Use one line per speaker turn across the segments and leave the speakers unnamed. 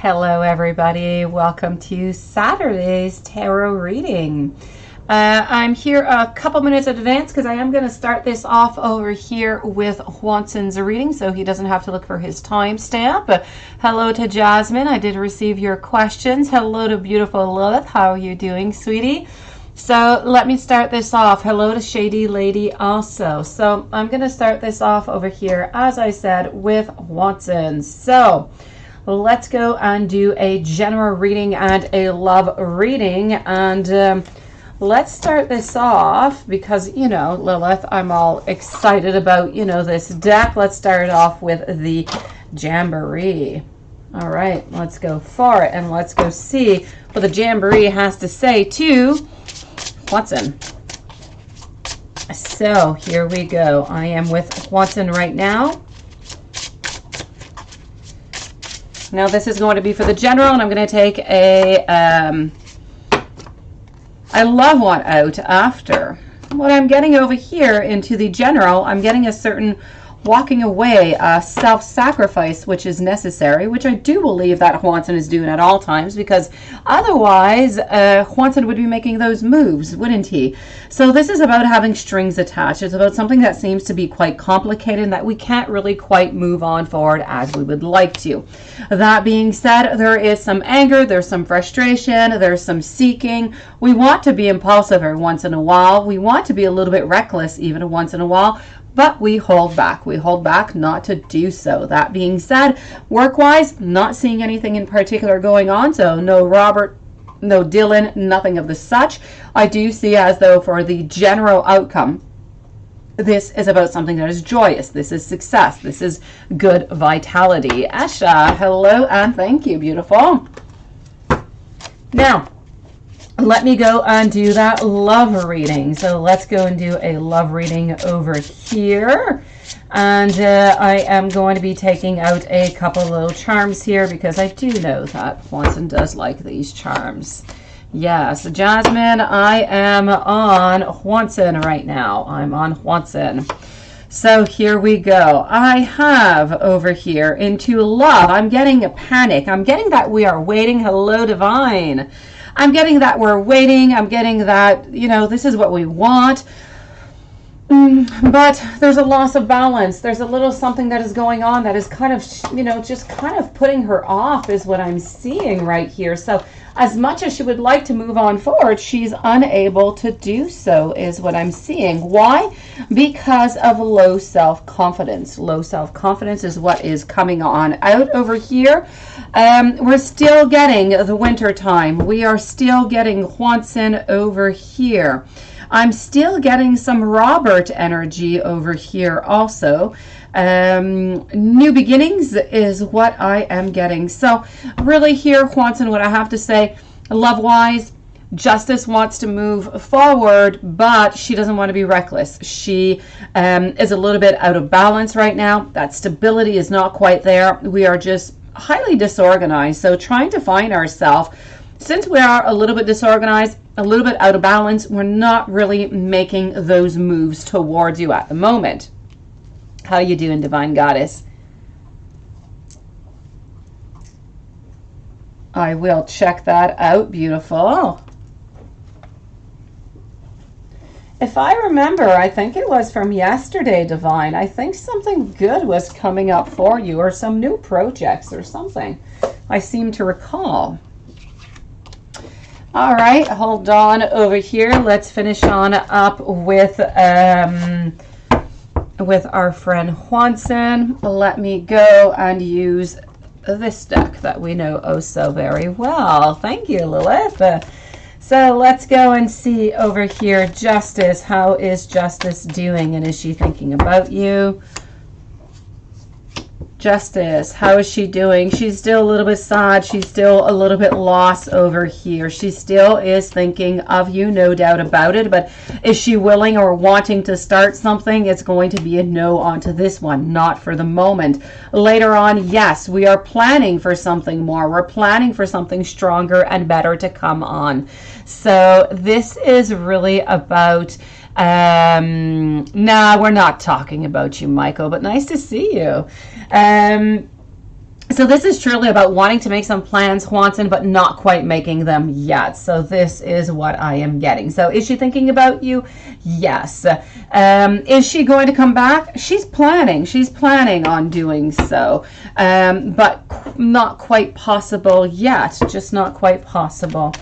Hello everybody, welcome to Saturday's tarot reading. I'm here a couple minutes in advance because I am going to start this off over here with Watson's reading so he doesn't have to look for his timestamp. Hello to Jasmine, I did receive your questions. Hello to beautiful Lilith, how are you doing, sweetie? So let me start this off. Hello to Shady Lady also. So I'm going to start this off over here, as I said, with Watson. So let's go and do a general reading and a love reading. And let's start this off because, you know, Lilith, I'm all excited about, you know, this deck. Let's start off with the Jamboree. All right, let's go for it and let's go see what the Jamboree has to say to Watson. So here we go. I am with Watson right now. Now this is going to be for the general, and I'm going to take a I love one out after. What I'm getting over here into the general, I'm getting a certain walking away, self-sacrifice, which is necessary, which I do believe that Watson is doing at all times, because otherwise Watson would be making those moves, wouldn't he? So this is about having strings attached. It's about something that seems to be quite complicated and that we can't really quite move on forward as we would like to. That being said, there is some anger, there's some frustration, there's some seeking. We want to be impulsive every once in a while. We want to be a little bit reckless even once in a while. But we hold back. We hold back not to do so. That being said, work-wise, not seeing anything in particular going on. So no Robert, no Dylan, nothing of the such. I do see as though for the general outcome, this is about something that is joyous. This is success. This is good vitality. Asha, hello and thank you, beautiful. Now, let me go and do that love reading. So let's go and do a love reading over here. And I am going to be taking out a couple little charms here because I do know that Watson does like these charms. Yes, Jasmine, I am on Watson right now. I'm on Watson. So here we go. I have over here into love. I'm getting a panic. I'm getting that we are waiting. Hello, Divine. I'm getting that we're waiting. I'm getting that, you know, this is what we want. But there's a loss of balance. There's a little something that is going on that is kind of, you know, just kind of putting her off is what I'm seeing right here. So as much as she would like to move on forward, she's unable to do so is what I'm seeing. Why? Because of low self-confidence. Low self-confidence is what is coming on out over here. We're still getting the winter time. We are still getting Watson over here. I'm still getting some Robert energy over here also. New beginnings is what I am getting. So really here, Watson, what I have to say, love-wise, Justice wants to move forward, but she doesn't want to be reckless. She is a little bit out of balance right now. That stability is not quite there. We are just highly disorganized. So trying to find ourselves, since we are a little bit disorganized, a little bit out of balance, we're not really making those moves towards you at the moment. How you doing, Divine Goddess? I will check that out. Beautiful. If I remember, I think it was from yesterday, Divine. I think something good was coming up for you, or some new projects or something. I seem to recall. All right, hold on over here. Let's finish on up with our friend Watson. Let me go and use this deck that we know oh so very well. Thank you, Lilith. So let's go and see over here, Justice. How is Justice doing, and is she thinking about you? Justice, how is she doing? She's still a little bit sad. She's still a little bit lost over here. She still is thinking of you, no doubt about it. But is she willing or wanting to start something? It's going to be a no onto this one, not for the moment. Later on, yes, we are planning for something more. We're planning for something stronger and better to come on. So this is really about... nah, we're not talking about you, Michael, but nice to see you. So this is truly about wanting to make some plans, Juanson, but not quite making them yet. So this is what I am getting. So is she thinking about you? Yes. Is she going to come back? She's planning. She's planning on doing so, but not quite possible yet. Just not quite possible.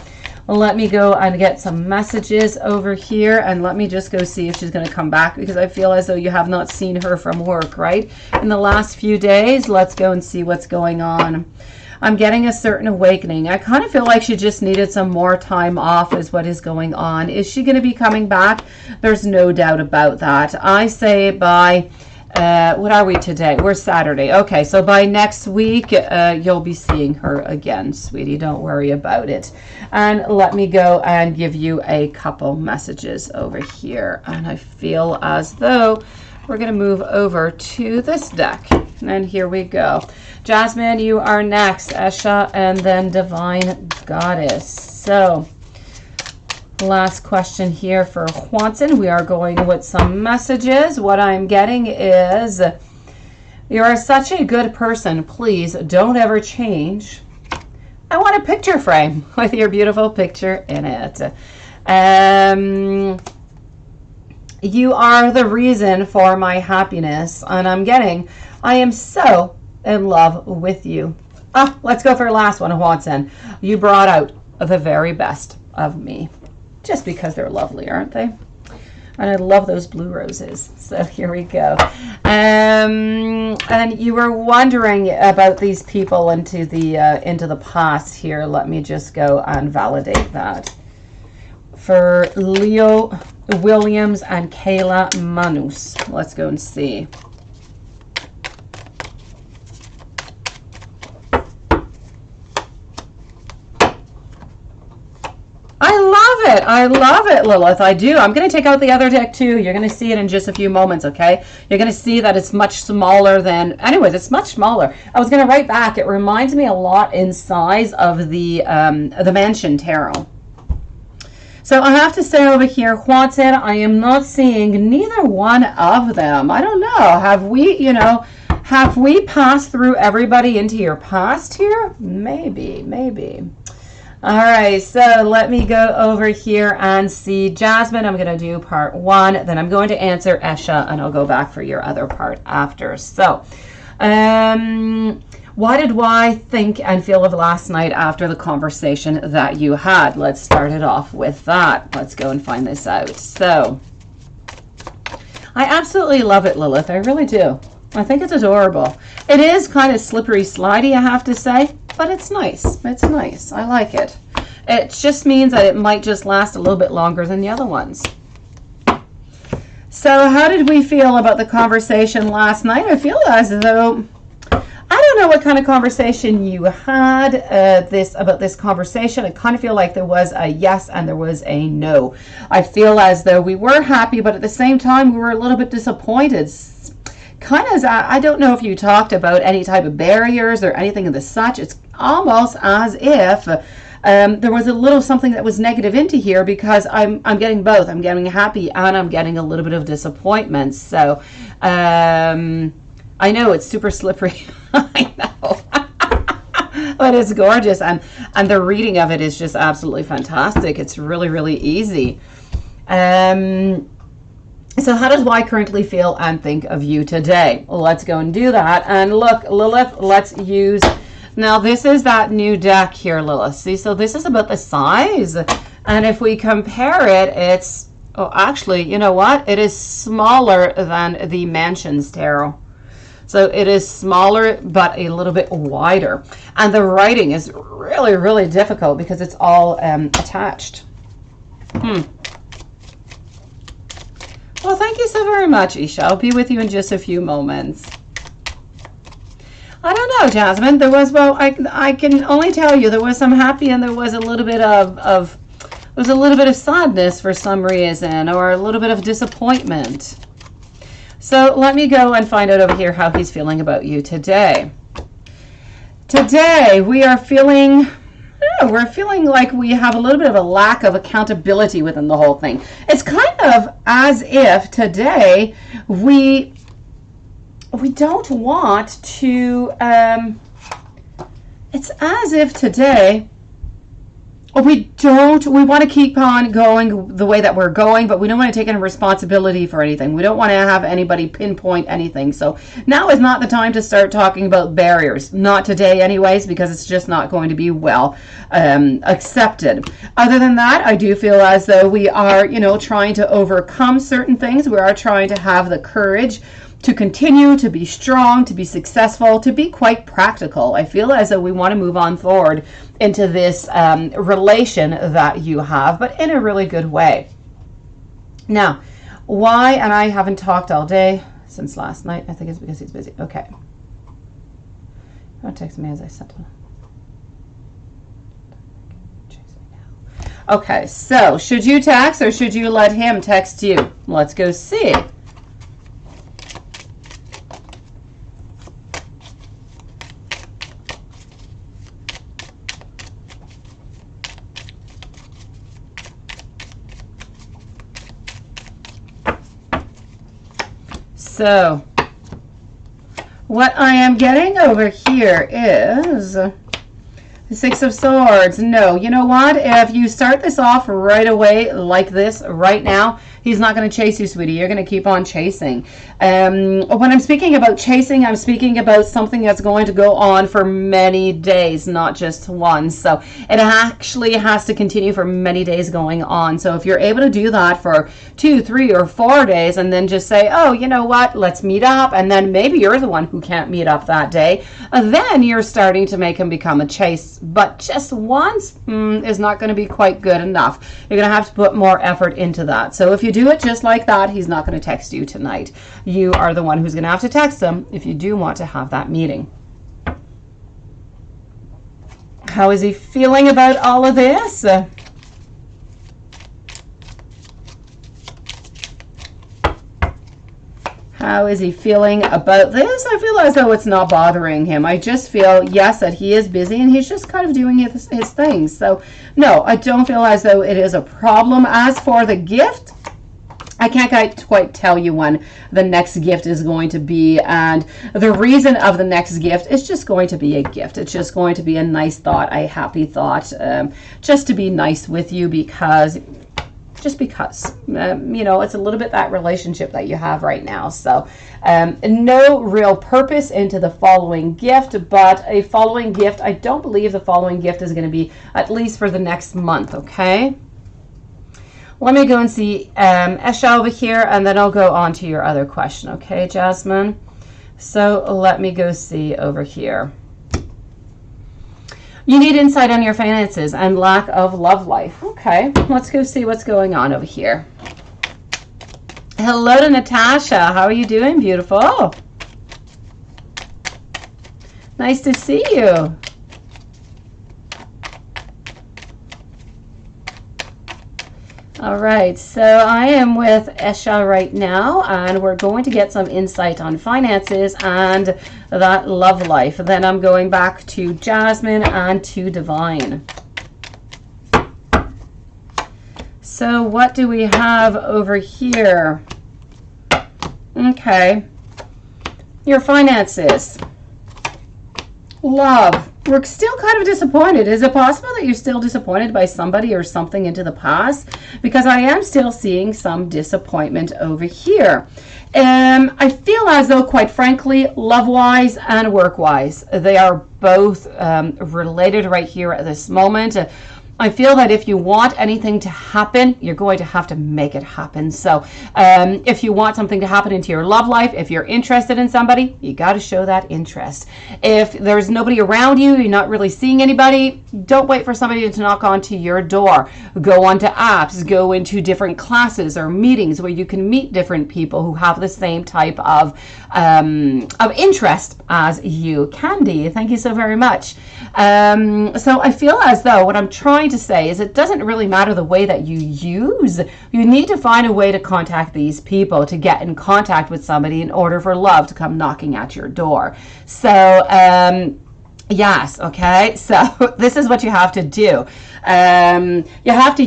Let me go and get some messages over here, and let me just go see if she's going to come back, because I feel as though you have not seen her from work, right? In the last few days, let's go and see what's going on. I'm getting a certain awakening. I kind of feel like she just needed some more time off is what is going on. Is she going to be coming back? There's no doubt about that. I say by... what are we today? We're Saturday. Okay, so by next week, you'll be seeing her again, sweetie. Don't worry about it. And let me go and give you a couple messages over here. And I feel as though we're going to move over to this deck. And here we go. Jasmine, you are next. Esha, and then Divine Goddess. So... last question here for Juanson. We are going with some messages. What I'm getting is, you are such a good person. Please don't ever change. I want a picture frame with your beautiful picture in it. You are the reason for my happiness. And I'm getting, I am so in love with you. Let's go for our last one, Juanson. You brought out the very best of me. Just because they're lovely, aren't they? And I love those blue roses. So here we go. And you were wondering about these people into the past here. Let me just go and validate that. For Leo Williams and Kayla Manus. Let's go and see. I love it, Lilith. I do. I'm going to take out the other deck too. You're going to see it in just a few moments, okay? You're going to see that it's much smaller than... anyways, it's much smaller. I was going to write back. It reminds me a lot in size of the Mansion Tarot. So I have to say over here, Juanson, I am not seeing neither one of them. I don't know. Have we passed through everybody into your past here? Maybe. All right, so let me go over here and see Jasmine. I'm going to do part 1, then I'm going to answer Esha, and I'll go back for your other part after. So, what did I think and feel of last night after the conversation that you had? Let's start it off with that. Let's go and find this out. So, I absolutely love it, Lilith. I really do. I think it's adorable. It is kind of slippery slidey, I have to say. But it's nice. It's nice. I like it. It just means that it might just last a little bit longer than the other ones. So how did we feel about the conversation last night? I feel as though, I don't know what kind of conversation you had about this conversation. I kind of feel like there was a yes and there was a no. I feel as though we were happy, but at the same time, we were a little bit disappointed. Kind of, I don't know if you talked about any type of barriers or anything of the such. It's almost as if there was a little something that was negative into here, because I'm getting both. I'm getting happy and I'm getting a little bit of disappointment. So I know it's super slippery. I know. But it's gorgeous, and the reading of it is just absolutely fantastic. It's really, really easy. So how does Y currently feel and think of you today? Well, let's go and do that. And look, Lilith, let's use... now, this is that new deck here, Lilith. See, so this is about the size. And if we compare it, it's... oh, actually, you know what? It is smaller than the Mansions Tarot. So it is smaller, but a little bit wider. And the writing is really, really difficult because it's all attached. Well, thank you so very much, Isha. I'll be with you in just a few moments. I don't know, Jasmine. There was, well, I can only tell you there was some happy and there was a little bit of sadness for some reason, or a little bit of disappointment. So let me go and find out over here how he's feeling about you today. Today we are feeling... we're feeling like we have a little bit of a lack of accountability within the whole thing. It's kind of as if today we don't want to it's as if today we want to keep on going the way that we're going, but we don't want to take any responsibility for anything. We don't want to have anybody pinpoint anything. So now is not the time to start talking about barriers. Not today anyways, because it's just not going to be well accepted. Other than that, I do feel as though we are, trying to overcome certain things. We are trying to have the courage to continue to be strong, to be successful, to be quite practical. I feel as though we want to move on forward into this relation that you have, but in a really good way. Now, why, and I haven't talked all day since last night. I think it's because he's busy. Okay. Don't text me as I sent him. Okay, so should you text or should you let him text you? Let's go see. So, what I am getting over here is the Six of Swords. No, you know what? If you start this off right away like this right now, he's not going to chase you, sweetie. You're going to keep on chasing. When I'm speaking about chasing, I'm speaking about something that's going to go on for many days, not just one. So it actually has to continue for many days going on. So if you're able to do that for 2, 3, or 4 days and then just say, oh, you know what, let's meet up. And then maybe you're the one who can't meet up that day. Then you're starting to make him become a chase. But just once is not going to be quite good enough. You're going to have to put more effort into that. So if you do it just like that, he's not going to text you tonight. You are the one who's going to have to text him if you do want to have that meeting. How is he feeling about all of this? How is he feeling about this? I feel as though it's not bothering him. I just feel, yes, that he is busy and he's just kind of doing his things. So, no, I don't feel as though it is a problem. As for the gift, I can't quite tell you when the next gift is going to be, and the reason of the next gift is just going to be a gift. It's just going to be a nice thought, a happy thought, just to be nice with you because it's a little bit that relationship that you have right now. So no real purpose into the following gift, but a following gift, I don't believe the following gift is going to be at least for the next month, okay? Let me go and see Esha over here, and then I'll go on to your other question, okay, Jasmine? So let me go see over here. You need insight on your finances and lack of love life. Okay, let's go see what's going on over here. Hello to Natasha. How are you doing, beautiful? Nice to see you. All right, so I am with Esha right now, and we're going to get some insight on finances and that love life. Then I'm going back to Jasmine and to Divine. So what do we have over here? Okay, your finances, love. We're still kind of disappointed. Is it possible that you're still disappointed by somebody or something into the past? Because I am still seeing some disappointment over here. I feel as though, quite frankly, love-wise and work-wise, they are both related right here at this moment. I feel that if you want anything to happen, you're going to have to make it happen. So if you want something to happen into your love life, if you're interested in somebody, you got to show that interest. If there's nobody around you, you're not really seeing anybody, don't wait for somebody to knock onto your door. Go onto apps, go into different classes or meetings where you can meet different people who have the same type of interest as you. Candy, thank you so very much. So I feel as though what I'm trying to say is it doesn't really matter the way that you use. You need to find a way to contact these people, to get in contact with somebody in order for love to come knocking at your door. So Yes, okay, so this is what you have to do. You have to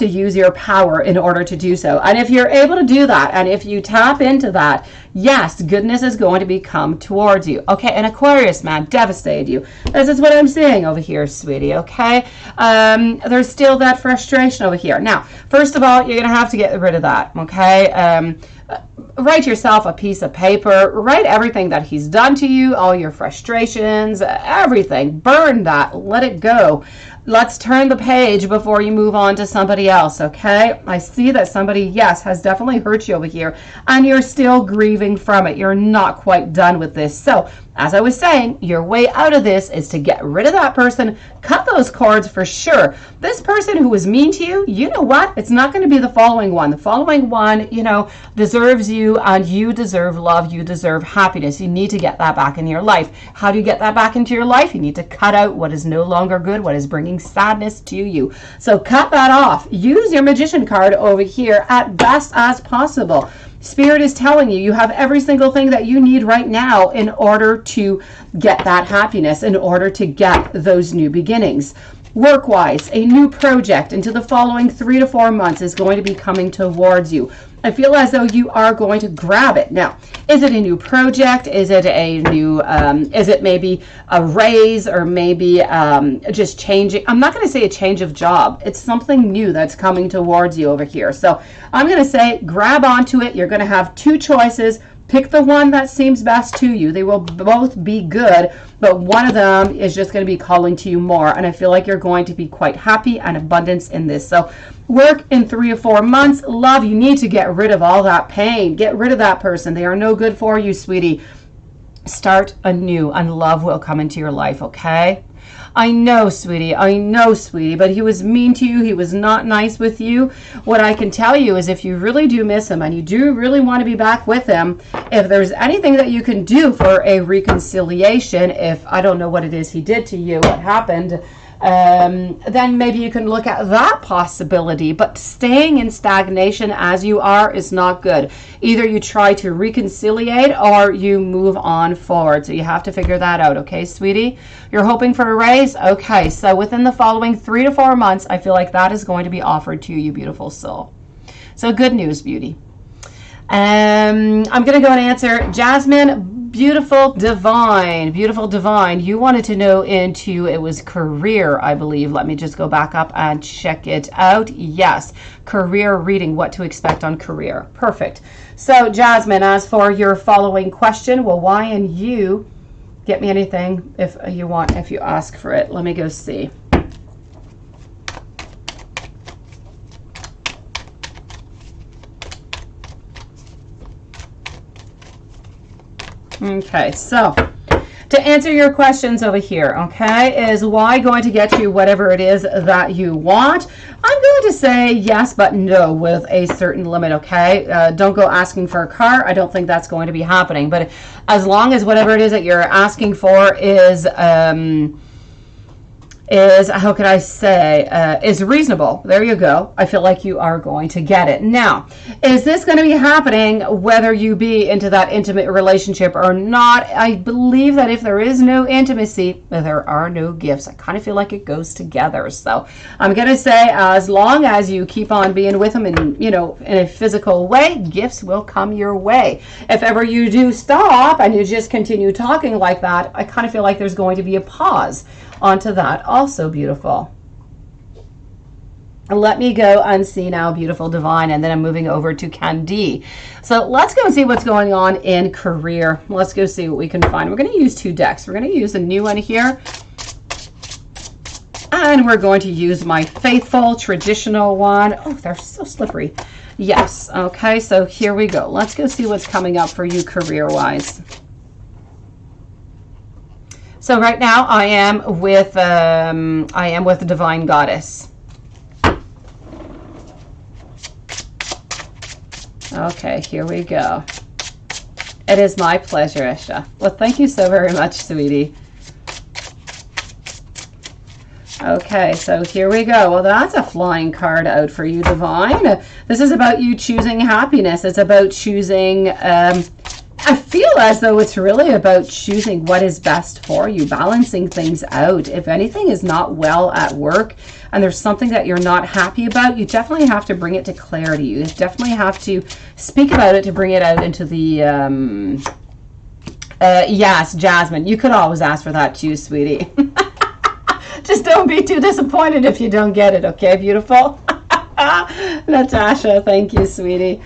use your power in order to do so. And if you're able to do that, and if you tap into that, yes, goodness is going to be come towards you. Okay, an Aquarius man devastated you. This is what I'm seeing over here, sweetie, okay? There's still that frustration over here. Now, first of all, you're going to have to get rid of that, okay? Write yourself a piece of paper, write everything that he's done to you, all your frustrations, everything. Burn that, let it go. Let's turn the page before you move on to somebody else, okay? I see that somebody, yes, has definitely hurt you over here, and you're still grieving from it. You're not quite done with this. So, as I was saying, your way out of this is to get rid of that person, cut those cords for sure. This person who was mean to you, you know what? It's not going to be the following one. The following one, you know, deserves you, and you deserve love. You deserve happiness. You need to get that back in your life. How do you get that back into your life? You need to cut out what is no longer good, what is bringing sadness to you. So cut that off. Use your magician card over here at best as possible. Spirit is telling you, you have every single thing that you need right now in order to get that happiness, in order to get those new beginnings. Work-wise, a new project into the following 3 to 4 months is going to be coming towards you. I feel as though you are going to grab it. Now, is it a new project? Is it a new, is it maybe a raise, or maybe just changing? I'm not going to say a change of job. It's something new that's coming towards you over here. So I'm going to say grab onto it. You're going to have 2 choices. Pick the one that seems best to you. They will both be good, but one of them is just going to be calling to you more. And I feel like you're going to be quite happy and abundance in this. So work in 3 or 4 months. Love, you need to get rid of all that pain. Get rid of that person. They are no good for you, sweetie. Start anew, and love will come into your life, okay? I know, sweetie, but he was mean to you. He was not nice with you. What I can tell you is, if you really do miss him and you do really want to be back with him, if there's anything that you can do for a reconciliation, if I don't know what it is he did to you, what happened, then maybe you can look at that possibility. But staying in stagnation as you are is not good. Either you try to reconciliate or you move on forward. So you have to figure that out, okay, sweetie? You're hoping for a raise? Okay, so within the following 3 to 4 months, I feel like that is going to be offered to you, beautiful soul. So good news, beauty. I'm going to go and answer Jasmine. Beautiful divine, you wanted to know into, it was career, I believe. Let me just go back up and check it out. Yes, career reading, what to expect on career. Perfect. So Jasmine, as for your following question, will Y and U get me anything if you want, if you ask for it? Let me go see. Okay, so to answer your questions over here, okay, is Y going to get you whatever it is that you want? I'm going to say yes, but no, with a certain limit, okay? Don't go asking for a car. I don't think that's going to be happening. But as long as whatever it is that you're asking for is how could I say, is reasonable. There you go. I feel like you are going to get it. Now, is this going to be happening whether you be into that intimate relationship or not? I believe that if there is no intimacy, there are no gifts. I kind of feel like it goes together. So I'm going to say, as long as you keep on being with him in, you know, in a physical way, gifts will come your way. If ever you do stop and you just continue talking like that, I kind of feel like there's going to be a pause onto that. Also beautiful. Let me go and see now, beautiful divine, and then I'm moving over to Candy. So let's go and see what's going on in career. Let's go see what we can find. We're going to use 2 decks. We're going to use a new one here, and we're going to use my faithful traditional one. Oh, they're so slippery. Yes. Okay, so here we go. Let's go see what's coming up for you career-wise. So right now I am with the Divine Goddess. Okay, here we go. It is my pleasure, Isha. Well, thank you so very much, sweetie. Okay, so here we go. Well, that's a flying card out for you, Divine. This is about you choosing happiness. It's about choosing I feel as though it's really about choosing what is best for you, balancing things out. If anything is not well at work and there's something that you're not happy about, you definitely have to bring it to clarity. You definitely have to speak about it to bring it out into the, yes, Jasmine, you could always ask for that too, sweetie. Just don't be too disappointed if you don't get it, okay, beautiful? Natasha, thank you, sweetie.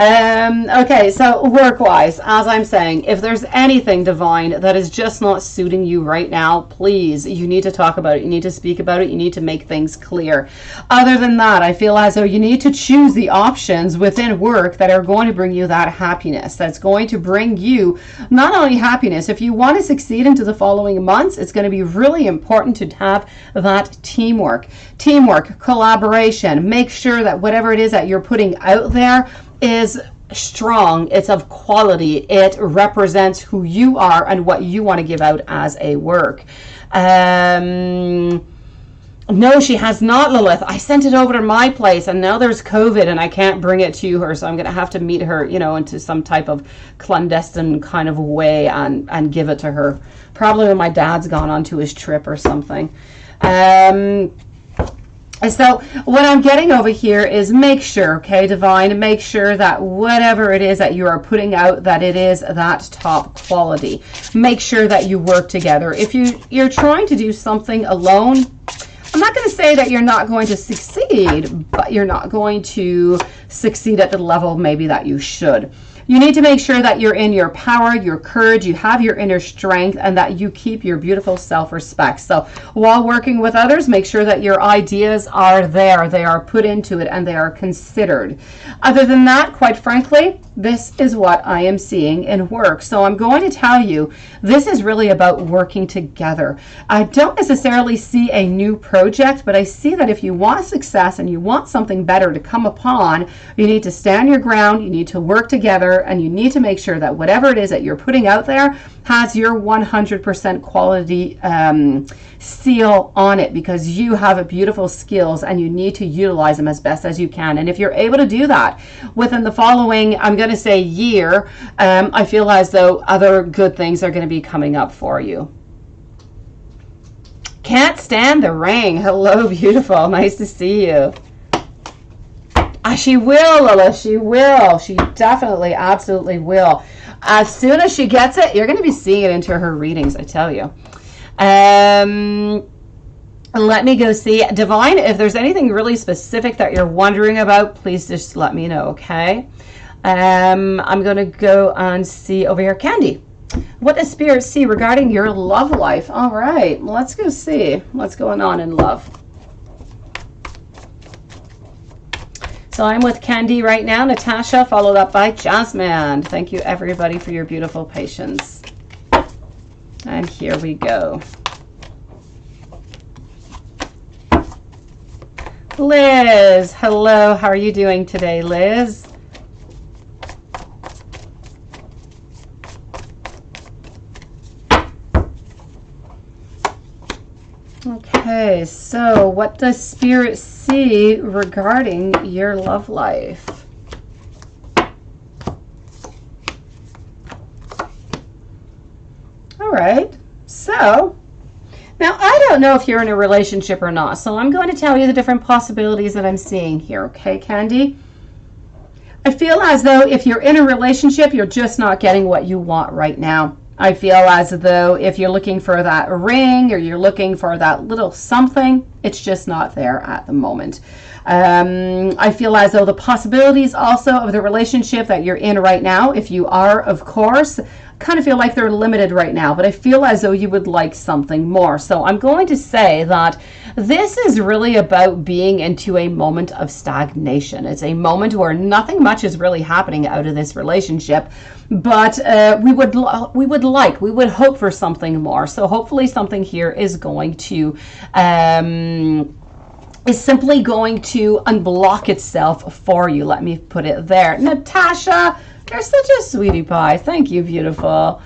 Okay, so work-wise, as I'm saying, if there's anything divine that is just not suiting you right now, please, you need to talk about it. You need to speak about it. You need to make things clear. Other than that, I feel as though you need to choose the options within work that are going to bring you that happiness, that's going to bring you not only happiness. If you want to succeed into the following months, it's going to be really important to have that teamwork, collaboration. Make sure that whatever it is that you're putting out there is strong, it's of quality, it represents who you are and what you want to give out as a work. No, she has not, Lilith. I sent it over to my place and now there's COVID and I can't bring it to her, so I'm going to have to meet her, you know, into some type of clandestine kind of way and give it to her. Probably when my dad's gone on to his trip or something. So what I'm getting over here is make sure, okay, divine, make sure that whatever it is that you are putting out, that it is that top quality. Make sure that you work together. If you're trying to do something alone, I'm not going to say that you're not going to succeed, but you're not going to succeed at the level maybe that you should. You need to make sure that you're in your power, your courage, you have your inner strength, and that you keep your beautiful self-respect. So while working with others, make sure that your ideas are there, they are put into it, and they are considered. Other than that, quite frankly, this is what I am seeing in work. So I'm going to tell you, this is really about working together. I don't necessarily see a new project, but I see that if you want success and you want something better to come upon, you need to stand your ground, you need to work together, and you need to make sure that whatever it is that you're putting out there has your 100% quality seal on it, because you have beautiful skills and you need to utilize them as best as you can. And if you're able to do that within the following, I'm going to say year, I feel as though other good things are going to be coming up for you. Can't stand the ring. Hello, beautiful. Nice to see you. She will, Lila. She will. She definitely, absolutely will. As soon as she gets it, you're going to be seeing it into her readings, I tell you. Let me go see. Divine, if there's anything really specific that you're wondering about, please just let me know, okay? I'm going to go and see over here. Candy, what does Spirit see regarding your love life? All right, let's go see what's going on in love. So I'm with Candy right now, Natasha, followed up by Jasmine. Thank you, everybody, for your beautiful patience. And here we go. Liz, hello. How are you doing today, Liz? Okay, so what does Spirit see regarding your love life? All right, so now I don't know if you're in a relationship or not, so I'm going to tell you the different possibilities that I'm seeing here, okay, Candy? I feel as though if you're in a relationship, you're just not getting what you want right now. I feel as though if you're looking for that ring or you're looking for that little something, it's just not there at the moment. I feel as though the possibilities also of the relationship that you're in right now, if you are, of course, kind of feel like they're limited right now, but I feel as though you would like something more. So I'm going to say that this is really about being into a moment of stagnation. It's a moment where nothing much is really happening out of this relationship, but we would hope for something more. So hopefully something here is going to is simply going to unblock itself for you. Let me put it there. Natasha, you're such a sweetie pie. Thank you, beautiful.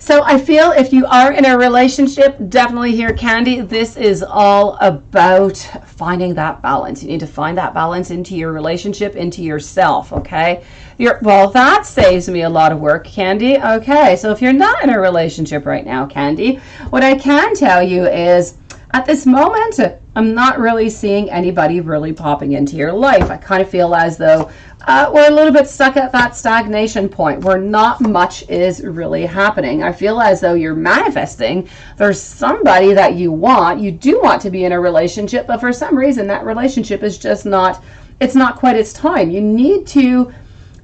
So I feel if you are in a relationship, definitely here, Candy, this is all about finding that balance. You need to find that balance into your relationship, into yourself, okay? Well, that saves me a lot of work, Candy. Okay, so if you're not in a relationship right now, Candy, what I can tell you is at this moment, I'm not really seeing anybody really popping into your life. I kind of feel as though we're a little bit stuck at that stagnation point where not much is really happening. I feel as though you're manifesting. There's somebody that you want. You do want to be in a relationship, but for some reason that relationship is just not, it's not quite its time. You need to,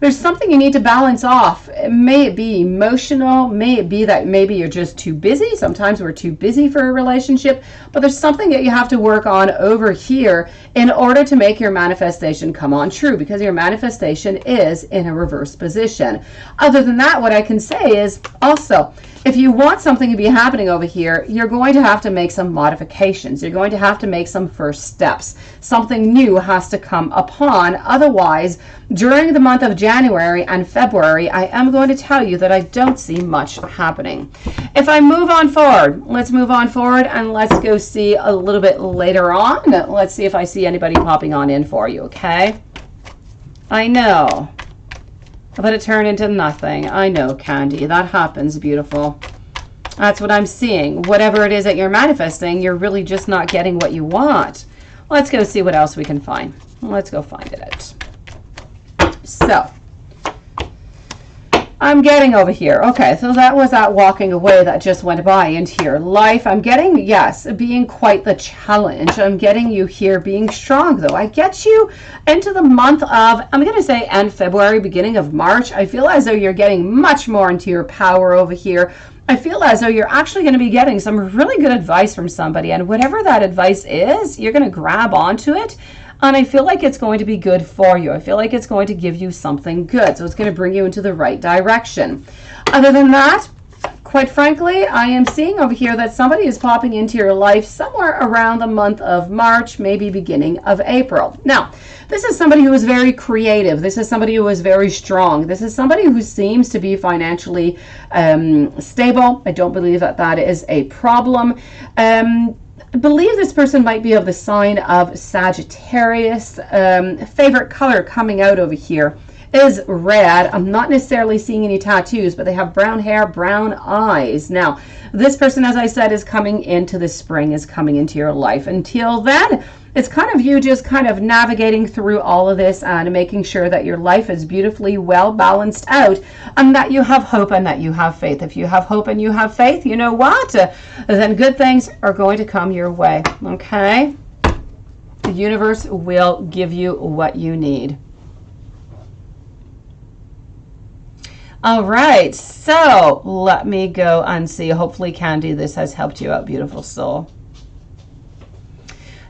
there's something you need to balance off. May it be emotional, may it be that maybe you're just too busy. Sometimes we're too busy for a relationship, but there's something that you have to work on over here in order to make your manifestation come on true, because your manifestation is in a reverse position. Other than that, what I can say is also, if you want something to be happening over here, you're going to have to make some modifications. You're going to have to make some first steps. Something new has to come upon. Otherwise, during the month of January and February, I am going to tell you that I don't see much happening. If I move on forward, let's move on forward and let's go see a little bit later on. Let's see if I see anybody popping on in for you, okay? I know. But it turned into nothing. I know, Candy. That happens, beautiful. That's what I'm seeing. Whatever it is that you're manifesting, you're really just not getting what you want. Let's go see what else we can find. Let's go find it out. So, I'm getting over here. Okay, so that was that walking away that just went by into your life. I'm getting, yes, being quite the challenge. I'm getting you here being strong, though. I get you into the month of, I'm going to say end February, beginning of March. I feel as though you're getting much more into your power over here. I feel as though you're actually going to be getting some really good advice from somebody. And whatever that advice is, you're going to grab onto it. And I feel like it's going to be good for you. I feel like it's going to give you something good. So it's going to bring you into the right direction. Other than that, quite frankly, I am seeing over here that somebody is popping into your life somewhere around the month of March, maybe beginning of April. Now, this is somebody who is very creative. This is somebody who is very strong. This is somebody who seems to be financially stable. I don't believe that that is a problem. I believe this person might be of the sign of Sagittarius. Favorite color coming out over here is red. I'm not necessarily seeing any tattoos, but they have brown hair, brown eyes. Now, this person, as I said, is coming into the spring, is coming into your life. Until then, it's kind of you just kind of navigating through all of this and making sure that your life is beautifully well balanced out and that you have hope and that you have faith. If you have hope and you have faith, you know what? Then good things are going to come your way, okay? The universe will give you what you need. All right, so let me go and see. Hopefully, Candy, this has helped you out, beautiful soul.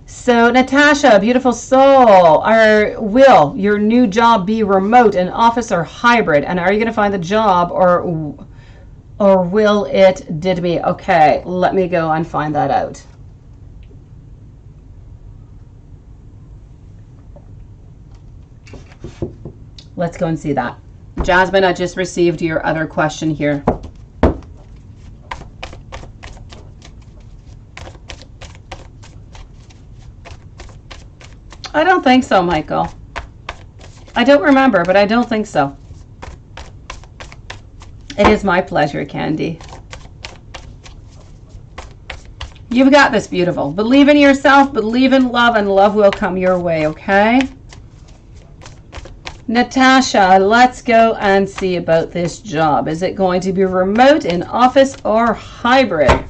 So, Natasha, beautiful soul, will your new job be remote, in office, or hybrid? And are you going to find the job, or will it did me? Okay, let me go and find that out. Let's go and see that. Jasmine, I just received your other question here. I don't think so, Michael. I don't remember, but I don't think so. It is my pleasure, Candy. You've got this, beautiful. Believe in yourself, believe in love, and love will come your way, okay? Natasha, let's go and see about this job. Is it going to be remote, in office, or hybrid?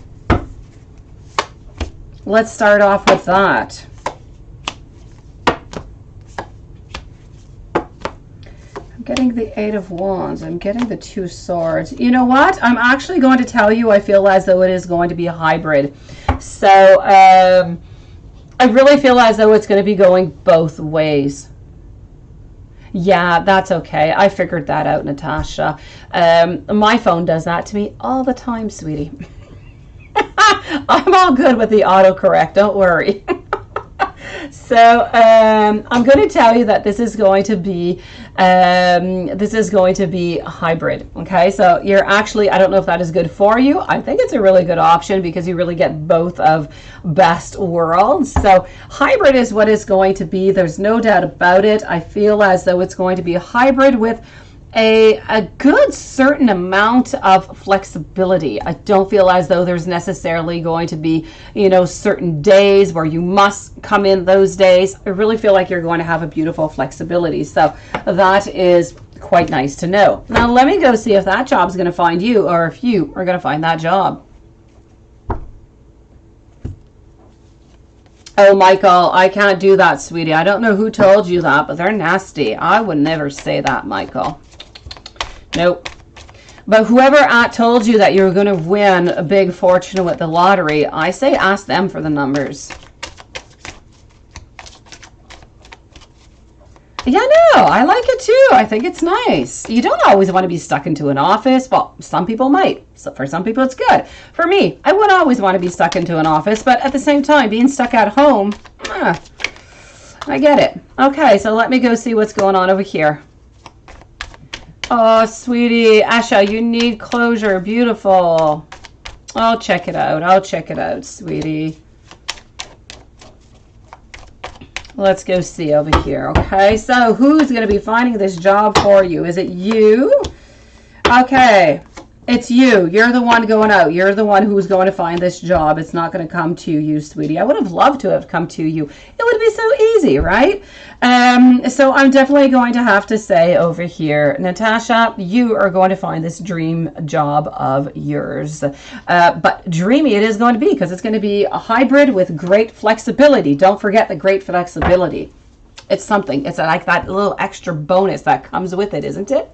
Let's start off with that. I'm getting the Eight of Wands. I'm getting the Two Swords. You know what? I'm actually going to tell you I feel as though it is going to be a hybrid. So I really feel as though it's going to be going both ways. Yeah, that's okay. I figured that out, Natasha. My phone does that to me all the time, sweetie. I'm all good with the autocorrect. Don't worry. So I'm going to tell you that this is going to be hybrid. Okay, so you're actually, I don't know if that is good for you. I think it's a really good option because you really get both of best worlds. So hybrid is what it's going to be. There's no doubt about it. I feel as though it's going to be a hybrid with a good certain amount of flexibility. I don't feel as though there's necessarily going to be, you know, certain days where you must come in those days. I really feel like you're going to have a beautiful flexibility. So that is quite nice to know. Now let me go see if that job's going to find you or if you are going to find that job. Oh, Michael, I can't do that, sweetie. I don't know who told you that, but they're nasty. I would never say that, Michael. Nope. But whoever told you that you were going to win a big fortune with the lottery, I say ask them for the numbers. Yeah, no, I like it too. I think it's nice. You don't always want to be stuck into an office. Well, some people might. So for some people, it's good. For me, I wouldn't always want to be stuck into an office, but at the same time, being stuck at home, I get it. Okay, so let me go see what's going on over here. Oh, sweetie, Asha, you need closure. Beautiful. I'll check it out. I'll check it out, sweetie. Let's go see over here. Okay, so who's going to be finding this job for you? Is it you? Okay, it's you. You're the one going out. You're the one who's going to find this job. It's not going to come to you, sweetie. I would have loved to have come to you. It would be so easy, right? So I'm definitely going to have to say over here, Natasha, you are going to find this dream job of yours. But dreamy it is going to be because it's going to be a hybrid with great flexibility. Don't forget the great flexibility. It's something. It's like that little extra bonus that comes with it, isn't it?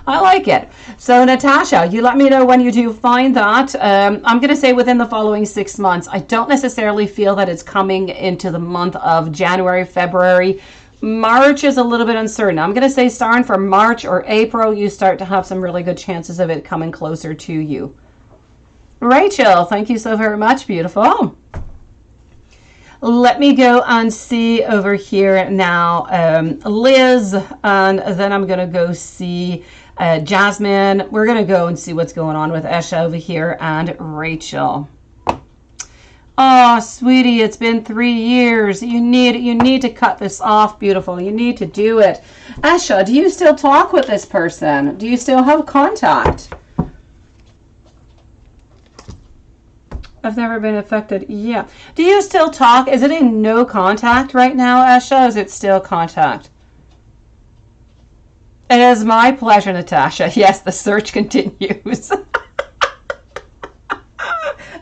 I like it. So Natasha, you let me know when you do find that. I'm going to say within the following 6 months. I don't necessarily feel that it's coming into the month of January, February. March is a little bit uncertain. I'm going to say starting from March or April, you start to have some really good chances of it coming closer to you. Rachel, thank you so very much. Beautiful. Let me go and see over here now Liz, and then I'm going to go see Jasmine. We're going to go and see what's going on with Esha over here and Rachel. Oh, sweetie, it's been 3 years. You need to cut this off, beautiful. You need to do it. Esha, do you still talk with this person? Do you still have contact? I've never been affected. Yeah. Do you still talk? Is it in no contact right now, Esha? Is it still contact? It is my pleasure, Natasha. Yes, the search continues.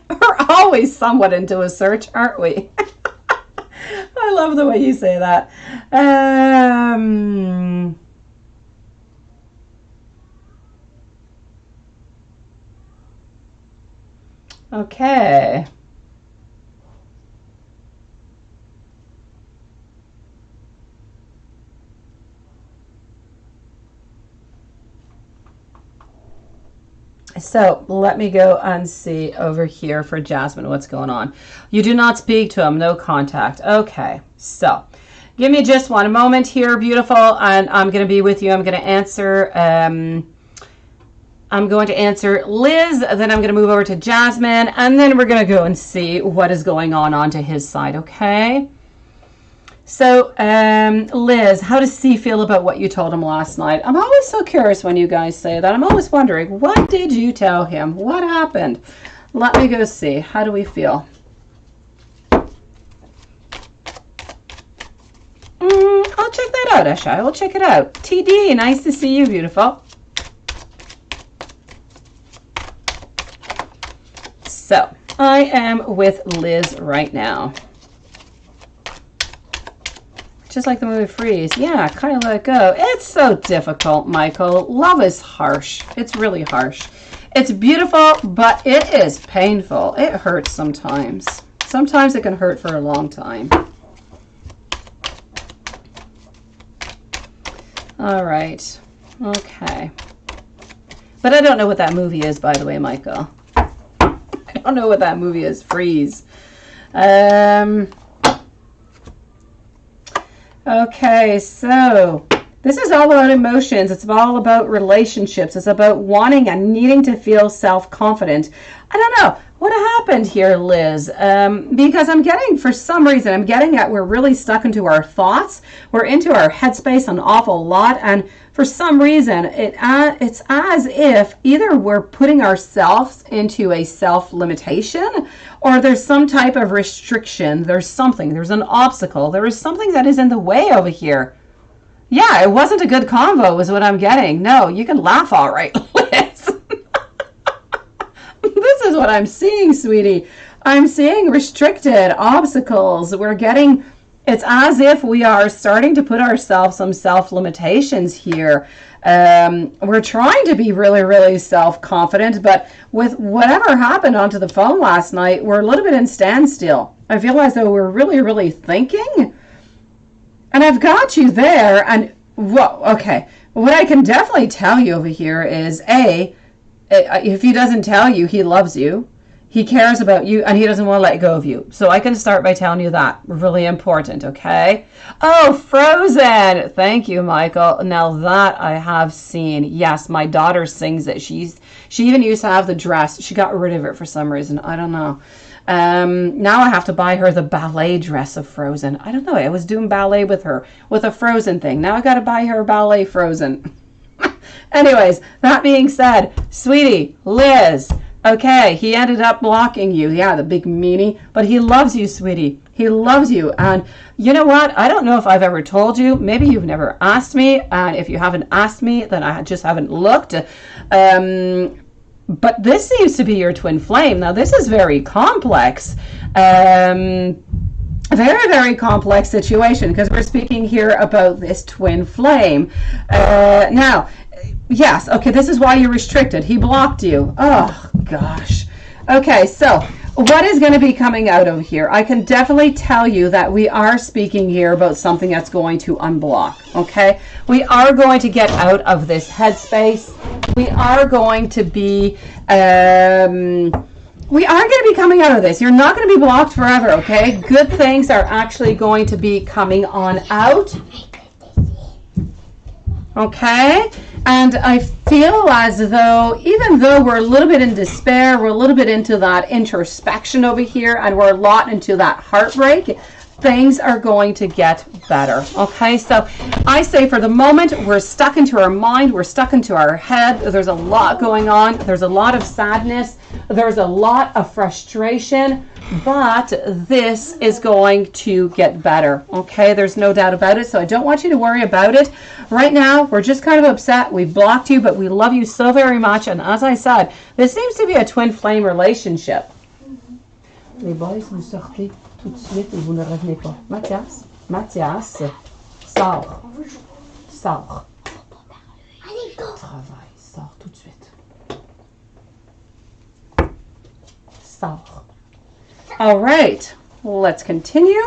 We're always somewhat into a search, aren't we? I love the way you say that. Okay. So let me go and see over here for Jasmine what's going on. You do not speak to him, no contact. Okay, so give me just one moment here, beautiful, and I'm going to be with you. I'm going to answer Liz, then I'm going to move over to Jasmine, and then we're going to go and see what is going on onto his side, okay? So, Liz, how does C feel about what you told him last night? I'm always so curious when you guys say that. I'm always wondering, what did you tell him? What happened? Let me go see. How do we feel? I'll check that out, Esha. I will check it out. TD, nice to see you, beautiful. So, I am with Liz right now. Just like the movie Freeze. Yeah, kind of let it go. It's so difficult, Michael. Love is harsh. It's really harsh. It's beautiful, but it is painful. It hurts sometimes. Sometimes it can hurt for a long time. All right. Okay. But I don't know what that movie is, by the way, Michael. I don't know what that movie is. Freeze. Okay, so this is all about emotions. It's all about relationships. It's about wanting and needing to feel self-confident. I don't know. What happened here, Liz? Because I'm getting, for some reason, I'm getting at we're really stuck into our thoughts. We're into our headspace an awful lot. And for some reason, it's as if either we're putting ourselves into a self-limitation or there's some type of restriction. There's something. There's an obstacle. There is something that is in the way over here. Yeah, it wasn't a good convo is what I'm getting. No, you can laugh all right, Liz. This is what I'm seeing, sweetie. I'm seeing restricted obstacles. We're getting, it's as if we are starting to put ourselves some self-limitations here. We're trying to be really, really self-confident, but with whatever happened onto the phone last night, we're a little bit in standstill. I feel as though we're really, really thinking. And I've got you there, and whoa, okay. What I can definitely tell you over here is, A, if he doesn't tell you, he loves you, he cares about you, and he doesn't want to let go of you. So I can start by telling you that. Really important, okay? Oh, Frozen! Thank you, Michael. Now that I have seen. Yes, my daughter sings it. She even used to have the dress. She got rid of it for some reason. I don't know. Now I have to buy her the ballet dress of Frozen. I don't know. I was doing ballet with her with a Frozen thing. Now I got to buy her ballet Frozen. Anyways, that being said, sweetie, Liz, okay, he ended up blocking you. Yeah, the big meanie. But he loves you, sweetie. He loves you. And you know what? I don't know if I've ever told you. Maybe you've never asked me. And if you haven't asked me, then I just haven't looked. But this seems to be your twin flame. Now, this is very complex. Very, very complex situation because we're speaking here about this twin flame. Now, yes, okay, this is why you're restricted. He blocked you. Oh, gosh. Okay, so what is going to be coming out of here? I can definitely tell you that we are speaking here about something that's going to unblock, okay? We are going to get out of this headspace. We are going to be, coming out of this. You're not going to be blocked forever, okay? Good things are actually going to be coming on out. Okay? And I feel as though, even though we're a little bit in despair, we're a little bit into that introspection over here, and we're a lot into that heartbreak, things are going to get better. Okay, so I say for the moment, we're stuck into our mind, we're stuck into our head. There's a lot going on. There's a lot of sadness. There's a lot of frustration, but this is going to get better. Okay, there's no doubt about it. So I don't want you to worry about it. Right now, we're just kind of upset. We've blocked you, but we love you so very much. And as I said, this seems to be a twin flame relationship. Les boys, vous sortez tout de suite et vous ne revenez pas. Mathias, sors. Sors. Travail, sors tout de suite. Sors. All right, let's continue.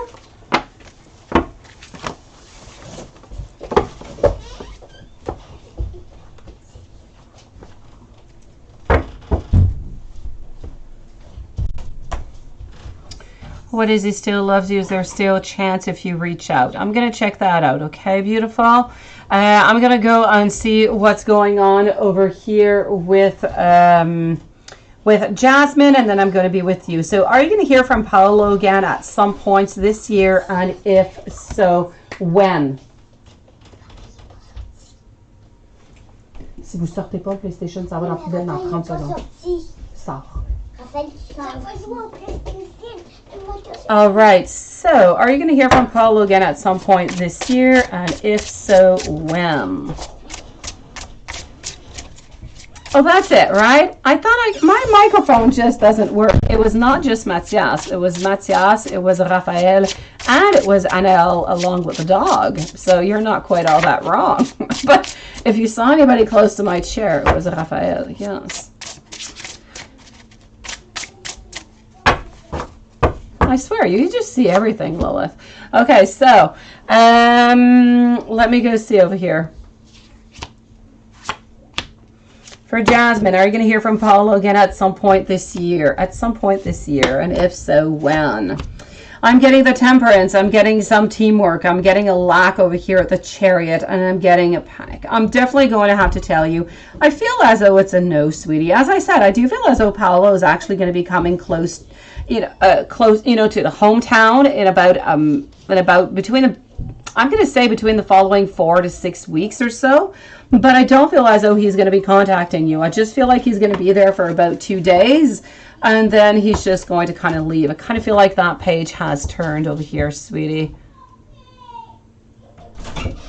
What is he still loves you? Is there still a chance if you reach out? I'm going to check that out. Okay, beautiful. I'm going to go and see what's going on over here with Jasmine, and then I'm going to be with you. So are you going to hear from Paolo again at some point this year? And if so, when? Si vous sortez pas, PlayStation, ça va dans la poubelle dans 30 secondes. Sors. All right, so are you going to hear from Paulo again at some point this year? And if so, when? Oh, that's it, right? I thought my microphone just doesn't work. It was not just Mathias. It was Mathias, it was Raphael, and it was Annelle along with the dog. So you're not quite all that wrong. But if you saw anybody close to my chair, it was Raphael, yes. I swear, you just see everything, Lilith. Okay, so let me go see over here. For Jasmine, are you going to hear from Paulo again at some point this year? At some point this year, and if so, when? I'm getting the Temperance. I'm getting some teamwork. I'm getting a lack over here at the Chariot, and I'm getting a panic. I'm definitely going to have to tell you, I feel as though it's a no, sweetie. As I said, I do feel as though Paolo is actually going to be coming close, to the hometown in about between the, I'm going to say between the following 4 to 6 weeks or so. But I don't feel as though he's going to be contacting you. I just feel like he's going to be there for about 2 days. And then he's just going to kind of leave. I kind of feel like that page has turned over here, sweetie.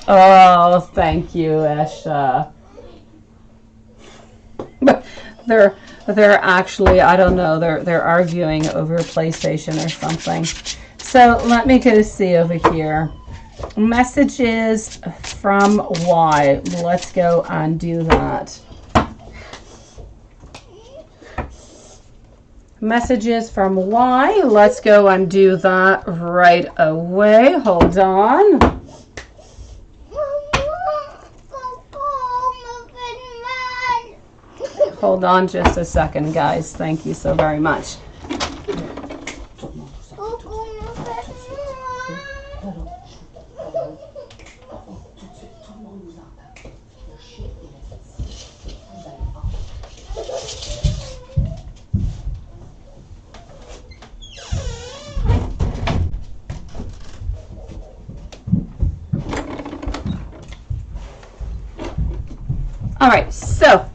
Oh, thank you, Esha. But they're actually, I don't know, they're arguing over PlayStation or something. So let me go see over here. Messages from Y. Let's go and do that. Messages from Y. Let's go and do that right away. Hold on. Hold on just a second, guys. Thank you so very much. All right, so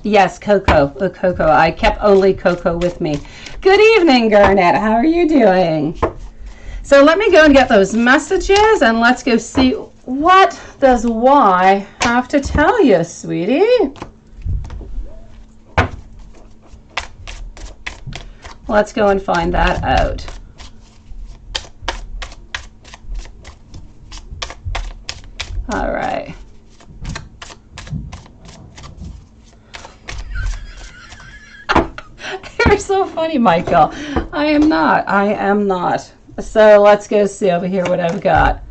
yes, Coco. Oh, Coco. I kept only Coco with me. Good evening, Garnett. How are you doing? So let me go and get those messages, and let's go see what does Y have to tell you, sweetie. Let's go and find that out. All right. You're so funny, Michael. I am not. So let's go see over here what I've got.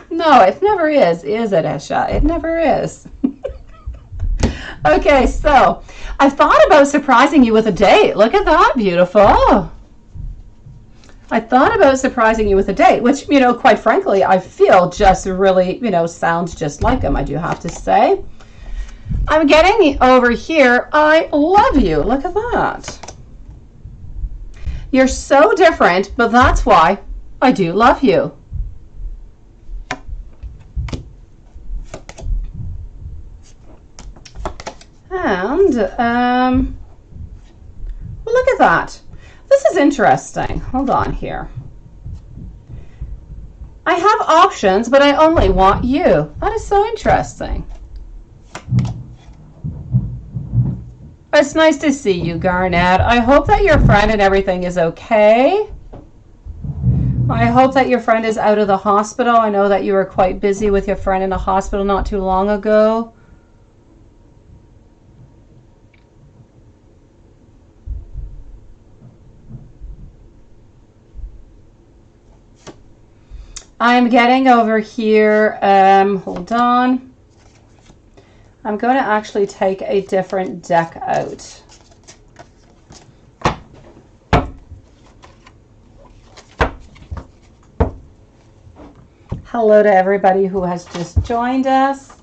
No, it never is it, Esha? It never is. Okay, so I thought about surprising you with a date. Look at that, beautiful. I thought about surprising you with a date, which, quite frankly, I feel just really, sounds just like him, I do have to say. I'm getting over here, I love you. Look at that. You're so different, but that's why I do love you. And, well, look at that. This is interesting. Hold on here. I have options, but I only want you. That is so interesting. It's nice to see you, Garnett. I hope that your friend and everything is okay. I hope that your friend is out of the hospital. I know that you were quite busy with your friend in the hospital not too long ago. I'm getting over here, hold on. I'm going to actually take a different deck out. Hello to everybody who has just joined us.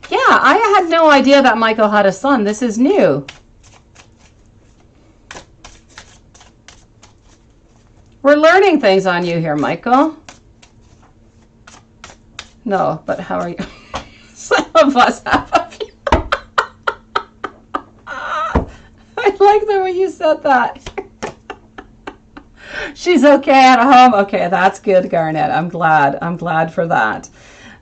Yeah, I had no idea that Michael had a son. This is new. We're learning things on you here, Michael. No, but how are you? Some of us have a few. I like the way you said that. She's okay at home. Okay, that's good, Garnett. I'm glad for that.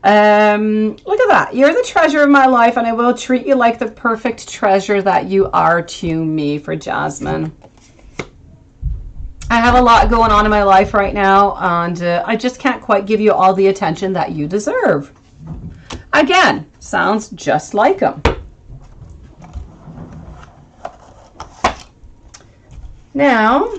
Look at that. You're the treasure of my life, and I will treat you like the perfect treasure that you are to me, for Jasmine. I have a lot going on in my life right now, and I just can't quite give you all the attention that you deserve. Again, sounds just like him. Now,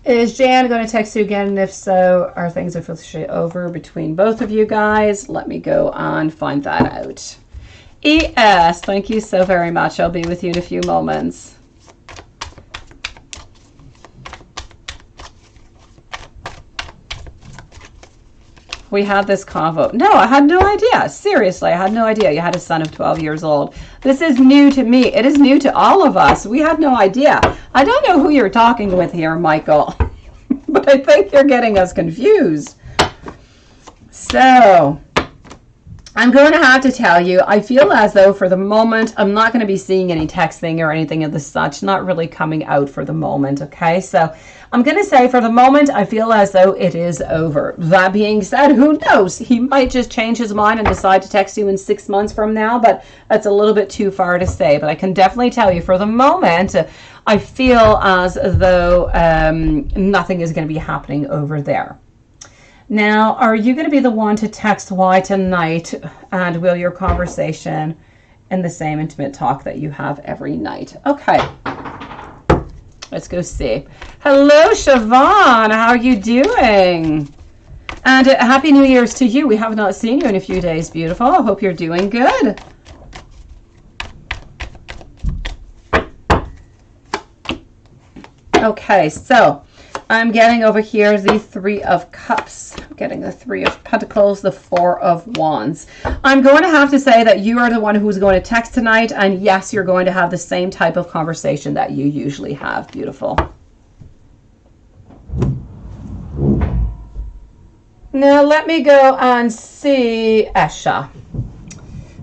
Is Jan going to text you again? And if so, are things officially over between both of you guys? Let me go and find that out. ES, thank you so very much. I'll be with you in a few moments. We had this convo. No, I had no idea. Seriously, I had no idea you had a son of 12 years old. This is new to me. It is new to all of us. We had no idea. I don't know who you're talking with here, Michael, but I think you're getting us confused. So, I'm going to have to tell you, I feel as though for the moment, I'm not going to be seeing any texting or anything of the such, not really coming out for the moment, okay? So I'm going to say for the moment, I feel as though it is over. That being said, who knows? He might just change his mind and decide to text you in 6 months from now, but that's a little bit too far to say. But I can definitely tell you for the moment, I feel as though nothing is going to be happening over there. Now, are you going to be the one to text why tonight? And will your conversation in the same intimate talk that you have every night? Okay. Let's go see. Hello, Siobhan. How are you doing? And Happy New Year's to you. We have not seen you in a few days, beautiful. I hope you're doing good. Okay, so I'm getting over here the Three of Cups. I'm getting the Three of Pentacles, the Four of Wands. I'm going to have to say that you are the one who's going to text tonight, and yes, you're going to have the same type of conversation that you usually have. Beautiful. Now let me go and see Esha.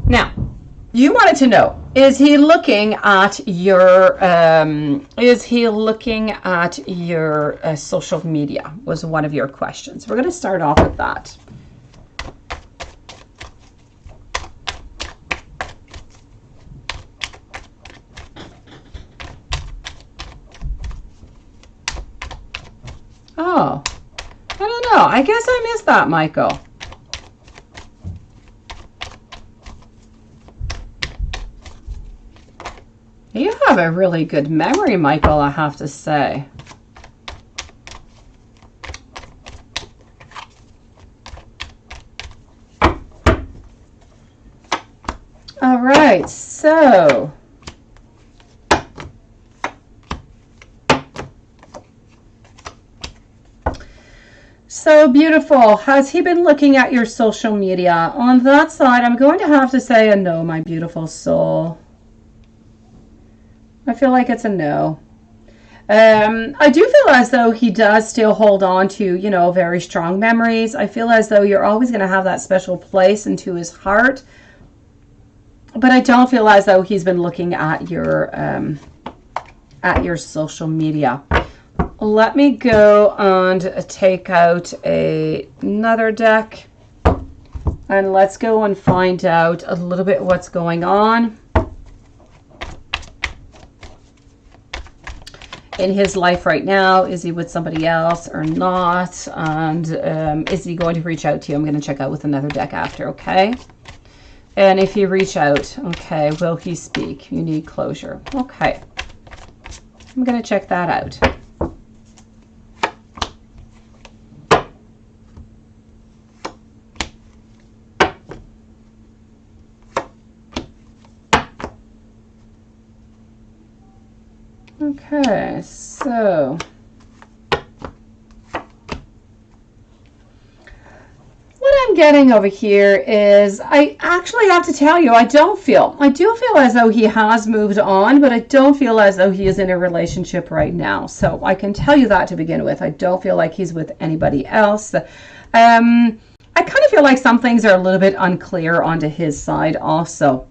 Now, you wanted to know, is he looking at your social media, was one of your questions. We're going to start off with that. Oh, I don't know. I guess I missed that, Michael. You have a really good memory, Michael, I have to say. All right, so beautiful. Has he been looking at your social media? On that side, I'm going to have to say a no, my beautiful soul. I feel like it's a no. I do feel as though he does still hold on to, you know, very strong memories. I feel as though you're always going to have that special place into his heart. But I don't feel as though he's been looking at your social media. Let me go and take out another deck. And let's go and find out a little bit what's going on in his life right now. Is he with somebody else or not? And is he going to reach out to you? I'm going to check out with another deck after, okay? And if you reach out, okay, will he speak? You need closure. Okay. I'm going to check that out. Okay, so what I'm getting over here is, I actually have to tell you, I do feel as though he has moved on, but I don't feel as though he is in a relationship right now. So I can tell you that to begin with. I don't feel like he's with anybody else. I kind of feel like some things are a little bit unclear onto his side also.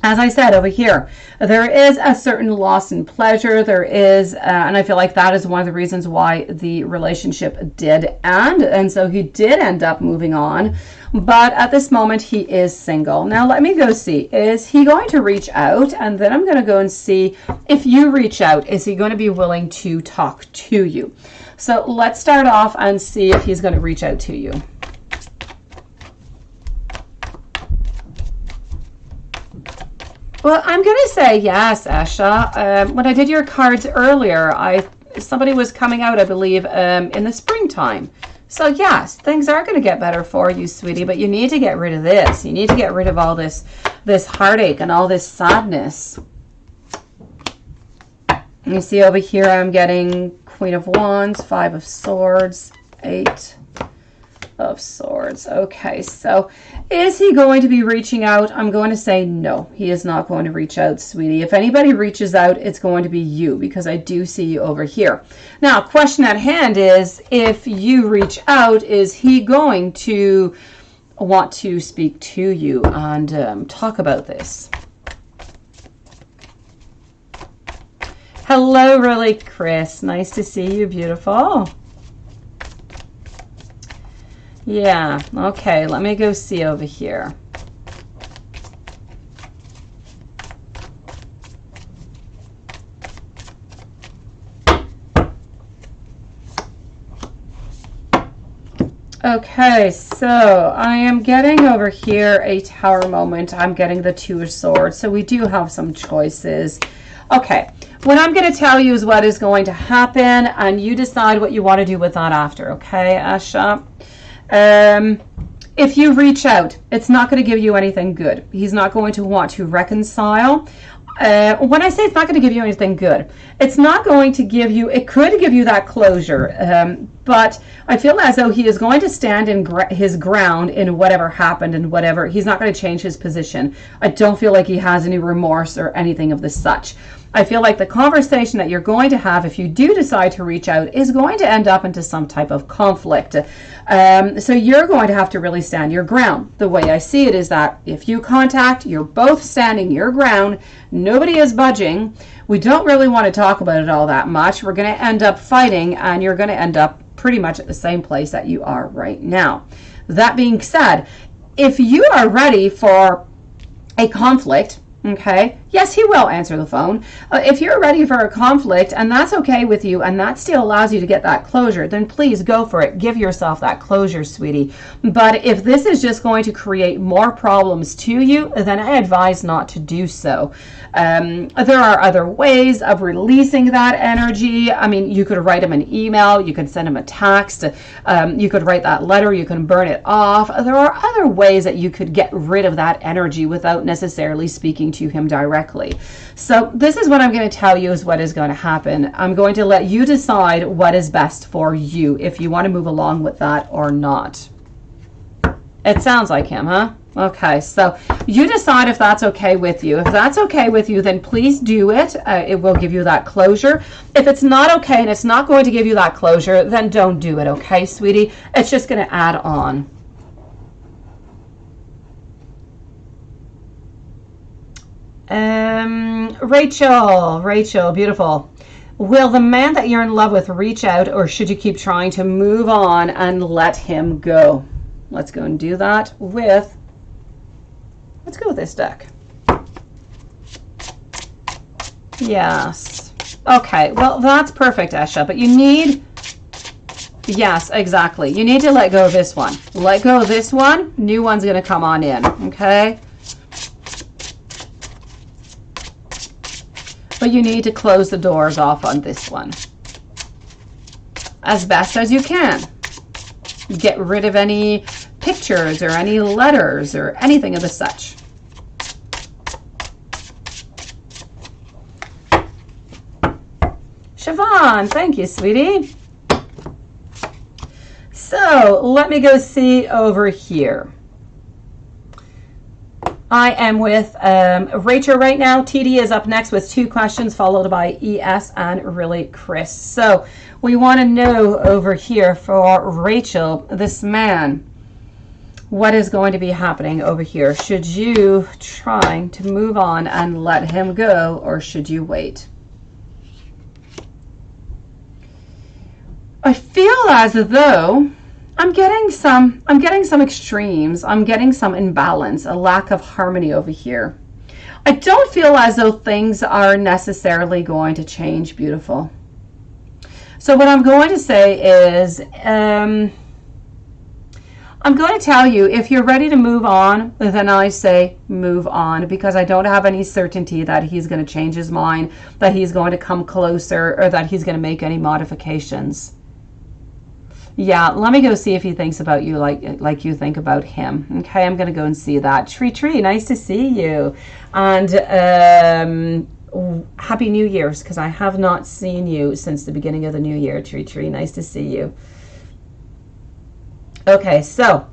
As I said over here, there is a certain loss in pleasure. There is, and I feel like that is one of the reasons why the relationship did end. And so he did end up moving on. But at this moment, he is single. Now, let me go see. Is he going to reach out? And then I'm going to go and see if you reach out. Is he going to be willing to talk to you? So let's start off and see if he's going to reach out to you. Well, I'm going to say yes, Asha. When I did your cards earlier, somebody was coming out, I believe, in the springtime. So yes, things are going to get better for you, sweetie, but you need to get rid of this. You need to get rid of all this heartache and all this sadness. You see over here, I'm getting Queen of Wands, 5 of Swords, 8 of Swords. Okay, so is he going to be reaching out? I'm going to say no, he is not going to reach out, sweetie. If anybody reaches out, it's going to be you, because I do see you over here. Now, question at hand is, if you reach out, is he going to want to speak to you and talk about this? Hello, really, Chris. Nice to see you, beautiful. Yeah, okay, let me go see over here. Okay, so I am getting over here a Tower moment. I'm getting the 2 of Swords, so we do have some choices. Okay, what I'm going to tell you is what is going to happen, and you decide what you want to do with that after, okay, Asha? If you reach out, it's not going to give you anything good. He's not going to want to reconcile. When I say it's not going to give you anything good, it's not going to give you, it could give you that closure, but I feel as though he is going to stand in his ground in whatever happened and whatever. He's not going to change his position. I don't feel like he has any remorse or anything of the such. I feel like the conversation that you're going to have, if you do decide to reach out, is going to end up into some type of conflict. So you're going to have to really stand your ground. The way I see it is that if you contact, you're both standing your ground, nobody is budging. We don't really want to talk about it all that much. We're going to end up fighting, and you're going to end up pretty much at the same place that you are right now. That being said, if you are ready for a conflict, okay, yes, he will answer the phone. If you're ready for a conflict and that's okay with you and that still allows you to get that closure, then please go for it. Give yourself that closure, sweetie. But if this is just going to create more problems to you, then I advise not to do so. There are other ways of releasing that energy. I mean, you could write him an email, you could send him a text, you could write that letter, you can burn it off. There are other ways that you could get rid of that energy without necessarily speaking to him directly. So this is what I'm going to tell you is what is going to happen. I'm going to let you decide what is best for you, if you want to move along with that or not. It sounds like him, huh? Okay, so you decide if that's okay with you. If that's okay with you, then please do it. It will give you that closure. If it's not okay and it's not going to give you that closure, then don't do it, okay, sweetie? It's just going to add on. Rachel, beautiful. Will the man that you're in love with reach out, or should you keep trying to move on and let him go? Let's go and do that with, let's go with this deck. Yes. Okay, well, that's perfect, Esha, but you need, yes, exactly. You need to let go of this one. Let go of this one. New one's going to come on in, okay? But you need to close the doors off on this one as best as you can. Get rid of any pictures or any letters or anything of the such. Siobhan, thank you, sweetie. So let me go see over here. I am with Rachel right now. TD is up next with 2 questions, followed by ES and really Chris. So we want to know over here for Rachel, this man, what is going to be happening over here? Should you try to move on and let him go, or should you wait? I feel as though I'm getting some extremes. I'm getting some imbalance, a lack of harmony over here. I don't feel as though things are necessarily going to change, beautiful. So what I'm going to say is, I'm going to tell you, if you're ready to move on, then I say move on, because I don't have any certainty that he's going to change his mind, that he's going to come closer, or that he's going to make any modifications. Yeah, let me go see if he thinks about you like you think about him. Okay, I'm going to go and see that. Tree, nice to see you. And Happy New Year's, because I have not seen you since the beginning of the new year. Tree, nice to see you. Okay, so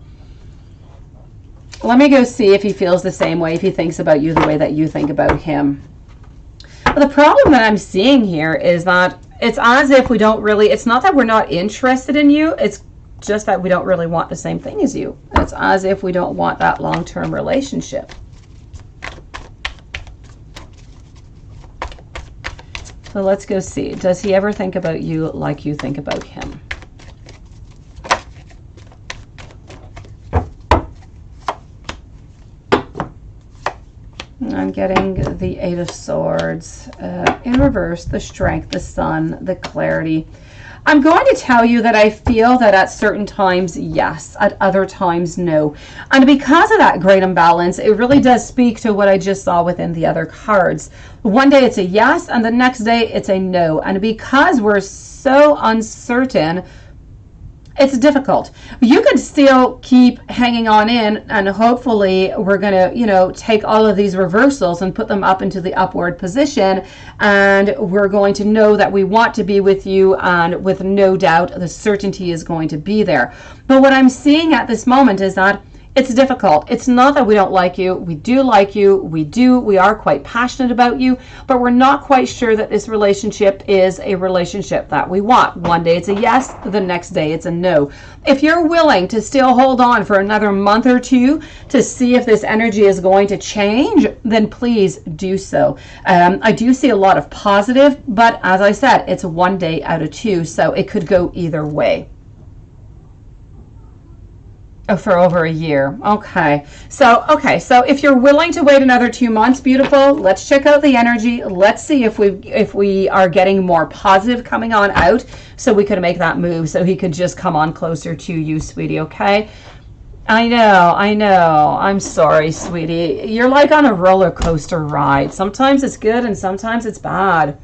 let me go see if he feels the same way, if he thinks about you the way that you think about him. But the problem that I'm seeing here is that it's as if we don't really, it's not that we're not interested in you, it's just that we don't really want the same thing as you. It's as if we don't want that long-term relationship. So let's go see. Does he ever think about you like you think about him? I'm getting the Eight of Swords, in reverse, the Strength, the Sun, the Clarity. I'm going to tell you that I feel that at certain times, yes, at other times, no. And because of that great imbalance, it really does speak to what I just saw within the other cards. One day it's a yes, and the next day it's a no. And because we're so uncertain, it's difficult. You could still keep hanging on in, and hopefully we're going to, you know, take all of these reversals and put them up into the upward position, and we're going to know that we want to be with you, and with no doubt the certainty is going to be there. But what I'm seeing at this moment is that it's difficult. It's not that we don't like you. We do like you. We are quite passionate about you, but we're not quite sure that this relationship is a relationship that we want. One day it's a yes, the next day it's a no. If you're willing to still hold on for another month or two to see if this energy is going to change, then please do so. I do see a lot of positive, but as I said, it's one day out of two, so it could go either way. For over a year. Okay. So if you're willing to wait another 2 months, beautiful, let's check out the energy. Let's see if we are getting more positive coming on out, so we could make that move, so he could just come on closer to you, sweetie. Okay. I know. I'm sorry, sweetie. You're like on a roller coaster ride. Sometimes it's good and sometimes it's bad.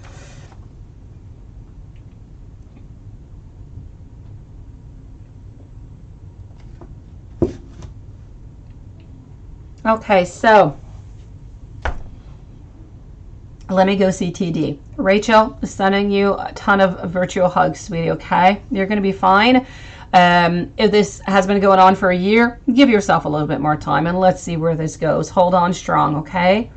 Okay, so let me go see TD. Rachel, sending you a ton of virtual hugs, sweetie, okay? You're going to be fine. If this has been going on for a year, give yourself a little bit more time, and let's see where this goes. Hold on strong, okay?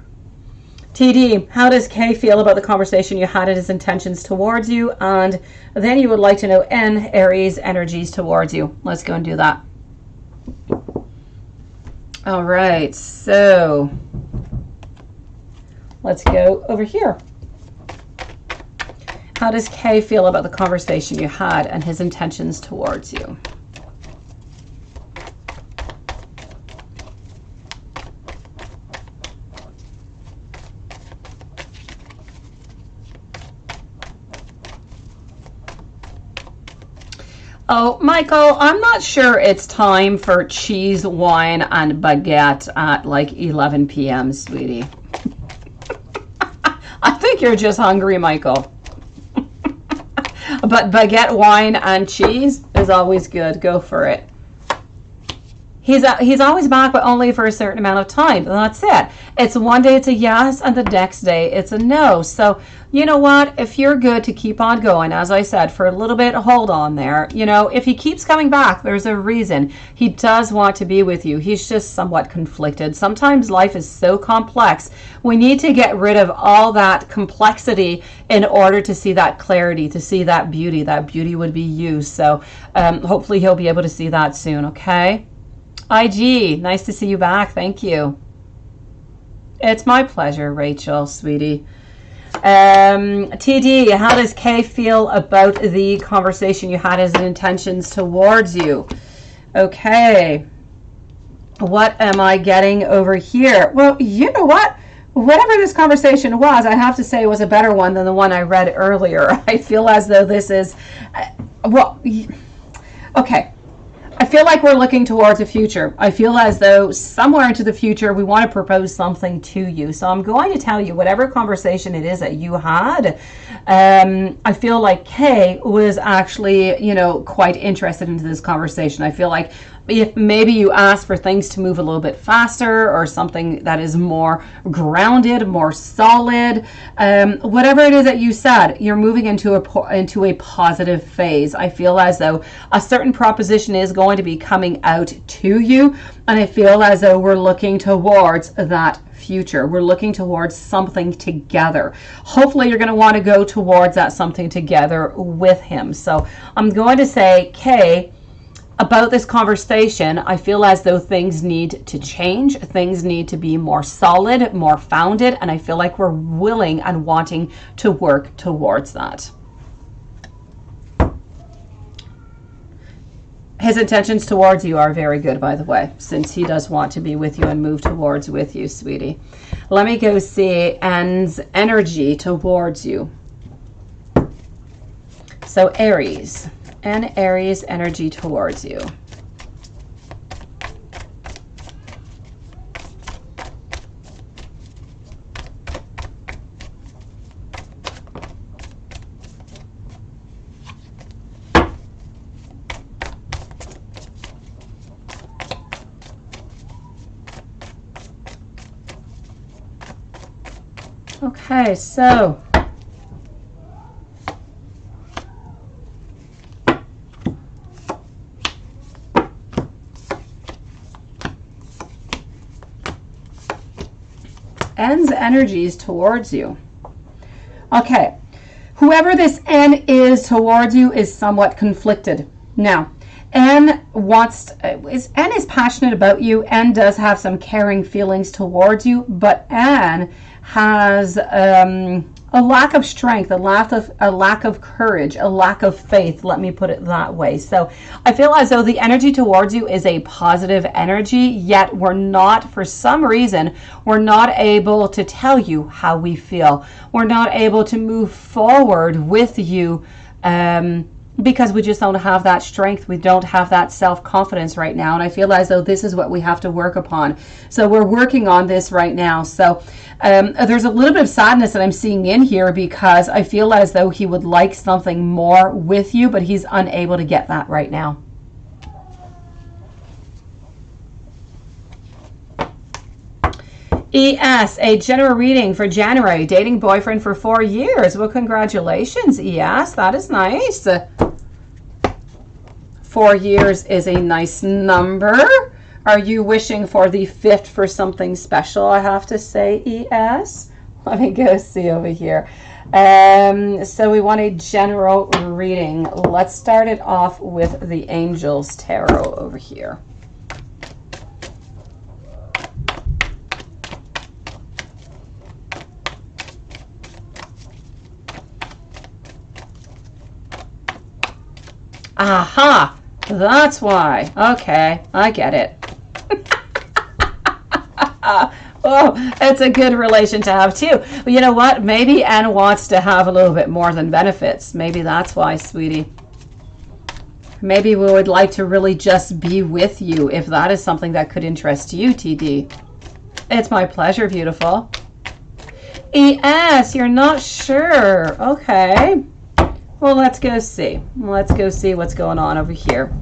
TD, how does Kay feel about the conversation you had and his intentions towards you? And then you would like to know N, Aries, energies towards you. Let's go and do that. All right, so let's go over here. How does Kay feel about the conversation you had and his intentions towards you? Oh, Michael, I'm not sure it's time for cheese, wine, and baguette at like 11 p.m., sweetie. I think you're just hungry, Michael. But baguette, wine, and cheese is always good. Go for it. He's always back, but only for a certain amount of time. That's it. It's one day it's a yes, and the next day it's a no. So, you know what? If you're good to keep on going, as I said, for a little bit, hold on there. You know, if he keeps coming back, there's a reason. He does want to be with you. He's just somewhat conflicted. Sometimes life is so complex. We need to get rid of all that complexity in order to see that clarity, to see that beauty. That beauty would be you. So hopefully he'll be able to see that soon, okay? IG, nice to see you back. Thank you. It's my pleasure, Rachel, sweetie. TD, how does Kay feel about the conversation you had, his intentions towards you? Okay. What am I getting over here? Well, you know what? Whatever this conversation was, I have to say was a better one than the one I read earlier. I feel as though this is, well, okay. I feel like we're looking towards the future. I feel as though somewhere into the future we want to propose something to you. So I'm going to tell you whatever conversation it is that you had. I feel like Kay was actually, you know, quite interested into this conversation. I feel like if maybe you ask for things to move a little bit faster or something that is more grounded, more solid, whatever it is that you said, you're moving into a positive phase. I feel as though a certain proposition is going to be coming out to you, and I feel as though we're looking towards that future. We're looking towards something together. Hopefully you're going to want to go towards that something together with him. So I'm going to say, Kay, about this conversation, I feel as though things need to change. Things need to be more solid, more founded, and I feel like we're willing and wanting to work towards that. His intentions towards you are very good, by the way, since he does want to be with you and move towards with you, sweetie. Let me go see N's energy towards you. So Aries. And Aries energy towards you. Okay, so N's energies towards you. Okay, whoever this N is towards you is somewhat conflicted. Now, N is passionate about you. N does have some caring feelings towards you, but N has a lack of strength, a lack of courage, a lack of faith, let me put it that way. So I feel as though the energy towards you is a positive energy, yet we're not, for some reason, we're not able to tell you how we feel. We're not able to move forward with you because we just don't have that strength. We don't have that self-confidence right now. And I feel as though this is what we have to work upon. So we're working on this right now. So there's a little bit of sadness that I'm seeing in here because I feel as though he would like something more with you, but he's unable to get that right now. ES, a general reading for January, dating boyfriend for 4 years. Well, congratulations, ES. That is nice. 4 years is a nice number. Are you wishing for the 5th for something special, I have to say, ES? Let me go see over here. So we want a general reading. Let's start it off with the Angels Tarot over here. Aha! That's why. Okay, I get it. Oh, it's a good relation to have too. But you know what? Maybe Anne wants to have a little bit more than benefits. Maybe that's why, sweetie. Maybe we would like to really just be with you if that is something that could interest you, TD. It's my pleasure, beautiful. ES, you're not sure. Okay. Well, let's go see. Let's go see what's going on over here.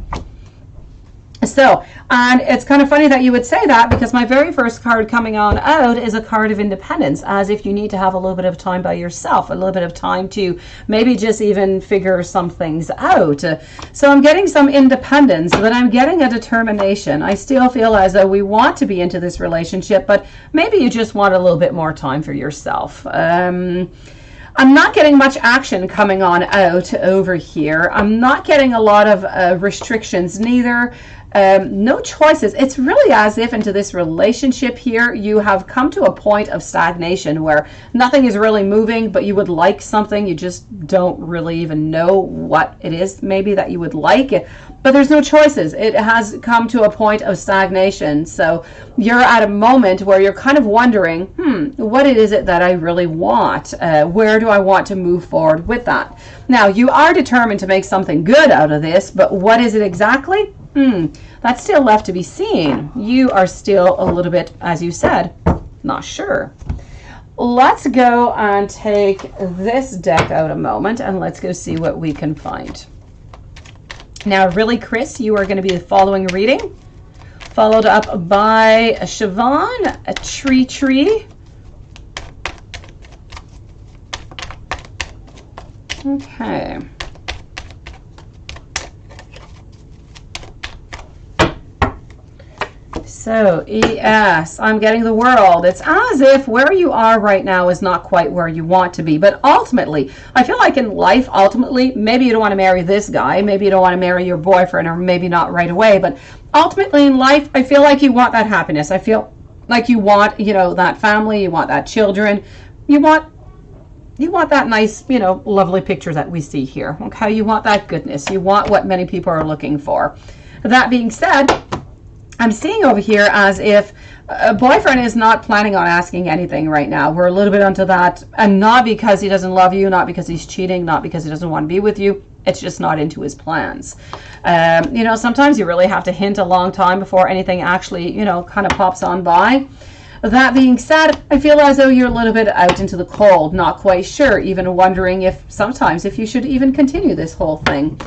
So, and it's kind of funny that you would say that because my very first card coming on out is a card of independence, as if you need to have a little bit of time by yourself, a little bit of time to maybe just even figure some things out. So I'm getting some independence, but I'm getting a determination. I still feel as though we want to be into this relationship, but maybe you just want a little bit more time for yourself. I'm not getting much action coming on out over here. I'm not getting a lot of restrictions neither. No choices. It's really as if into this relationship here, you have come to a point of stagnation where nothing is really moving, but you would like something. You just don't really even know what it is maybe that you would like, but there's no choices. It has come to a point of stagnation. So you're at a moment where you're kind of wondering, what is it that I really want? Where do I want to move forward with that? Now, you are determined to make something good out of this, but what is it exactly? That's still left to be seen. You are still a little bit, as you said, not sure. Let's go and take this deck out a moment and let's go see what we can find. Now, really, Chris, you are going to be the following reading, followed up by Siobhan, a tree. Okay. So, ES, I'm getting the world. It's as if where you are right now is not quite where you want to be. But ultimately, I feel like in life, ultimately, maybe you don't want to marry this guy. Maybe you don't want to marry your boyfriend, or maybe not right away. But ultimately in life, I feel like you want that happiness. I feel like you want, you know, that family. You want that children. You want that nice, you know, lovely picture that we see here. Okay, you want that goodness. You want what many people are looking for. That being said, I'm seeing over here as if a boyfriend is not planning on asking anything right now. We're a little bit onto that, and not because he doesn't love you, not because he's cheating, not because he doesn't want to be with you. It's just not into his plans. You know, sometimes you really have to hint a long time before anything actually, you know, kind of pops on by. That being said, I feel as though you're a little bit out into the cold, not quite sure, even wondering if sometimes if you should even continue this whole thing.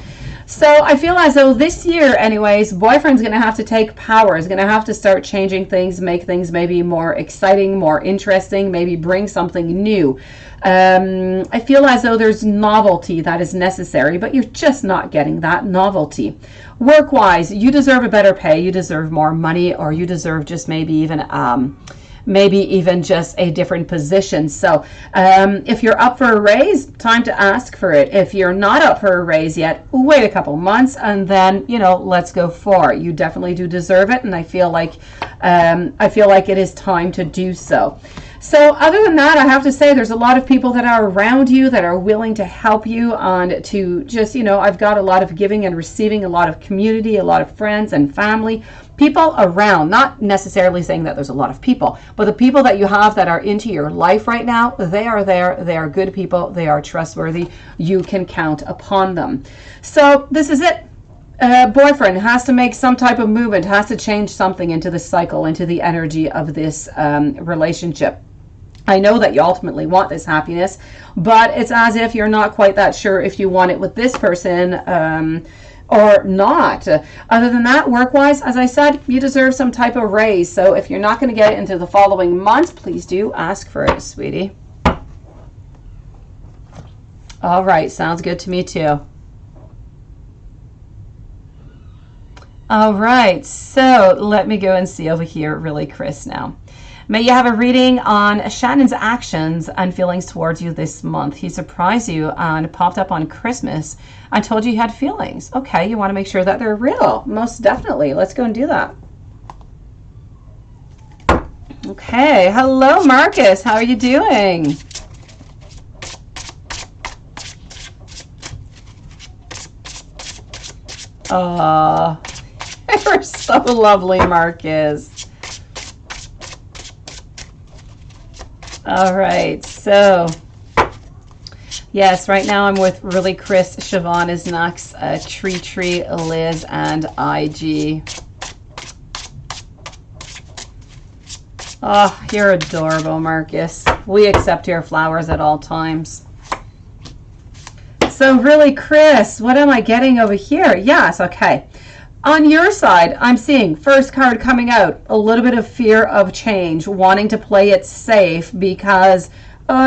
So I feel as though this year, anyways, boyfriend's going to have to take power. Is going to have to start changing things, make things maybe more exciting, more interesting, maybe bring something new. I feel as though there's novelty that is necessary, but you're just not getting that novelty. Work-wise, you deserve a better pay. You deserve more money, or you deserve just maybe even just a different position. So if you're up for a raise, time to ask for it. If you're not up for a raise yet, wait a couple months and then, you know, let's go for it. You definitely do deserve it, and I feel like it is time to do so. So other than that, I have to say there's a lot of people that are around you that are willing to help you on to just, you know, I've got a lot of giving and receiving, a lot of community, a lot of friends and family, people around, not necessarily saying that there's a lot of people, but the people that you have that are into your life right now, they are there, they are good people, they are trustworthy, you can count upon them. So this is it. Boyfriend has to make some type of movement, has to change something into the cycle, into the energy of this relationship. I know that you ultimately want this happiness, but it's as if you're not quite that sure if you want it with this person or not. Other than that, work-wise, as I said, you deserve some type of raise. So if you're not going to get it into the following month, please do ask for it, sweetie. All right, sounds good to me too. All right, so let me go and see over here really, Chris, now. May you have a reading on Shannon's actions and feelings towards you this month. He surprised you and popped up on Christmas and told you had feelings. Okay, you want to make sure that they're real. Most definitely. Let's go and do that. Okay, hello, Marcus. How are you doing? You're so lovely, Marcus. All right, so yes, right now I'm with really Chris. Siobhan is next, Tree, Liz, and IG. Oh, you're adorable, Marcus. We accept your flowers at all times. So really, Chris, what am I getting over here? Yes, okay. On your side, I'm seeing first card coming out, a little bit of fear of change, wanting to play it safe because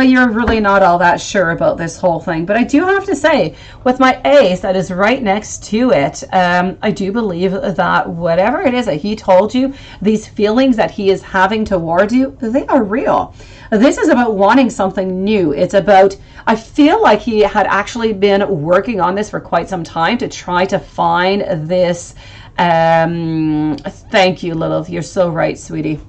you're really not all that sure about this whole thing. But I do have to say, with my ace that is right next to it, I do believe that whatever it is that he told you, these feelings that he is having towards you, they are real. This is about wanting something new. It's about, I feel like he had actually been working on this for quite some time to try to find this. Thank you, Lilith. You're so right, sweetie.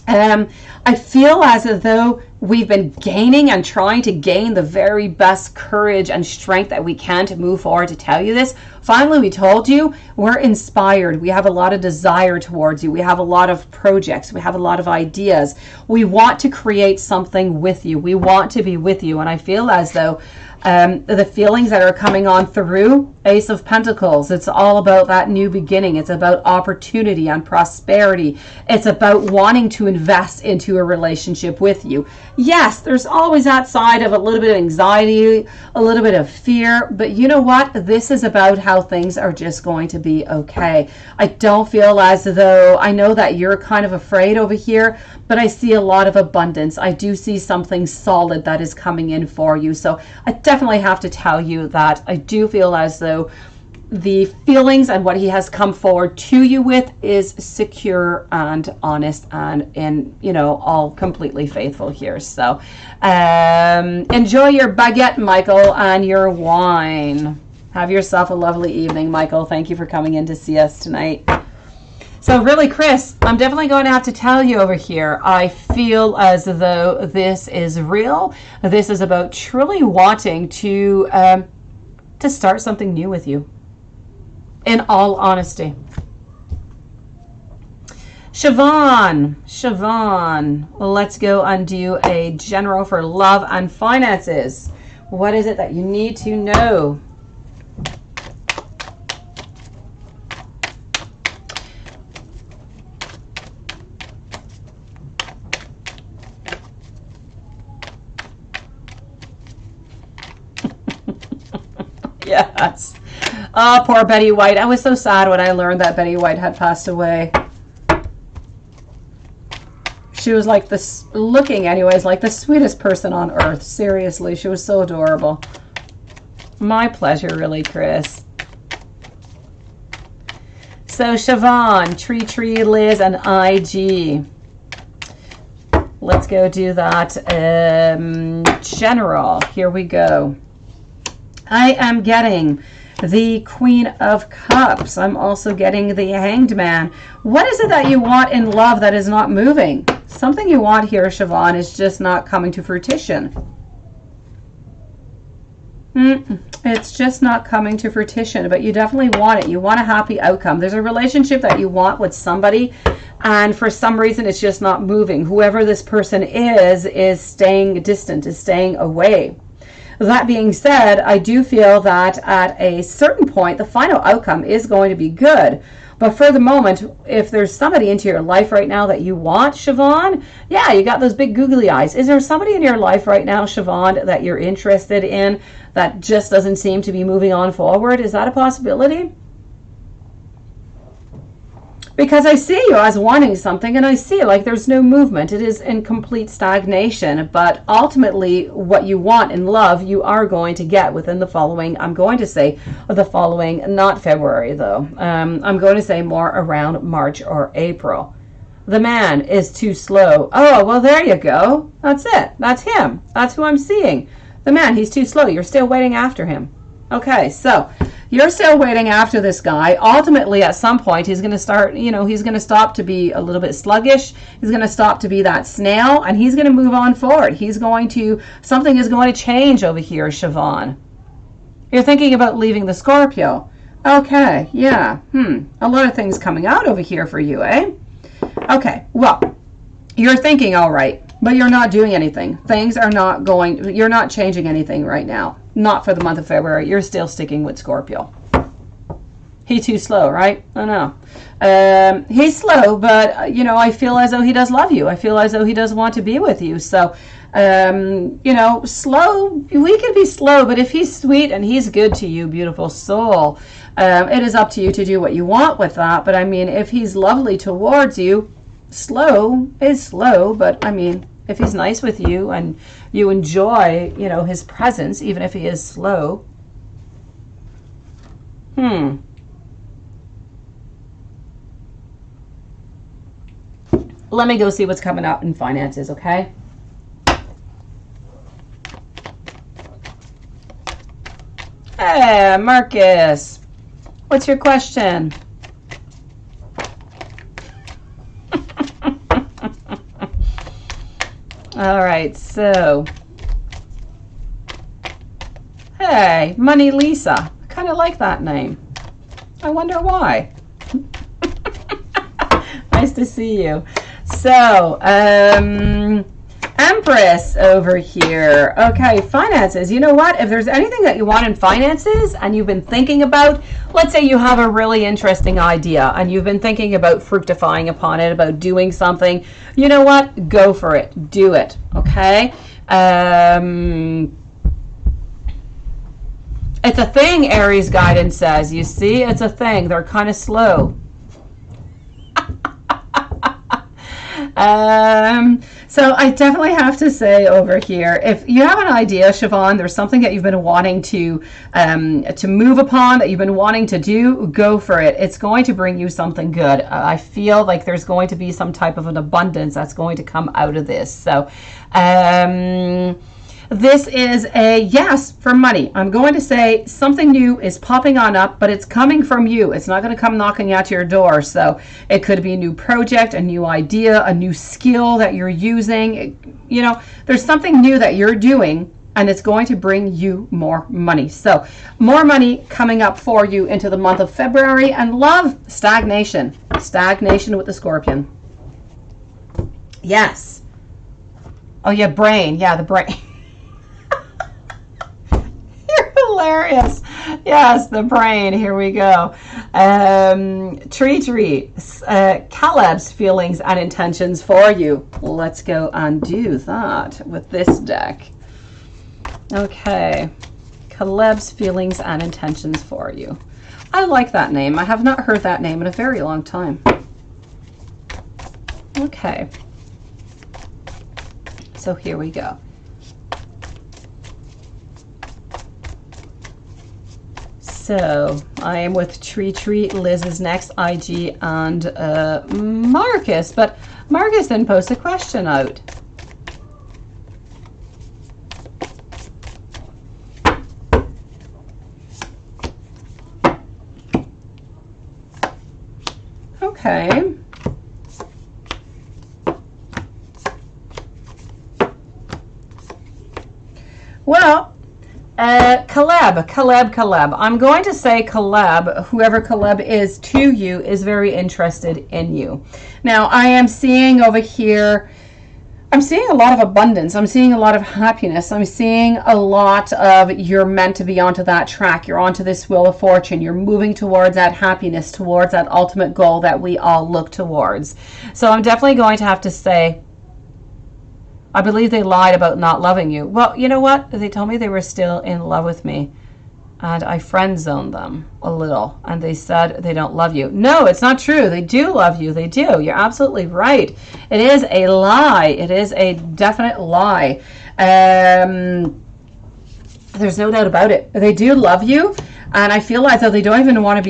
I feel as though we've been gaining and trying to gain the very best courage and strength that we can to move forward to tell you this. Finally, we told you we're inspired. We have a lot of desire towards you. We have a lot of projects. We have a lot of ideas. We want to create something with you. We want to be with you. And I feel as though The feelings that are coming on through Ace of Pentacles, it's all about that new beginning. It's about opportunity and prosperity. It's about wanting to invest into a relationship with you. Yes, there's always that side of a little bit of anxiety, a little bit of fear, but you know what? This is about how things are just going to be okay. I don't feel as though, I know that you're kind of afraid over here, but I see a lot of abundance. I do see something solid that is coming in for you. So I definitely have to tell you that I do feel as though the feelings and what he has come forward to you with is secure and honest and you know, all completely faithful here. So enjoy your baguette, Michael, and your wine. Have yourself a lovely evening, Michael. Thank you for coming in to see us tonight. So really, Chris, I'm definitely going to have to tell you over here, I feel as though this is real. This is about truly wanting to start something new with you, in all honesty. Siobhan, let's go and do a general for love and finances. What is it that you need to know? Yes. Oh, poor Betty White. I was so sad when I learned that Betty White had passed away. She was like this, looking anyways, like the sweetest person on earth. Seriously, she was so adorable. My pleasure, really, Chris. So, Siobhan, Tree, Liz, and IG. Let's go do that. General. Here we go. I am getting the Queen of Cups. I'm also getting the Hanged Man. What is it that you want in love that is not moving? Something you want here, Siobhan, is just not coming to fruition. It's just not coming to fruition, but you definitely want it. You want a happy outcome. There's a relationship that you want with somebody, and for some reason it's just not moving. Whoever this person is staying distant, is staying away. That being said, I do feel that at a certain point, the final outcome is going to be good. But for the moment, if there's somebody into your life right now that you want, Siobhan, yeah, you got those big googly eyes. Is there somebody in your life right now, Siobhan, that you're interested in that just doesn't seem to be moving on forward? Is that a possibility? Because I see you as wanting something, and I see like there's no movement. It is in complete stagnation. But ultimately, what you want in love, you are going to get within the following, I'm going to say the following, not February though. I'm going to say more around March or April. The man is too slow. Oh, well, there you go. That's it. That's him. That's who I'm seeing. The man, he's too slow. You're still waiting after him. Okay, so you're still waiting after this guy. Ultimately, at some point, he's going to start, you know, he's going to stop to be a little bit sluggish. He's going to stop to be that snail, and he's going to move on forward. He's going to, something is going to change over here, Siobhan. You're thinking about leaving the Scorpio. Okay, yeah, a lot of things coming out over here for you, eh? Okay, well, you're thinking all right, but you're not doing anything. Things are not going, you're not changing anything right now. Not for the month of February. You're still sticking with Scorpio. He's too slow, right? I know. He's slow, but, you know, I feel as though he does love you. I feel as though he does want to be with you. So, you know, slow, we can be slow, but if he's sweet and he's good to you, beautiful soul, it is up to you to do what you want with that. But, I mean, if he's lovely towards you, slow is slow, but, I mean, if he's nice with you and you enjoy, you know, his presence, even if he is slow. Let me go see what's coming up in finances, okay? Hey, Marcus. What's your question? All right, so, hey, Money Lisa. I kind of like that name. I wonder why. Nice to see you. So, Empress over here. Okay, finances. You know what? If there's anything that you want in finances and you've been thinking about, let's say you have a really interesting idea and you've been thinking about fructifying upon it, about doing something, you know what? Go for it. Do it. Okay? It's a thing, Aries guidance says. You see? It's a thing. They're kind of slow. So I definitely have to say over here, if you have an idea, Siobhan, there's something that you've been wanting to move upon, that you've been wanting to do, go for it. It's going to bring you something good. I feel like there's going to be some type of an abundance that's going to come out of this. So, this is a yes for money. I'm going to say something new is popping on up, but it's coming from you. It's not going to come knocking at your door. So it could be a new project, a new idea, a new skill that you're using. You know, there's something new that you're doing, and it's going to bring you more money. So more money coming up for you into the month of February. And love, stagnation. Stagnation with the Scorpion. Yes. Oh, yeah, brain. Yeah, the brain. Hilarious. Yes, the brain. Here we go. Tree. Caleb's feelings and intentions for you. Let's go and do that with this deck. Okay. Caleb's feelings and intentions for you. I like that name. I have not heard that name in a very long time. Okay. So here we go. So I am with Tree. Liz is next, IG, and Marcus. But Marcus didn't post a question out. Okay. Well, Caleb. I'm going to say Caleb, whoever Caleb is to you, is very interested in you. Now, I am seeing over here, I'm seeing a lot of abundance. I'm seeing a lot of happiness. I'm seeing a lot of you're meant to be onto that track. You're onto this wheel of fortune. You're moving towards that happiness, towards that ultimate goal that we all look towards. So I'm definitely going to have to say, I believe they lied about not loving you. Well, you know what? They told me they were still in love with me. And I friend zoned them a little. And they said they don't love you. No, it's not true. They do love you. They do. You're absolutely right. It is a lie. It is a definite lie. There's no doubt about it. They do love you. And I feel as though they don't want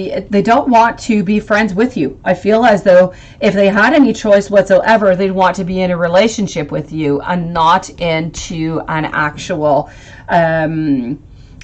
to be friends with you. I feel as though if they had any choice whatsoever, they'd want to be in a relationship with you and not into an actual, they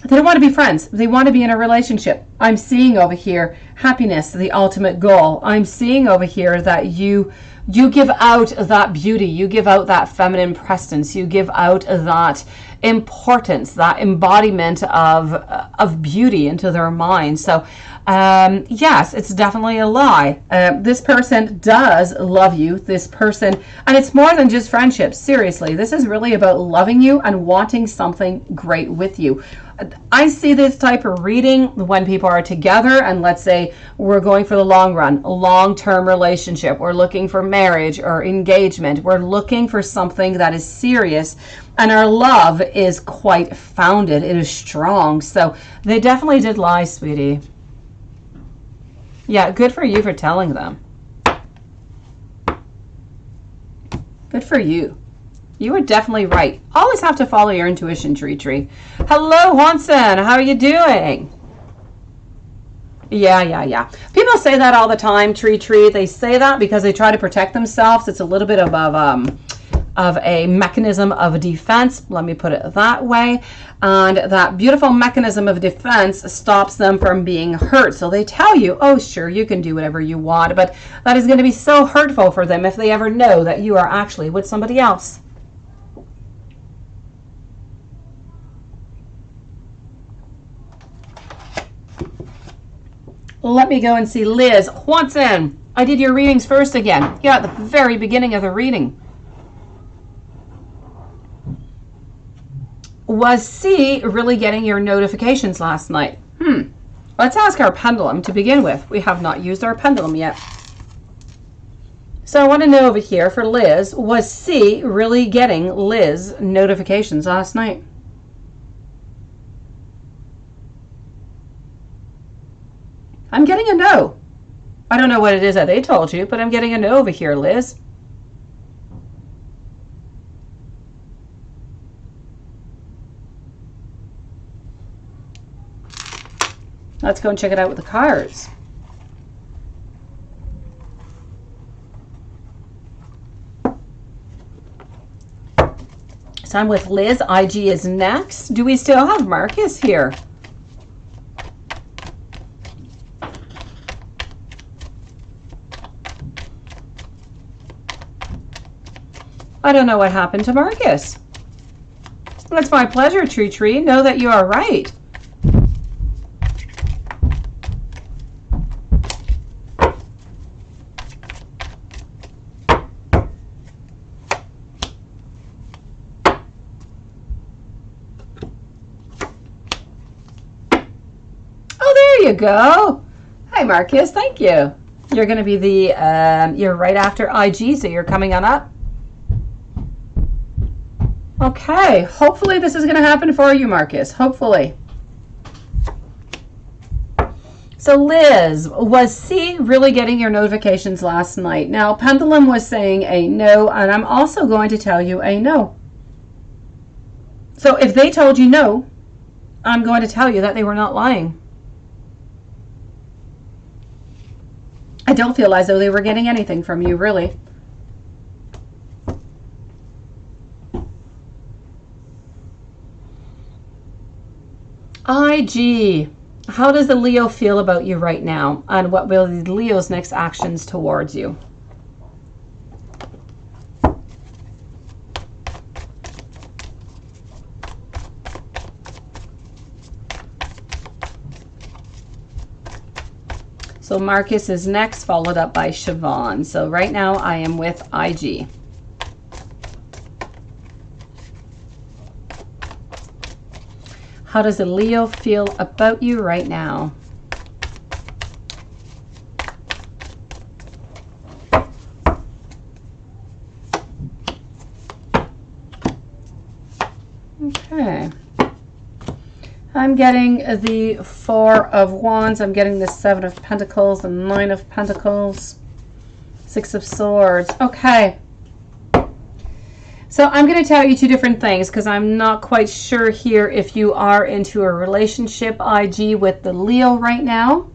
don't want to be friends. They want to be in a relationship. I'm seeing over here happiness, the ultimate goal. I'm seeing over here that you give out that beauty. You give out that feminine presence. You give out that importance, that embodiment of beauty into their mind. So yes, it's definitely a lie. This person does love you, this person, and it's more than just friendship. Seriously, this is really about loving you and wanting something great with you. I see this type of reading when people are together and let's say we're going for the long run, a long-term relationship. We're looking for marriage or engagement. We're looking for something that is serious and our love is quite founded. It is strong. So they definitely did lie, sweetie. Yeah, good for you for telling them. Good for you. You were definitely right. Always have to follow your intuition, Tree. Hello, Hansen. How are you doing? Yeah. People say that all the time, Tree. They say that because they try to protect themselves. It's a little bit of a mechanism of defense. Let me put it that way. And that beautiful mechanism of defense stops them from being hurt. So they tell you, oh, sure, you can do whatever you want. But that is going to be so hurtful for them if they ever know that you are actually with somebody else. Let me go and see Liz. Watson, I did your readings first again. Yeah, at the very beginning of the reading. Was C really getting your notifications last night? Let's ask our pendulum to begin with. We have not used our pendulum yet. So I want to know over here for Liz, was C really getting Liz notifications last night? I'm getting a no. I don't know what it is that they told you, but I'm getting a no over here, Liz. Let's go and check it out with the cards. So I'm with Liz. IG is next. Do we still have Marcus here? I don't know what happened to Marcus. It's my pleasure, Tree. Know that you are right. You go. Hi, Marcus. Thank you. You're going to be the, you're right after IG, so you're coming on up. Okay. Hopefully this is going to happen for you, Marcus. Hopefully. So Liz, was C really getting your notifications last night? Now, Pendulum was saying a no, and I'm also going to tell you a no. So if they told you no, I'm going to tell you that they were not lying. I don't feel as though they were getting anything from you, really. IG, how does the Leo feel about you right now? And what will the Leo's next actions towards you? So Marcus is next, followed up by Siobhan. So right now I am with IG. How does the Leo feel about you right now? Okay. I'm getting the Four of Wands. I'm getting the Seven of Pentacles, the Nine of Pentacles, Six of Swords. Okay. So I'm going to tell you two different things because I'm not quite sure here if you are into a relationship, IG, with the Leo right now.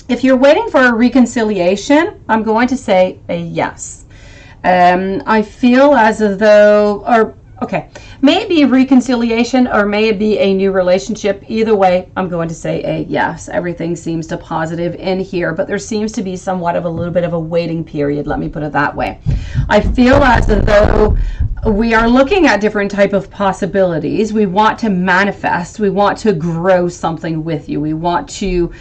If you're waiting for a reconciliation, I'm going to say a yes. I feel as though, or okay, maybe reconciliation or maybe a new relationship. Either way, I'm going to say a yes. Everything seems to positive in here, but there seems to be somewhat of a little bit of a waiting period. Let me put it that way. I feel as though we are looking at different type of possibilities. We want to manifest. We want to grow something with you. We want to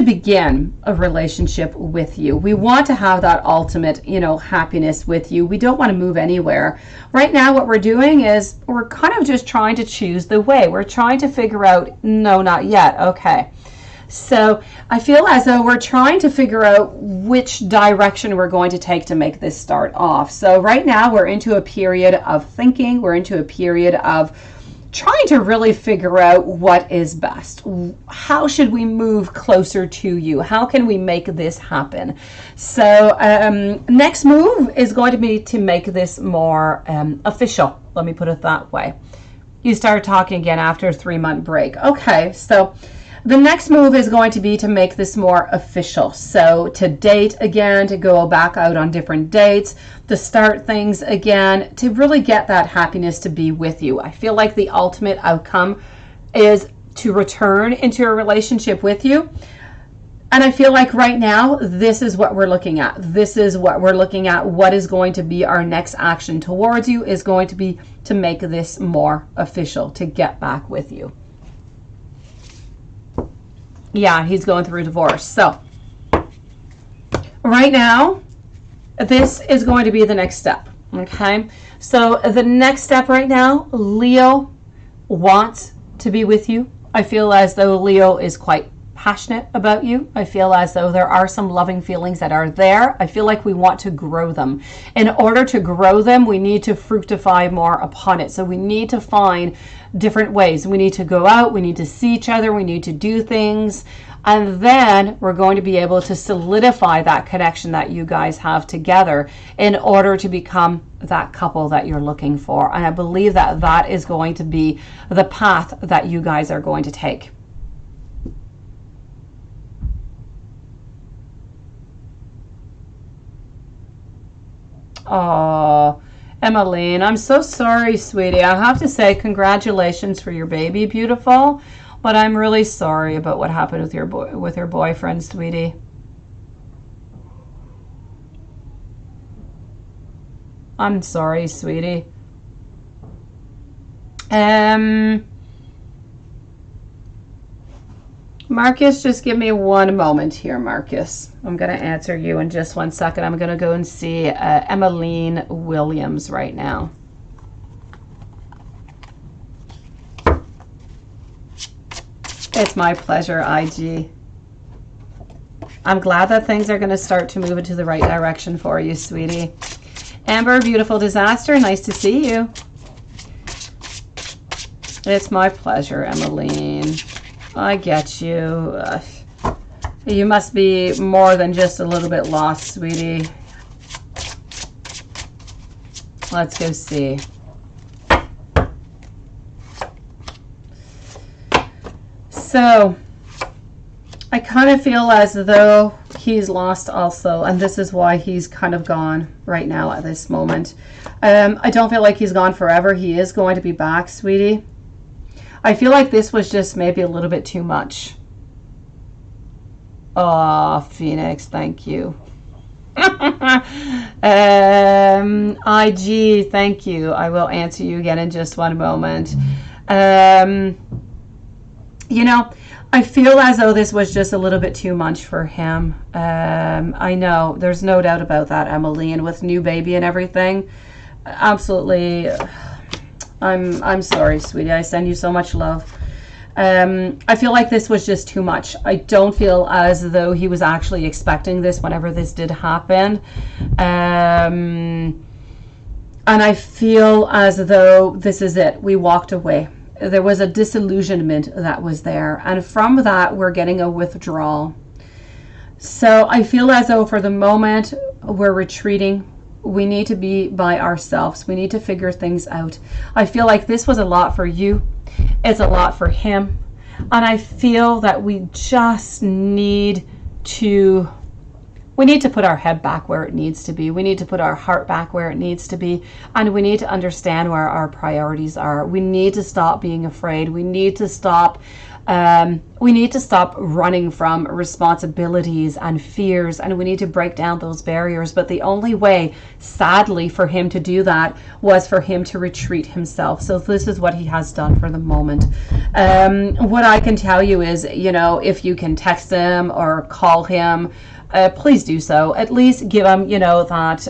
begin a relationship with you. We want to have that ultimate, happiness with you. We don't want to move anywhere. Right now, what we're doing is we're kind of just trying to choose the way. We're trying to figure out, no, not yet. Okay. So I feel as though we're trying to figure out which direction we're going to take to make this start off. So right now we're into a period of thinking. We're into a period of trying to really figure out what is best. How should we move closer to you? How can we make this happen? So next move is going to be to make this more official. Let me put it that way. You start talking again after a 3-month break. Okay, so the next move is going to be to make this more official. So to date again, to go back out on different dates, to start things again, to really get that happiness to be with you. I feel like the ultimate outcome is to return into a relationship with you. And I feel like right now, this is what we're looking at. This is what we're looking at. What is going to be our next action towards you is going to be to make this more official, to get back with you. Yeah, he's going through a divorce. So right now, this is going to be the next step. Okay, so the next step right now, Leo wants to be with you. I feel as though Leo is quite passionate about you. I feel as though there are some loving feelings that are there. I feel like we want to grow them. In order to grow them, we need to fructify more upon it. So we need to find different ways. We need to go out, we need to see each other, we need to do things. And then we're going to be able to solidify that connection that you guys have together in order to become that couple that you're looking for. And I believe that that is going to be the path that you guys are going to take. Oh, Emmeline, I'm so sorry, sweetie. I have to say congratulations for your baby, beautiful. But I'm really sorry about what happened with your boyfriend, sweetie. I'm sorry, sweetie. Marcus, just give me one moment here, Marcus. I'm going to answer you in just 1 second. I'm going to go and see Emmeline Williams right now. It's my pleasure, IG. I'm glad that things are going to start to move into the right direction for you, sweetie. Amber, beautiful disaster. Nice to see you. It's my pleasure, Emmeline. I get you. You must be more than just a little bit lost, sweetie. Let's go see. So, I kind of feel as though he's lost also, and this is why he's kind of gone right now at this moment. I don't feel like he's gone forever. He is going to be back, sweetie. I feel like this was just maybe a little bit too much. Oh, Phoenix, thank you. IG, thank you. I will answer you again in just one moment. You know, I feel as though this was just a little bit too much for him. I know, there's no doubt about that, Emmeline, with new baby and everything. Absolutely. I'm sorry, sweetie. I send you so much love. I feel like this was just too much. I don't feel as though he was actually expecting this whenever this did happen. And I feel as though this is it. We walked away. There was a disillusionment that was there. And from that, we're getting a withdrawal. So I feel as though for the moment, we're retreating. We need to be by ourselves. We need to figure things out. I feel like this was a lot for you. It's a lot for him. And I feel that we just need to put our head back where it needs to be. We need to put our heart back where it needs to be. And we need to understand where our priorities are. We need to stop being afraid. We need to stop running from responsibilities and fears, and we need to break down those barriers. But the only way, sadly, for him to do that was for him to retreat himself. So this is what he has done for the moment. What I can tell you is, you know, if you can text him or call him, please do so. At least give him, you know, that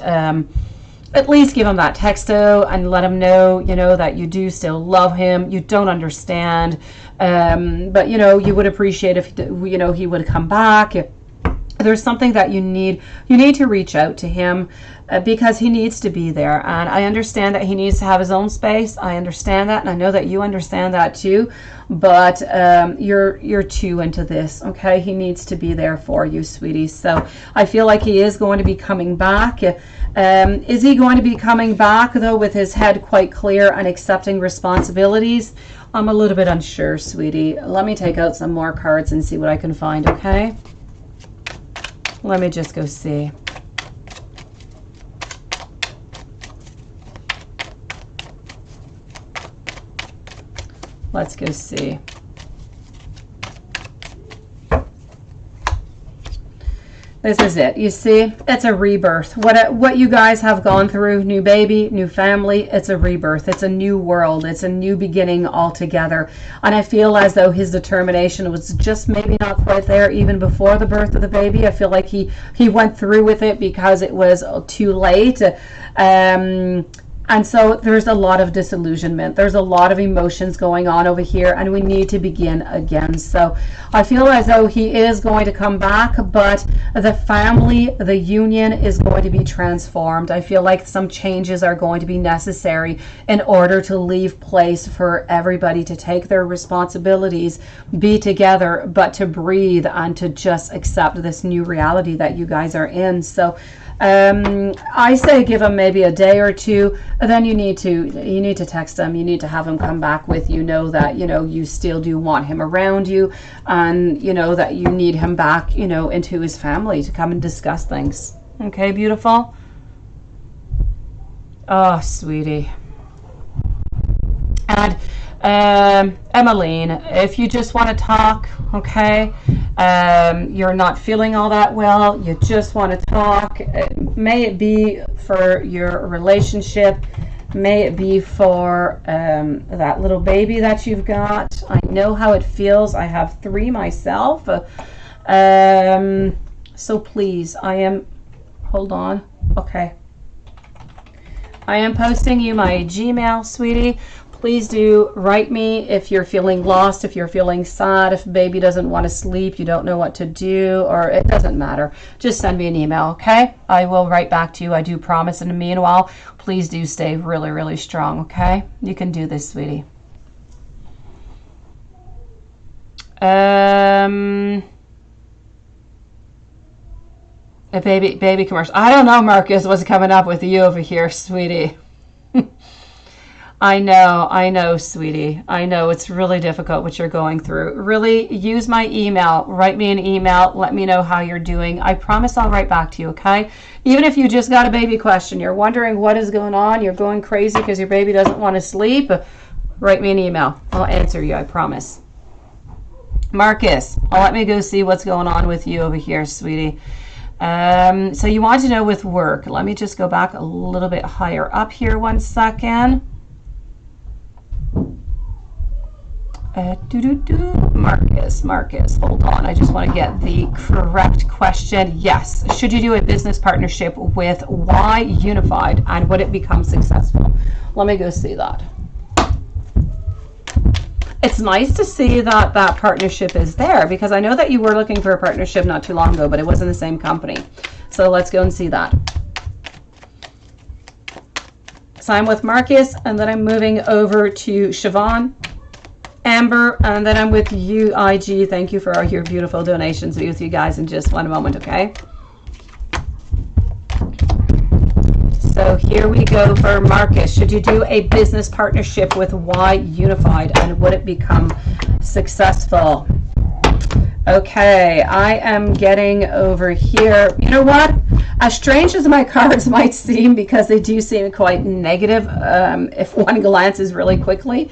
at least give him that texto and let him know, you know, that you do still love him. You don't understand, but, you know, you would appreciate if, you know, he would come back. If there's something that you need to reach out to him because he needs to be there. And I understand that he needs to have his own space. I understand that, and I know that you understand that too. But you're too into this, okay? He needs to be there for you, sweetie. So I feel like he is going to be coming back. Is he going to be coming back, though, with his head quite clear and accepting responsibilities? I'm a little bit unsure, sweetie. Let me take out some more cards and see what I can find, okay? Let me just go see. Let's go see. This is it. You see, it's a rebirth. What you guys have gone through, new baby, new family, it's a rebirth. It's a new world. It's a new beginning altogether. And I feel as though his determination was just maybe not quite there even before the birth of the baby. I feel like he went through with it because it was too late. And so there's a lot of disillusionment. There's a lot of emotions going on over here, and we need to begin again. So I feel as though he is going to come back, but the family, the union is going to be transformed. I feel like some changes are going to be necessary in order to leave place for everybody to take their responsibilities, be together, but to breathe and to just accept this new reality that you guys are in. So I say give him maybe a day or two, and then you need to text him. You need to have him come back with you. Know that you still do want him around you, and that you need him back into his family to come and discuss things. Okay, beautiful. Oh, sweetie. And Emmeline, if you just want to talk, okay, you're not feeling all that well, you just want to talk, may it be for your relationship, may it be for that little baby that you've got. I know how it feels. I have 3 myself. So please, hold on. Okay. I am posting you my Gmail, sweetie. Please do write me if you're feeling lost, if you're feeling sad, if baby doesn't want to sleep, you don't know what to do, or it doesn't matter. Just send me an email, okay? I will write back to you. I do promise. And meanwhile, please do stay really, really strong, okay? You can do this, sweetie. A baby commercial. I don't know, Marcus, what's coming up with you over here, sweetie. I know, sweetie. I know it's really difficult what you're going through. Really, use my email. Write me an email. Let me know how you're doing. I promise I'll write back to you, okay? Even if you just got a baby question, you're wondering what is going on, you're going crazy because your baby doesn't want to sleep, write me an email. I'll answer you, I promise. Marcus, let me go see what's going on with you over here, sweetie. So you want to know with work. Let me just go back a little bit higher up here 1 second. Marcus, hold on. I just want to get the correct question. Yes. Should you do a business partnership with Y Unified, and would it become successful? Let me go see that. It's nice to see that that partnership is there, because I know that you were looking for a partnership not too long ago, but it wasn't the same company. So let's go and see that. So I'm with Marcus, and then I'm moving over to Siobhan, Amber, and then I'm with you, IG. Thank you for all your beautiful donations. I'll be with you guys in just one moment, okay? So here we go for Marcus. Should you do a business partnership with Y Unified, and would it become successful? Okay, I am getting over here. You know what? As strange as my cards might seem, because they do seem quite negative, if one glances really quickly,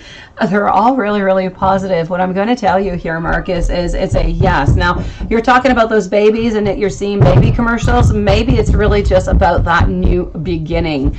they're all really, really positive. What I'm going to tell you here, Marcus, is it's a yes. Now, you're talking about those babies and that you're seeing baby commercials. Maybe it's really just about that new beginning.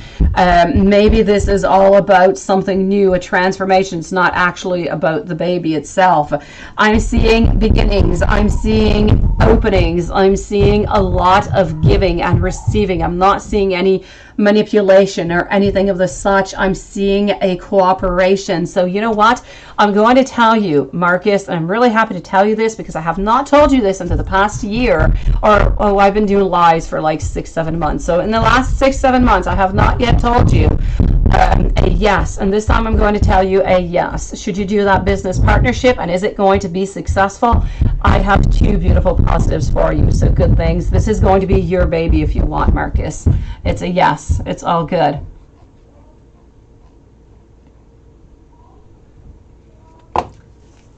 Maybe this is all about something new, a transformation. It's not actually about the baby itself. I'm seeing beginnings. I'm seeing openings. I'm seeing a lot of giving and receiving. I'm not seeing any manipulation or anything of the such. I'm seeing a cooperation. So you know what? I'm going to tell you, Marcus, and I'm really happy to tell you this because I have not told you this into the past year, or I've been doing lives for like 6-7 months. So in the last 6-7 months, I have not yet told you a yes, and this time I'm going to tell you a yes. Should you do that business partnership, and is it going to be successful? I have 2 beautiful positives for you, so good things. This is going to be your baby if you want, Marcus. It's a yes. It's all good.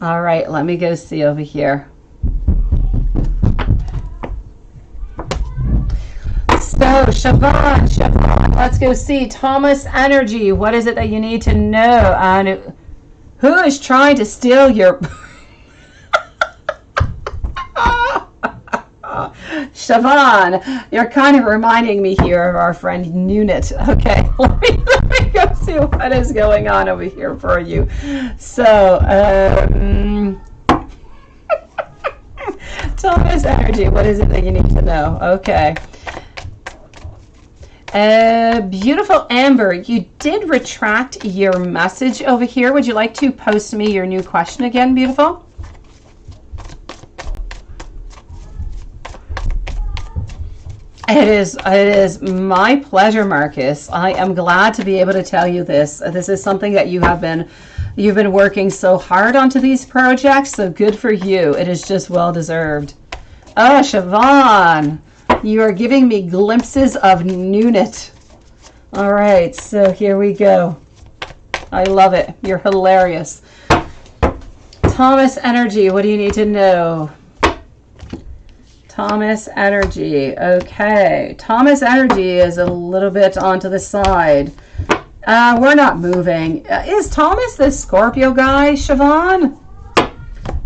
All right, let me go see over here. So, Siobhan, let's go see. Thomas Energy, what is it that you need to know? And who is trying to steal your... Siobhan, you're kind of reminding me here of our friend Nunit. Okay, let me go see what is going on over here for you. So, Thomas energy, what is it that you need to know? Okay. Beautiful Amber, you did retract your message over here. Would you like to post me your new question again, beautiful? It is my pleasure, Marcus. I am glad to be able to tell you this. This is something that you've been working so hard onto these projects, so good for you. It is just well deserved. Oh, Siobhan, you are giving me glimpses of Nunit. All right, so here we go. I love it. You're hilarious. Thomas energy, what do you need to know? Thomas energy. Okay. Thomas energy is a little bit onto the side. We're not moving. Is Thomas the Scorpio guy, Siobhan?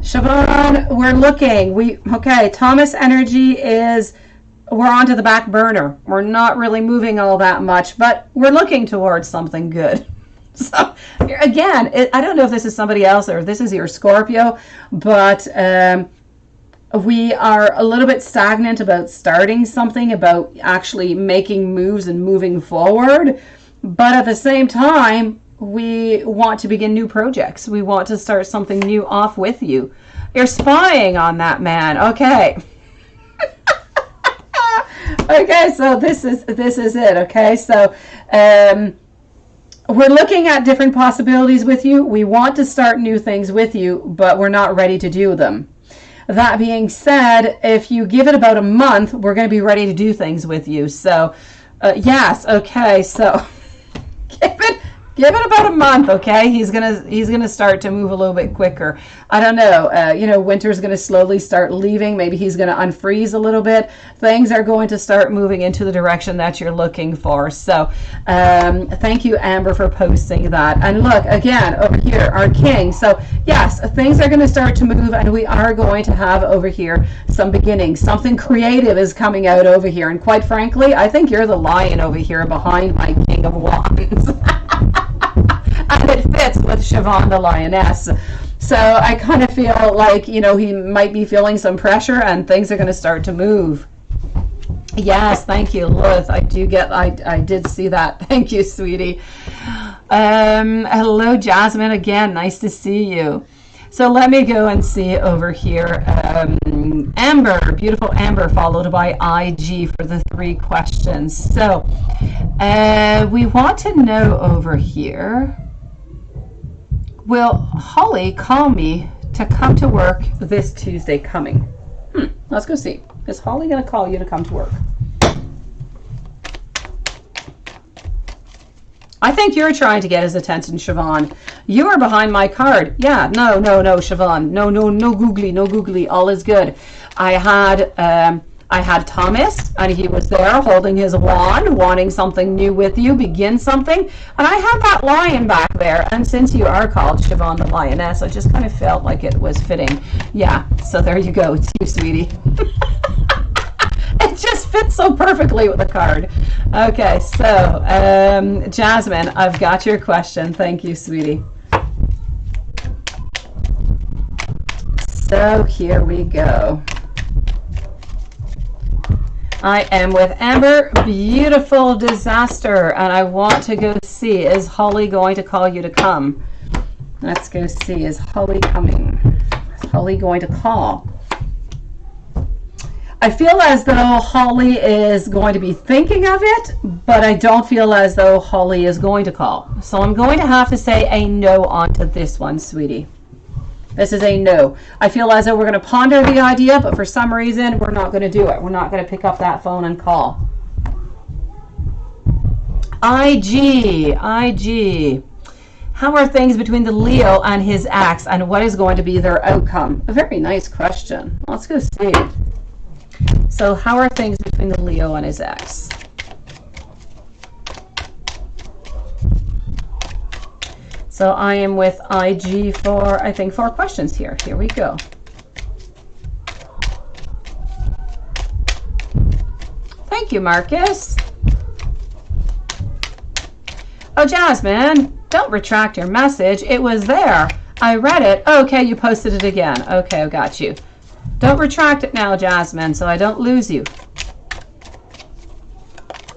Siobhan, we're looking. Okay, Thomas energy is, we're onto the back burner. We're not really moving all that much, but we're looking towards something good. So again, I don't know if this is somebody else or if this is your Scorpio, but we are a little bit stagnant about starting something, about actually making moves and moving forward. But at the same time, we want to begin new projects. We want to start something new off with you. You're spying on that man. Okay. Okay, so this is it. Okay, so we're looking at different possibilities with you. We want to start new things with you, but we're not ready to do them. That being said, if you give it about a month, we're going to be ready to do things with you. So, yes, okay. So, give it about a month, okay? He's gonna start to move a little bit quicker. I don't know. Winter's gonna slowly start leaving. Maybe he's gonna unfreeze a little bit. Things are going to start moving into the direction that you're looking for. So, thank you, Amber, for posting that. And look, again, over here, our king. So, yes, things are gonna start to move, and we are going to have over here some beginnings. Something creative is coming out over here. And quite frankly, I think you're the lion over here behind my King of Wands. And it fits with Siobhan the Lioness. So I kind of feel like, he might be feeling some pressure and things are going to start to move. Yes, thank you, Lilith. I did see that. Thank you, sweetie. Hello, Jasmine, again. Nice to see you. So let me go and see over here. Amber, beautiful Amber, followed by IG for the 3 questions. So we want to know over here, will Holly call me to come to work this Tuesday coming? Let's go see. Is Holly going to call you to come to work? I think you're trying to get his attention, Siobhan. You are behind my card. Yeah, no, Siobhan. No googly. All is good. I had Thomas, and he was there holding his wand, wanting something new with you, begin something. And I had that lion back there. And since you are called Siobhan the Lioness, I just kind of felt like it was fitting. Yeah, so there you go. It's you, sweetie. It just fits so perfectly with the card. Okay, so Jasmine, I've got your question. Thank you, sweetie. So here we go. I am with Amber, beautiful disaster, and I want to go see, is Holly going to call you to come? Let's go see, is Holly coming? Is Holly going to call? I feel as though Holly is going to be thinking of it, but I don't feel as though Holly is going to call. So I'm going to have to say a no onto this one, sweetie. This is a no. I feel as though we're going to ponder the idea, but for some reason, we're not going to do it. We're not going to pick up that phone and call. IG. How are things between the Leo and his ex, and what is going to be their outcome? A very nice question. Let's go see. So how are things between the Leo and his ex? So I am with IG for, I think, 4 questions here. Here we go. Thank you, Marcus. Oh, Jasmine, don't retract your message. It was there. I read it. Okay, you posted it again. Okay, I got you. Don't retract it now, Jasmine, so I don't lose you.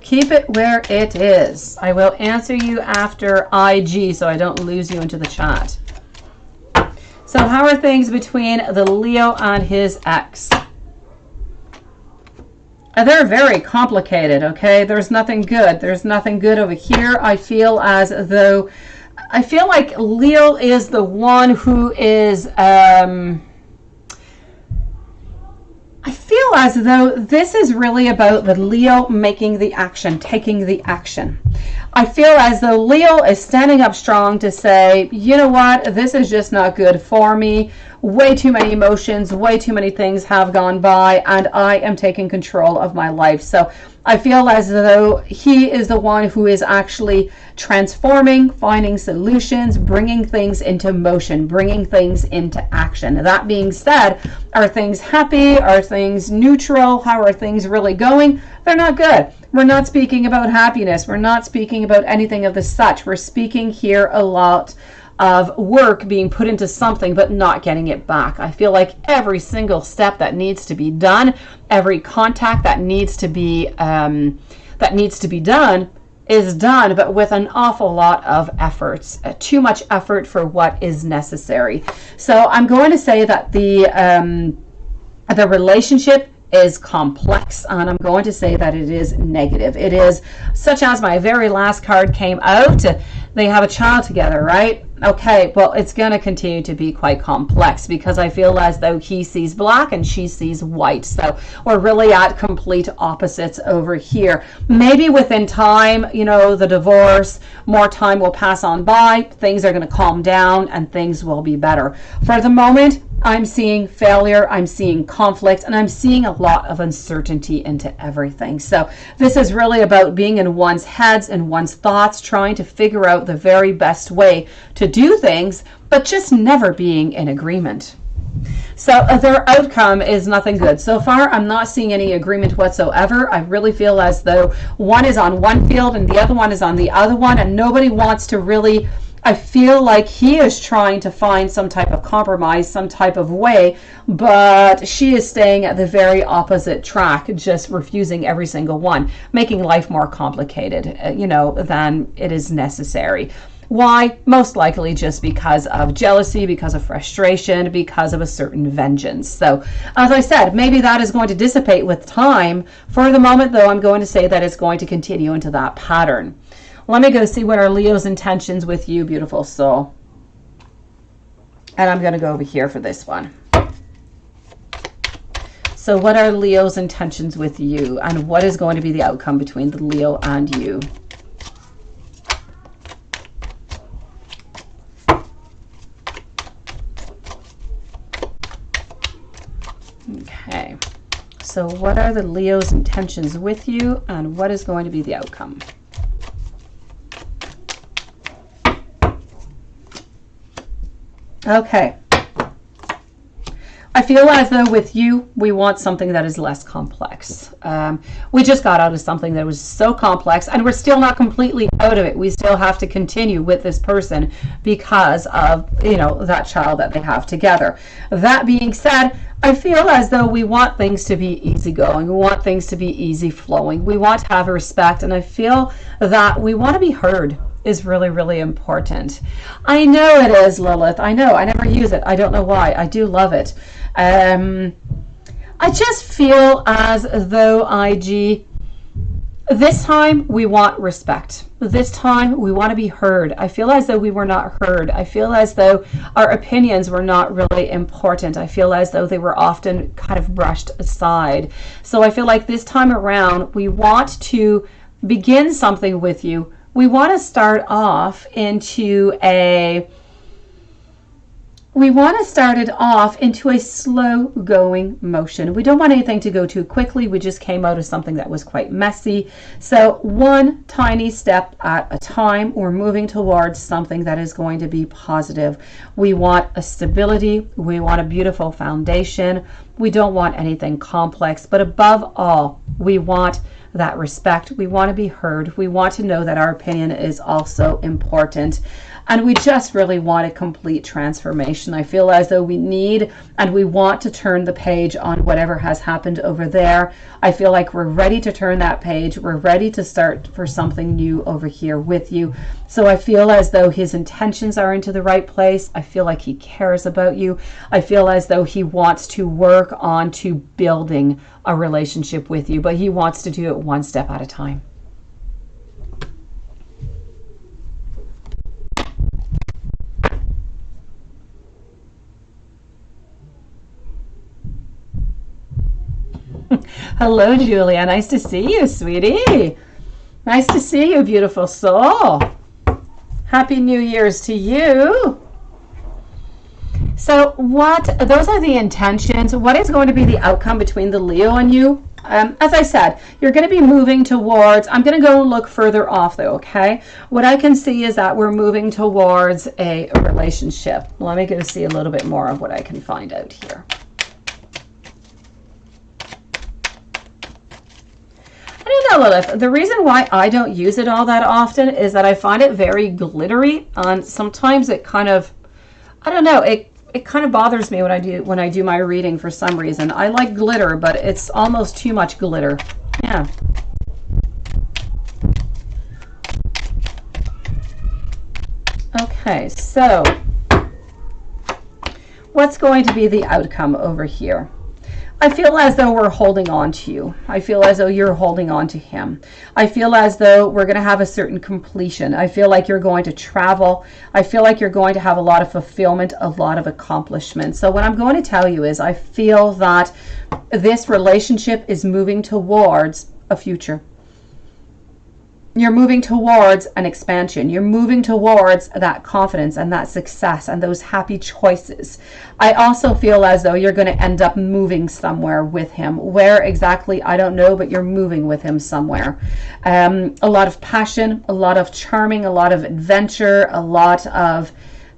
Keep it where it is. I will answer you after IG so I don't lose you into the chat. So how are things between the Leo and his ex? They're very complicated, okay? There's nothing good. There's nothing good over here. I feel as though, I feel like Leo is the one who is, I feel as though this is really about the Leo making the action, taking the action. I feel as though Leo is standing up strong to say, you know what, this is just not good for me. Way too many emotions, way too many things have gone by, and I am taking control of my life. So I feel as though he is the one who is actually transforming, finding solutions, bringing things into motion, bringing things into action. That being said, are things happy? Are things neutral? How are things really going? They're not good. We're not speaking about happiness. We're not speaking about anything of the such. We're speaking here a lot of work being put into something but not getting it back. I feel like every single step that needs to be done, every contact that needs to be done is done, but with an awful lot of efforts, too much effort for what is necessary. So I'm going to say that the relationship is complex, and I'm going to say that it is negative. It is, such as my very last card came out, they have a child together, right? Okay, well, it's going to continue to be quite complex because I feel as though he sees black and she sees white. So we're really at complete opposites over here. Maybe within time, you know, the divorce, more time will pass on by, things are going to calm down and things will be better. For the moment, I'm seeing failure, I'm seeing conflict, and I'm seeing a lot of uncertainty into everything. So this is really about being in one's heads and one's thoughts, trying to figure out the very best way to do things, but just never being in agreement. So their outcome is nothing good. So far, I'm not seeing any agreement whatsoever. I really feel as though one is on one field and the other one is on the other one, and nobody wants to really, I feel like he is trying to find some type of compromise, some type of way, but she is staying at the very opposite track, just refusing every single one, making life more complicated, you know, than it is necessary. Why? Most likely just because of jealousy, because of frustration, because of a certain vengeance. So, as I said, maybe that is going to dissipate with time. For the moment, though, I'm going to say that it's going to continue into that pattern. Let me go see what are Leo's intentions with you, beautiful soul. And I'm going to go over here for this one. So what are Leo's intentions with you, and what is going to be the outcome between the Leo and you? Okay. So what are the Leo's intentions with you, and what is going to be the outcome? Okay. I feel as though with you, we want something that is less complex. We just got out of something that was so complex, and we're still not completely out of it. We still have to continue with this person because of, you know, that child that they have together. That being said, I feel as though we want things to be easygoing. We want things to be easy flowing. We want to have respect, and I feel that we want to be heard is really, really important. I know it is, Lilith. I know. I never use it. I don't know why. I do love it. I just feel as though IG, this time we want respect. This time we want to be heard. I feel as though we were not heard. I feel as though our opinions were not really important. I feel as though they were often kind of brushed aside. So I feel like this time around we want to begin something with you. We want to start off into a we want to start it off into a slow going motion. We don't want anything to go too quickly. We just came out of something that was quite messy. So one tiny step at a time, we're moving towards something that is going to be positive. We want a stability. We want a beautiful foundation. We don't want anything complex, but above all, we want that respect. We want to be heard. We want to know that our opinion is also important. And we just really want a complete transformation. I feel as though we need and we want to turn the page on whatever has happened over there. I feel like we're ready to turn that page. We're ready to start for something new over here with you. So I feel as though his intentions are into the right place. I feel like he cares about you. I feel as though he wants to work on to building a relationship with you, but he wants to do it one step at a time. Hello, Julia. Nice to see you, sweetie. Nice to see you, beautiful soul. Happy New Year's to you. So those are the intentions. What is going to be the outcome between the Leo and you? As I said, you're going to be moving towards, I'm going to go look further off though, okay? What I can see is that we're moving towards a relationship. Let me go see a little bit more of what I can find out here. I don't know, Lilith. The reason why I don't use it all that often is that I find it very glittery, and sometimes it kind of, I don't know, it kind of bothers me when I do my reading for some reason. I like glitter, but it's almost too much glitter. Yeah. Okay, so what's going to be the outcome over here? I feel as though we're holding on to you. I feel as though you're holding on to him. I feel as though we're going to have a certain completion. I feel like you're going to travel. I feel like you're going to have a lot of fulfillment, a lot of accomplishment. So what I'm going to tell you is I feel that this relationship is moving towards a future. You're moving towards an expansion. You're moving towards that confidence and that success and those happy choices. I also feel as though you're going to end up moving somewhere with him. Where exactly, I don't know, but you're moving with him somewhere. A lot of passion, a lot of charming, a lot of adventure, a lot of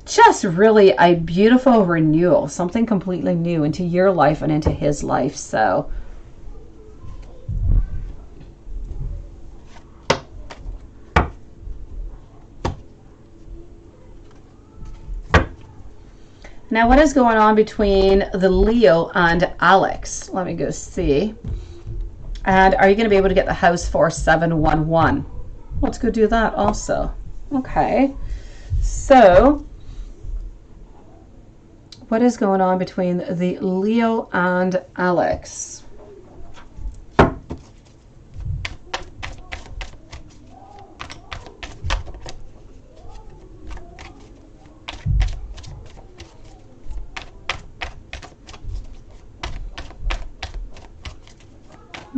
just really a beautiful renewal, something completely new into your life and into his life. So now, what is going on between the Leo and Alex? Let me go see. And are you going to be able to get the house 4711? Let's go do that also. Okay. So, what is going on between the Leo and Alex?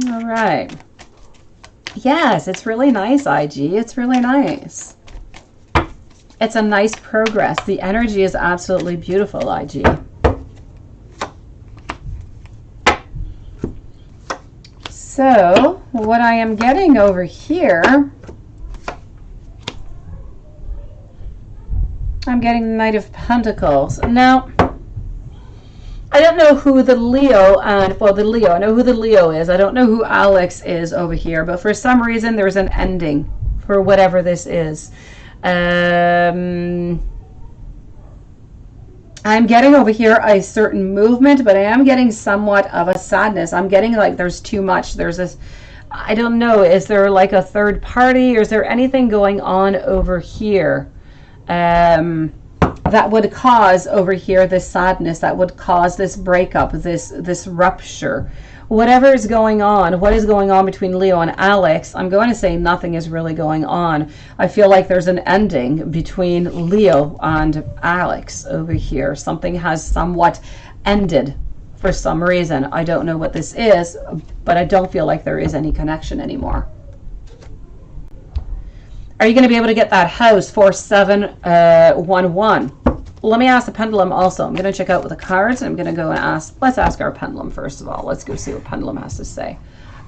All right. Yes, it's really nice, IG. It's really nice. It's a nice progress. The energy is absolutely beautiful, IG. So, what I am getting over here, I'm getting the Knight of Pentacles. Now, I don't know who the Leo and, well, the Leo, I know who the Leo is. I don't know who Alex is over here, but for some reason there's an ending for whatever this is. I'm getting over here a certain movement, but I am getting somewhat of a sadness. I'm getting like there's too much. There's this, I don't know, is there like a third party or is there anything going on over here? That would cause over here this sadness, that would cause this breakup, this rupture. Whatever is going on, what is going on between Leo and Alex, I'm going to say nothing is really going on. I feel like there's an ending between Leo and Alex over here. Something has somewhat ended for some reason. I don't know what this is, but I don't feel like there is any connection anymore. Are you going to be able to get that house 4711? let me ask the pendulum also. I'm going to check out with the cards. I'm going to go and ask, let's ask our pendulum first of all. Let's go see what pendulum has to say.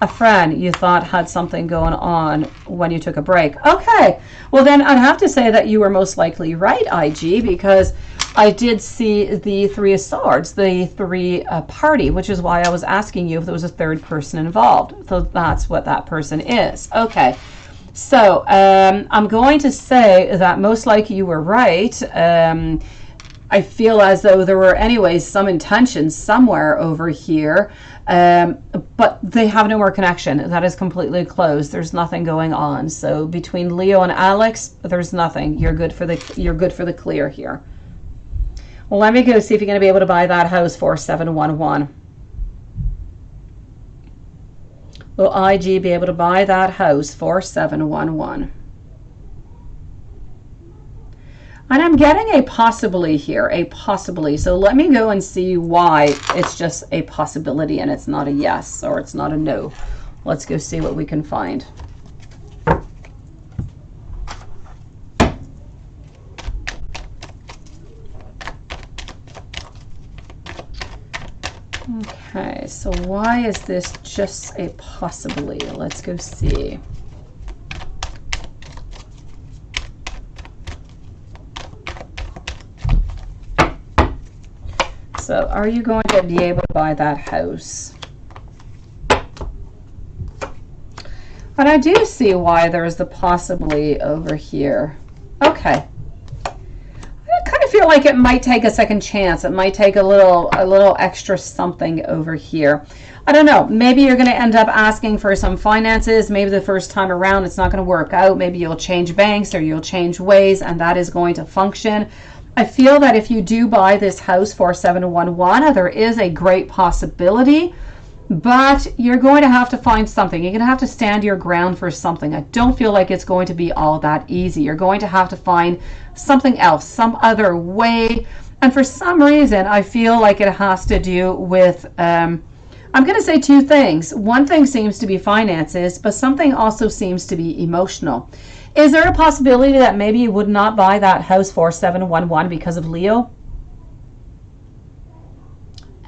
A friend you thought had something going on when you took a break. Okay, well then I'd have to say that you were most likely right, IG, because I did see the Three of Swords, the three party, which is why I was asking you if there was a third person involved. So that's what that person is. Okay, so I'm going to say that most likely you were right. I feel as though there were anyways some intentions somewhere over here, but they have no more connection. That is completely closed. There's nothing going on. So between Leo and Alex, there's nothing. You're good for the clear here. Well, let me go see if you're going to be able to buy that house for 711. Will IG be able to buy that house for 711? And I'm getting a possibly here, a possibly. So let me go and see why it's just a possibility and it's not a yes or it's not a no. Let's go see what we can find. Okay, so why is this just a possibly? Let's go see. So are you going to be able to buy that house? And I do see why there's the possibly over here. Okay. I kind of feel like it might take a second chance. It might take a little extra something over here. I don't know. Maybe you're going to end up asking for some finances. Maybe the first time around it's not going to work out. Maybe you'll change banks or you'll change ways and that is going to function. I feel that if you do buy this house for 711, there is a great possibility, but you're going to have to find something. You're going to have to stand your ground for something. I don't feel like it's going to be all that easy. You're going to have to find something else, some other way. And for some reason, I feel like it has to do with, I'm going to say two things. One thing seems to be finances, but something also seems to be emotional. Is there a possibility that maybe you would not buy that house for 711 because of Leo?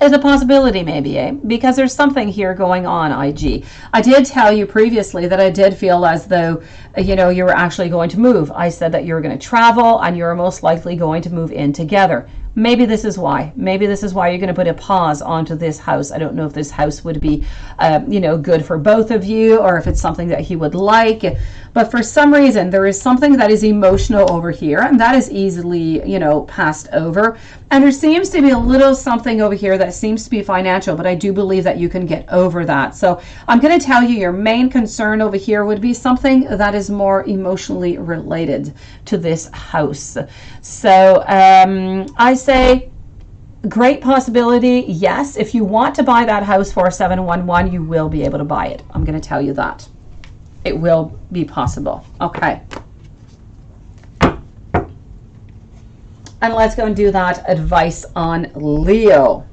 It's a possibility maybe, eh? Because there's something here going on, IG. I did tell you previously that I did feel as though, you know, you were actually going to move. I said that you were going to travel and you're most likely going to move in together. Maybe this is why. Maybe this is why you're going to put a pause onto this house. I don't know if this house would be, you know, good for both of you or if it's something that he would like. But for some reason, there is something that is emotional over here and that is easily, you know, passed over. And there seems to be a little something over here that seems to be financial, but I do believe that you can get over that. So I'm going to tell you your main concern over here would be something that is more emotionally related to this house. So I say great possibility. Yes, if you want to buy that house for 711, you will be able to buy it. I'm going to tell you that. It will be possible. Okay. And let's go and do that advice on Leo.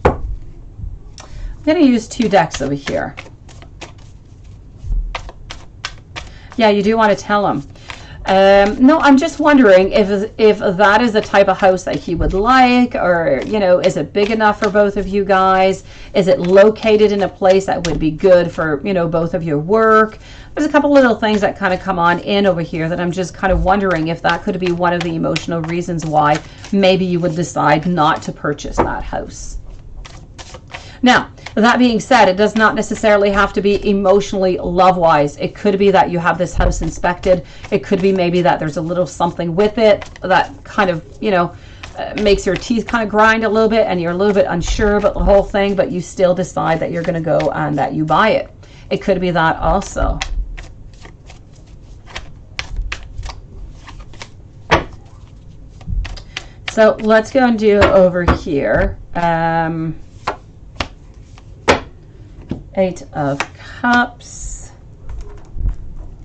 I'm going to use two decks over here. Yeah, you do want to tell him. No, I'm just wondering if that is the type of house that he would like, or, you know, is it big enough for both of you guys? Is it located in a place that would be good for, you know, both of your work? There's a couple little things that kind of come on in over here that I'm just kind of wondering if that could be one of the emotional reasons why maybe you would decide not to purchase that house. Now, that being said, it does not necessarily have to be emotionally love-wise. It could be that you have this house inspected. It could be maybe that there's a little something with it that kind of, you know, makes your teeth kind of grind a little bit and you're a little bit unsure about the whole thing, but you still decide that you're going to go and that you buy it. It could be that also. So let's go and do over here. 8 of Cups.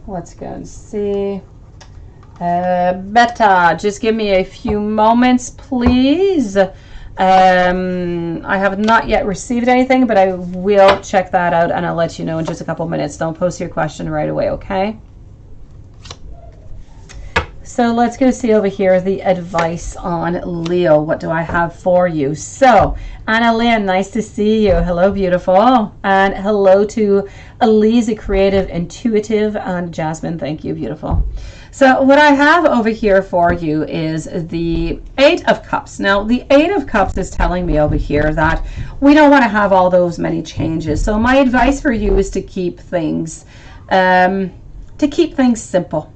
Let's go and see. Beta, just give me a few moments, please. I have not yet received anything, but I will check that out and I'll let you know in just a couple minutes. Don't post your question right away, okay? So let's go see over here the advice on Leo. What do I have for you? So, Anna Lynn, nice to see you. Hello, beautiful. And hello to Elise, Creative Intuitive, and Jasmine. Thank you, beautiful. So what I have over here for you is the Eight of Cups. Now, the Eight of Cups is telling me over here that we don't want to have all those many changes. So my advice for you is to keep things simple.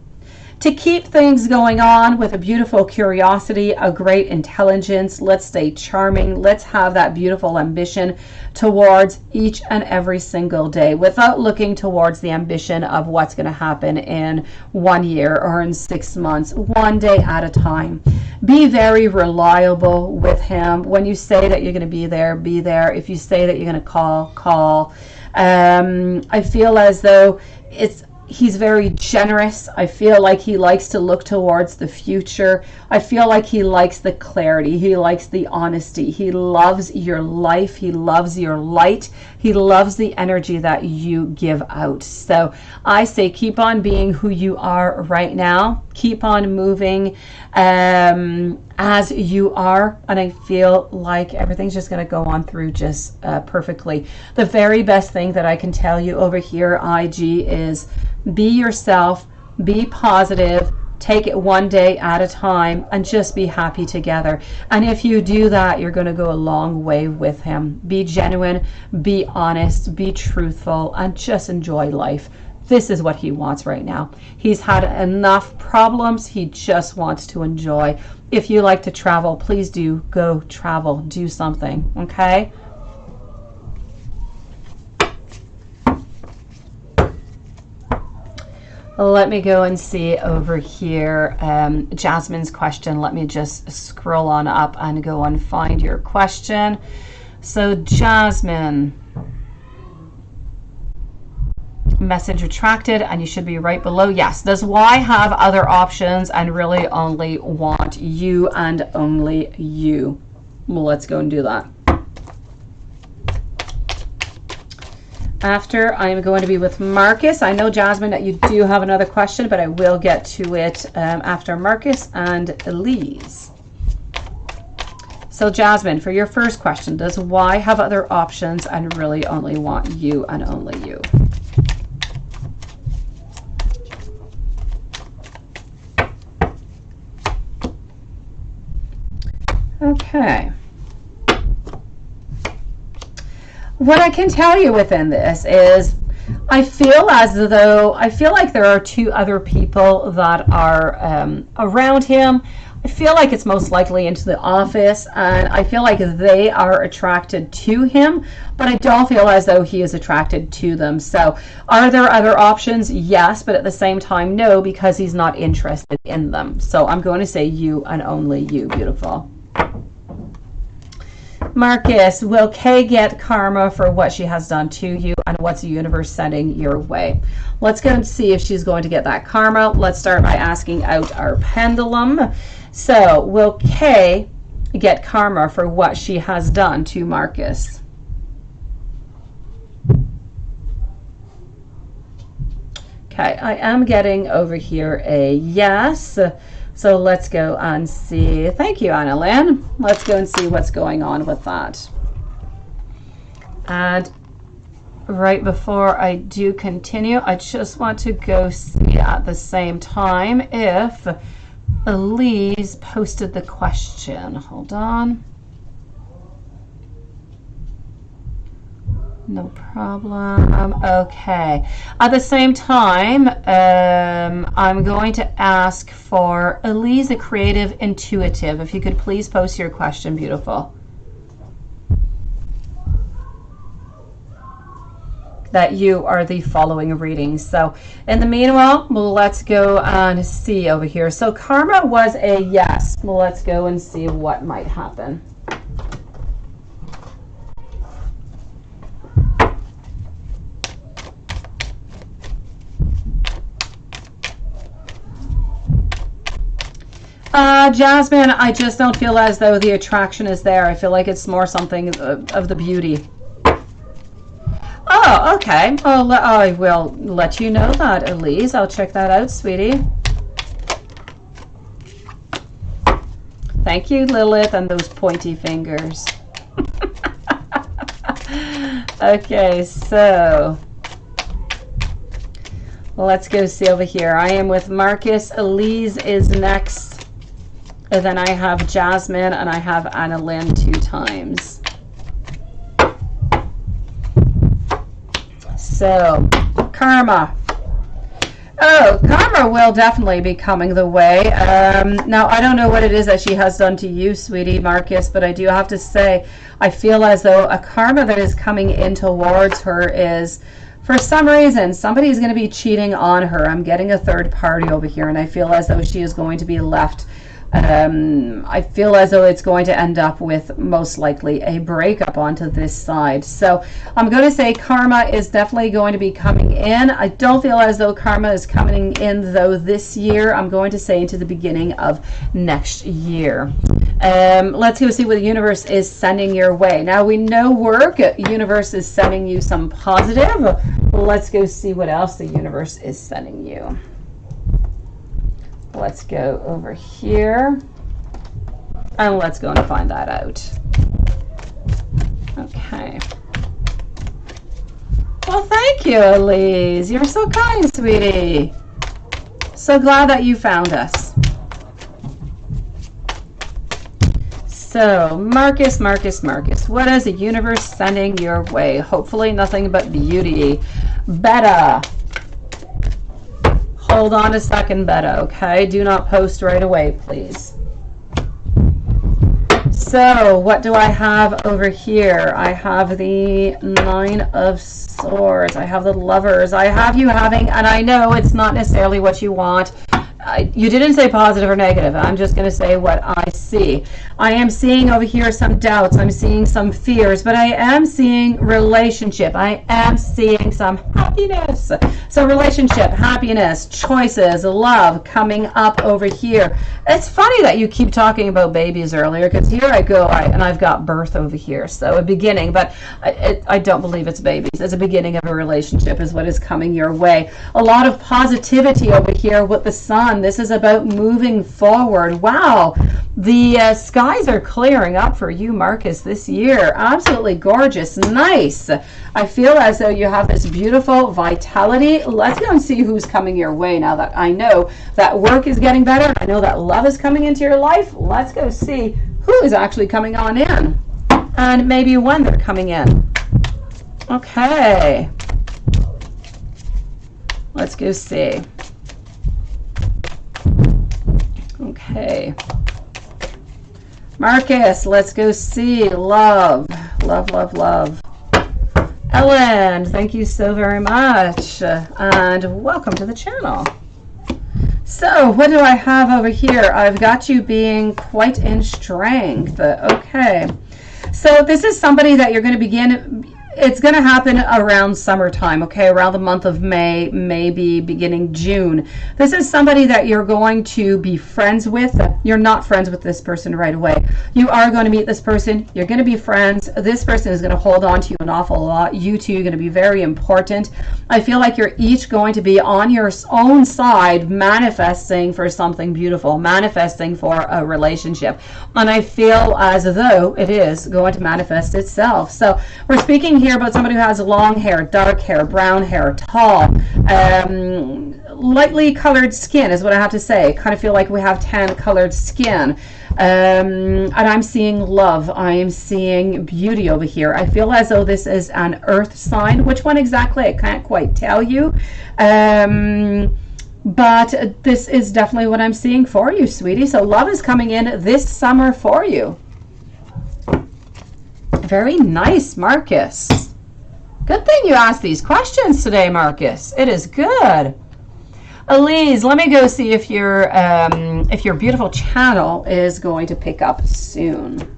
To keep things going on with a beautiful curiosity, a great intelligence. Let's stay charming. Let's have that beautiful ambition towards each and every single day without looking towards the ambition of what's going to happen in 1 year or in 6 months, one day at a time. Be very reliable with him. When you say that you're going to be there, be there. If you say that you're going to call, call. I feel as though he's very generous. I feel like he likes to look towards the future. I feel like he likes the clarity. He likes the honesty. He loves your life. He loves your light. He loves the energy that you give out. So I say keep on being who you are right now. Keep on moving as you are. And I feel like everything's just going to go on through just perfectly. The very best thing that I can tell you over here, IG, is be yourself, be positive, take it one day at a time, and just be happy together. And if you do that, you're going to go a long way with him. Be genuine, be honest, be truthful, and just enjoy life. This is what he wants right now. He's had enough problems. He just wants to enjoy. If you like to travel, please do go travel, do something, okay? Let me go and see over here Jasmine's question. Let me just scroll on up and go and find your question. So Jasmine, message retracted, and you should be right below. Yes. Does Y have other options and really only want you and only you? Well, let's go and do that. After, I'm going to be with Marcus. I know, Jasmine, that you do have another question, but I will get to it after Marcus and Elise. So, Jasmine, for your first question, does Y have other options and really only want you and only you? Okay. What I can tell you within this is I feel like there are two other people that are around him. I feel like it's most likely into the office, and I feel like they are attracted to him, but I don't feel as though he is attracted to them. So are there other options? Yes, but at the same time, no, because he's not interested in them. So I'm going to say you and only you, beautiful. Marcus, will Kay get karma for what she has done to you, and what's the universe sending your way? Let's go and see if she's going to get that karma. Let's start by asking out our pendulum. So, will Kay get karma for what she has done to Marcus? Okay, I am getting over here a yes. So let's go and see. Thank you, Anna Lynn. Let's go and see what's going on with that. And right before I do continue, I just want to go see at the same time if Elise posted the question. Hold on. No problem. Okay. At the same time, I'm going to ask for Elise, the Creative Intuitive. If you could please post your question, beautiful. That you are the following readings. So in the meanwhile, let's go and see over here. So karma was a yes. Let's go and see what might happen. Jasmine, I just don't feel as though the attraction is there. I feel like it's more something of the beauty. Oh, okay. I will let you know that, Elise. I'll check that out, sweetie. Thank you, Lilith, and those pointy fingers. Okay, so let's go see over here. I am with Marcus. Elise is next. And then I have Jasmine, and I have Anna Lynn 2 times. So, karma. Oh, karma will definitely be coming the way. Now, I don't know what it is that she has done to you, sweetie Marcus, but I do have to say, I feel as though a karma that is coming in towards her is, for some reason, somebody is going to be cheating on her. I'm getting a third party over here, and I feel as though she is going to be left. I feel as though it's going to end up with most likely a breakup onto this side. So I'm going to say karma is definitely going to be coming in. I don't feel as though karma is coming in though this year. I'm going to say into the beginning of next year. Let's go see what the universe is sending your way. Now we know work. Universe is sending you some positive. Let's go see what else the universe is sending you. Let's go over here and let's go and find that out. Okay. Well, thank you, Elise. You're so kind, sweetie. So glad that you found us. So, Marcus, what is the universe sending your way? Hopefully nothing but beauty. Beta. Hold on a second, Beta, okay? Do not post right away, please. So, what do I have over here? I have the 9 of Swords. I have the Lovers. I have you having, and I know it's not necessarily what you want. You didn't say positive or negative. I'm just going to say what I see. I am seeing over here some doubts. I'm seeing some fears, but I am seeing relationship. I am seeing some happiness. So relationship, happiness, choices, love coming up over here. It's funny that you keep talking about babies earlier, because here I go, and I've got birth over here. So a beginning, but I don't believe it's babies. It's a beginning of a relationship is what is coming your way. A lot of positivity over here with the sun. This is about moving forward. Wow. The skies are clearing up for you, Marcus, this year. Absolutely gorgeous. Nice. I feel as though you have this beautiful vitality. Let's go and see who's coming your way now that I know that work is getting better. I know that love is coming into your life. Let's go see who is actually coming on in and maybe when they're coming in. Okay. Let's go see. Okay. Marcus, let's go see. Love. Love, love, love. Ellen, thank you so very much. And welcome to the channel. So, what do I have over here? I've got you being quite in strength. Okay. So, this is somebody that you're going to begin... It's going to happen around summertime, okay? Around the month of May, maybe beginning June. This is somebody that you're going to be friends with. You're not friends with this person right away. You are going to meet this person. You're going to be friends. This person is going to hold on to you an awful lot. You two are going to be very important. I feel like you're each going to be on your own side manifesting for something beautiful, manifesting for a relationship. And I feel as though it is going to manifest itself. So we're speaking here about somebody who has long hair, dark hair, brown hair, tall, lightly colored skin is what I have to say. Kind of feel like we have tan colored skin. And I'm seeing love. I am seeing beauty over here. I feel as though this is an earth sign. Which one exactly? I can't quite tell you. But this is definitely what I'm seeing for you, sweetie. So love is coming in this summer for you. Very nice, Marcus. Good thing you asked these questions today, Marcus. It is good. Elise, let me go see if your beautiful channel is going to pick up soon.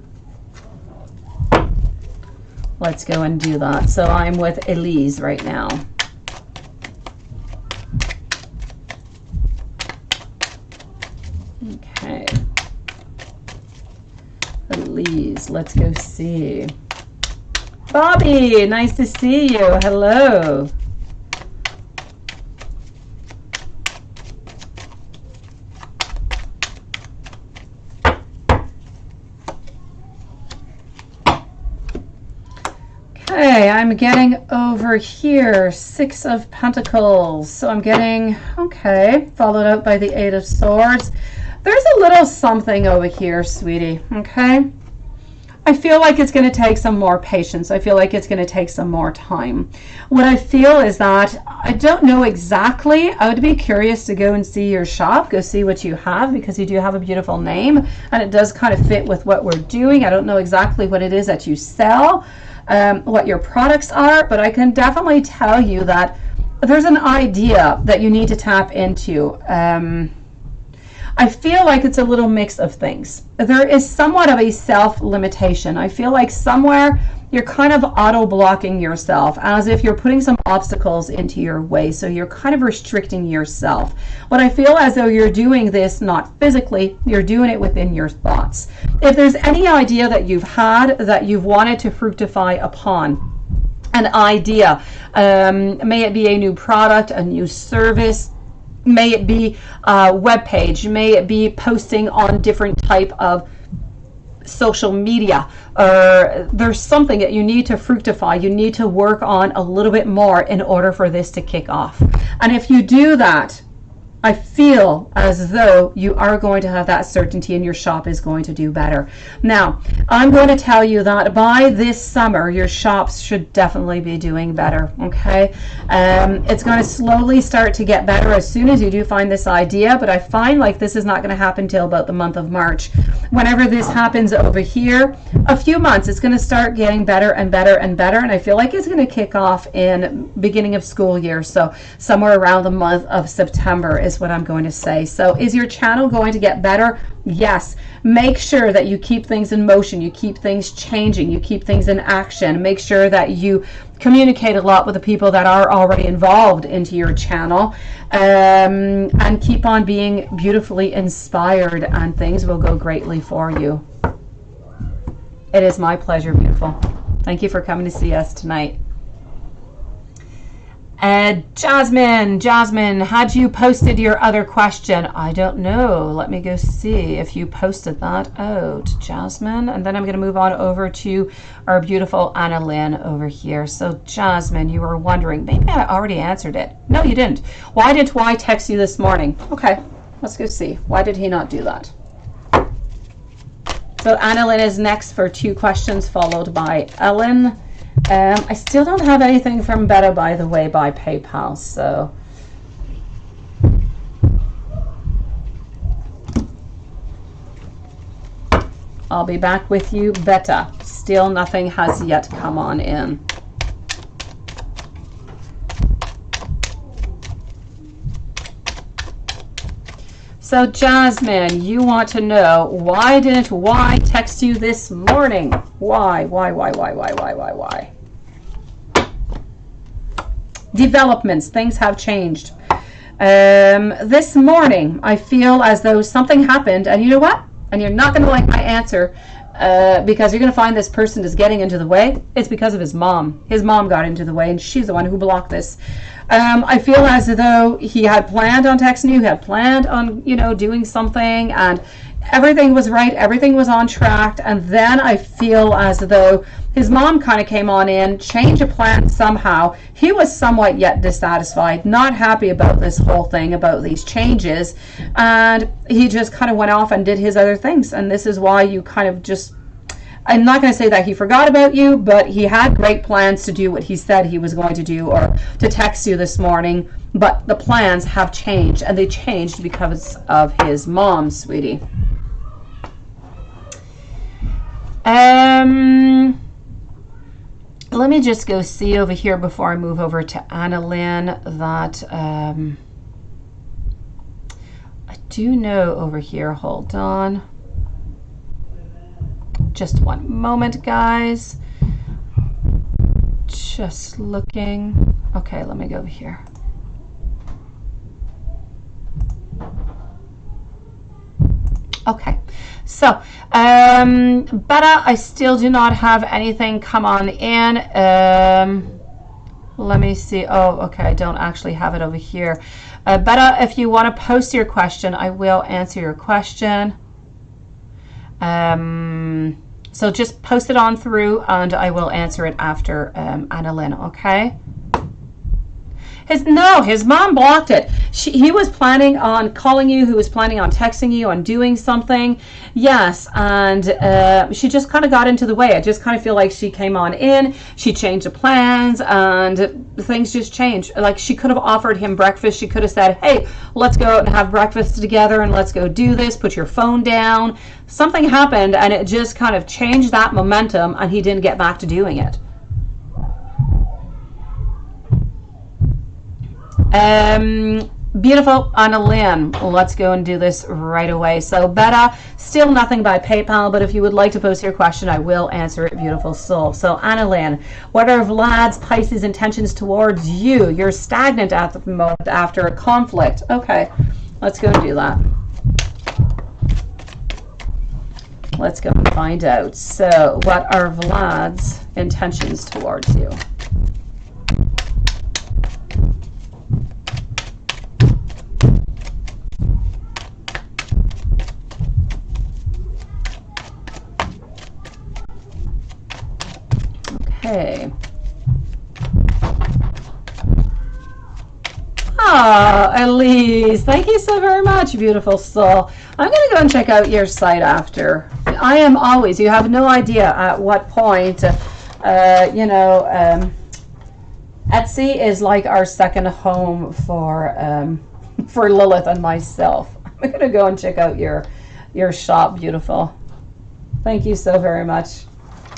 Let's go and do that. So I'm with Elise right now. Okay. Elise, let's go see. Bobby, nice to see you. Hello. Okay, I'm getting over here 6 of Pentacles. So I'm getting, okay, followed up by the 8 of Swords. There's a little something over here, sweetie, okay? I feel like it's going to take some more patience. I feel like it's going to take some more time. What I feel is that I don't know exactly. I would be curious to go and see your shop, go see what you have, because you do have a beautiful name and it does kind of fit with what we're doing. I don't know exactly what it is that you sell, what your products are, but I can definitely tell you that there's an idea that you need to tap into. I feel like it's a little mix of things. There is somewhat of a self-limitation. I feel like somewhere you're kind of auto-blocking yourself, as if you're putting some obstacles into your way. So you're kind of restricting yourself. But I feel as though you're doing this not physically, you're doing it within your thoughts. If there's any idea that you've had that you've wanted to fructify upon, an idea, may it be a new product, a new service, may it be a web page, may it be posting on different type of social media, or there's something that you need to fructify, you need to work on a little bit more in order for this to kick off. And if you do that, I feel as though you are going to have that certainty and your shop is going to do better. Now, I'm going to tell you that by this summer, your shops should definitely be doing better, okay? It's going to slowly start to get better as soon as you do find this idea, but I find like this is not going to happen till about the month of March. Whenever this happens over here, a few months, it's going to start getting better and better and better, and I feel like it's going to kick off in beginning of school year, so somewhere around the month of September is what I'm going to say. So is your channel going to get better? Yes. Make sure that you keep things in motion, you keep things changing, you keep things in action. Make sure that you communicate a lot with the people that are already involved into your channel, and keep on being beautifully inspired, and things will go greatly for you. It is my pleasure, beautiful. Thank you for coming to see us tonight. Jasmine, had you posted your other question? I don't know. Let me go see if you posted that out, Jasmine. And then I'm going to move on over to our beautiful Anna Lynn over here. So Jasmine, you were wondering, maybe I already answered it. No, you didn't. Why didn't Y text you this morning? Okay, let's go see. Why did he not do that? So Anna Lynn is next for 2 questions, followed by Ellen. I still don't have anything from Betta, by the way, by PayPal, so I'll be back with you, Betta. Still nothing has yet come on in. So Jasmine, you want to know, why didn't Y text you this morning? Why? Developments, things have changed. This morning, I feel as though something happened, and you know what? And you're not going to like my answer, because you're going to find this person is getting into the way. It's because of his mom. His mom got into the way, and she's the one who blocked this. I feel as though he had planned on texting you, he had planned on, you know, doing something, and everything was right, everything was on track, and then I feel as though his mom kind of came on in, changed a plan somehow. He was somewhat yet dissatisfied, not happy about this whole thing, about these changes, and he just kind of went off and did his other things, and this is why you kind of just, I'm not going to say that he forgot about you, but he had great plans to do what he said he was going to do, or to text you this morning, but the plans have changed, and they changed because of his mom, sweetie. Let me just go see over here before I move over to Anna Lynn that I do know over here. Hold on. Just one moment, guys. Just looking. Okay, let me go over here. Okay, so Betta, I still do not have anything come on in. Let me see. Oh, okay, I don't actually have it over here. Betta, if you want to post your question, I will answer your question. So just post it on through and I will answer it after Annalyn, okay? His mom blocked it. He was planning on calling you, he was planning on texting you, on doing something. Yes, and she just kind of got into the way. I just kind of feel like she came on in, she changed the plans, and things just changed. Like, she could have offered him breakfast. She could have said, hey, let's go out and have breakfast together and let's go do this. Put your phone down. Something happened and it just kind of changed that momentum and he didn't get back to doing it. Beautiful Annalyn, let's go and do this right away. So Betta, still nothing by PayPal, but if you would like to post your question, I will answer it, beautiful soul. So Annalyn, what are Vlad's Pisces intentions towards you? You're stagnant at the moment after a conflict. Okay, let's go and do that. Let's go and find out. So what are Vlad's intentions towards you? Okay. Ah, Elise, thank you so very much, beautiful soul. I'm going to go and check out your site after. I am always, you have no idea at what point, Etsy is like our second home for Lilith and myself. I'm going to go and check out your shop, beautiful. Thank you so very much.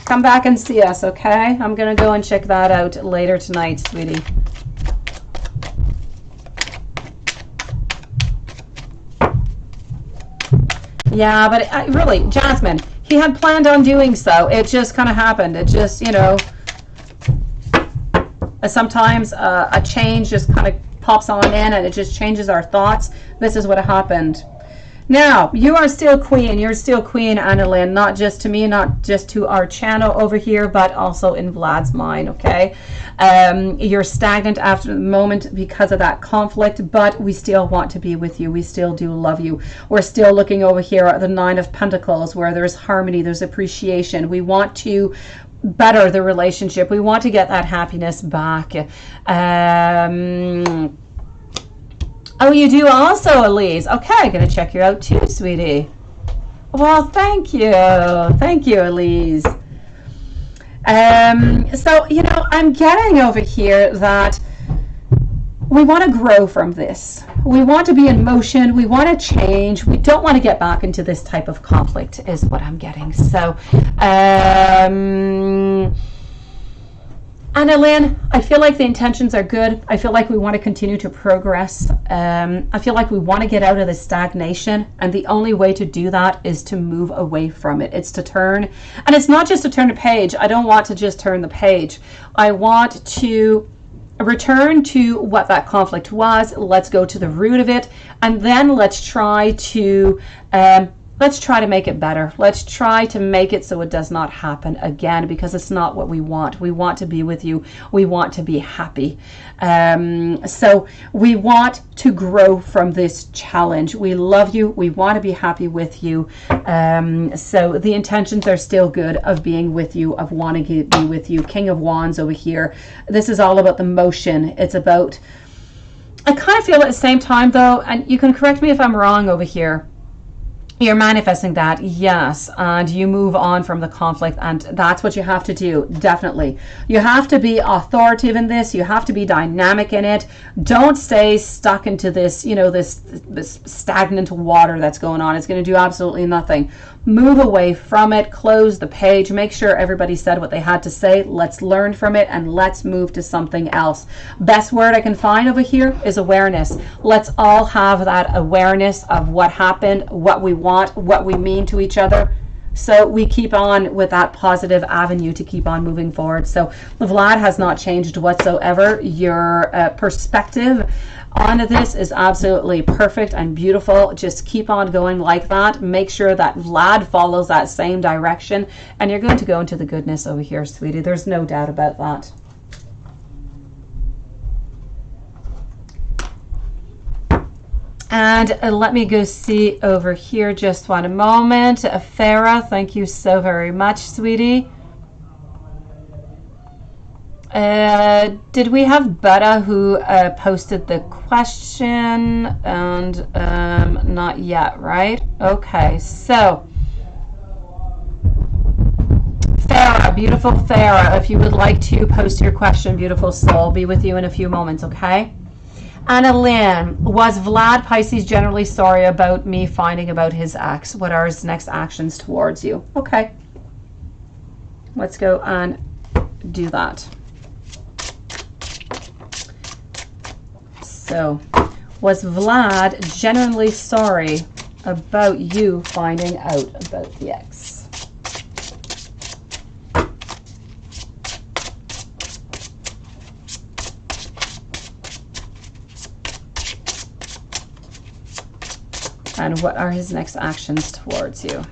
Come back and see us, okay? I'm going to go and check that out later tonight, sweetie. Yeah, but really, Jasmine, he had planned on doing so. It just kind of happened. It just, sometimes a change just kind of pops on in and it just changes our thoughts. This is what happened. Now, you are still queen. You're still queen, Annalyn, not just to me, not just to our channel over here, but also in Vlad's mind, okay? You're stagnant after the moment because of that conflict, but we still want to be with you. We still do love you. We're still looking over here at the Nine of Pentacles where there's harmony, there's appreciation. We want to better the relationship. We want to get that happiness back. Oh, you do also, Elise. Okay, I'm going to check you out too, sweetie. Well, thank you. Thank you, Elise. So, I'm getting over here that we want to grow from this. We want to be in motion. We want to change. We don't want to get back into this type of conflict is what I'm getting. So, Annalyn, I feel like the intentions are good. I feel like we want to continue to progress. I feel like we want to get out of the stagnation, and the only way to do that is to move away from it. It's to turn, and it's not just to turn a page. I don't want to just turn the page. I want to return to what that conflict was. Let's go to the root of it, and then let's try to make it better. Let's try to make it so it does not happen again, because it's not what we want. We want to be with you. We want to be happy. So we want to grow from this challenge. We love you. We want to be happy with you. So the intentions are still good of being with you, of wanting to be with you. King of Wands over here. This is all about the motion. It's about, I kind of feel at the same time though, and you can correct me if I'm wrong over here, you're manifesting that, yes, and you move on from the conflict, and that's what you have to do, definitely. You have to be authoritative in this. You have to be dynamic in it. Don't stay stuck into this, this stagnant water that's going on. It's going to do absolutely nothing. Move away from it. Close the page. Make sure everybody said what they had to say. Let's learn from it, and let's move to something else. Best word I can find over here is awareness. Let's all have that awareness of what happened, what we want, what we mean to each other, so we keep on with that positive avenue to keep on moving forward. So Vlad has not changed whatsoever. Your perspective on this is absolutely perfect and beautiful. Just keep on going like that. Make sure that Vlad follows that same direction, and you're going to go into the goodness over here, sweetie. There's no doubt about that. And let me go see over here just one moment. Farah, thank you so very much, sweetie. Did we have Betta who posted the question? And not yet, right? Okay, so Farah, beautiful Farah, if you would like to post your question, beautiful soul, I'll be with you in a few moments, okay? Anna Lynn, was Vlad Pisces generally sorry about me finding about his ex? What are his next actions towards you? Okay, let's go and do that. So, was Vlad genuinely sorry about you finding out about the ex? And what are his next actions towards you?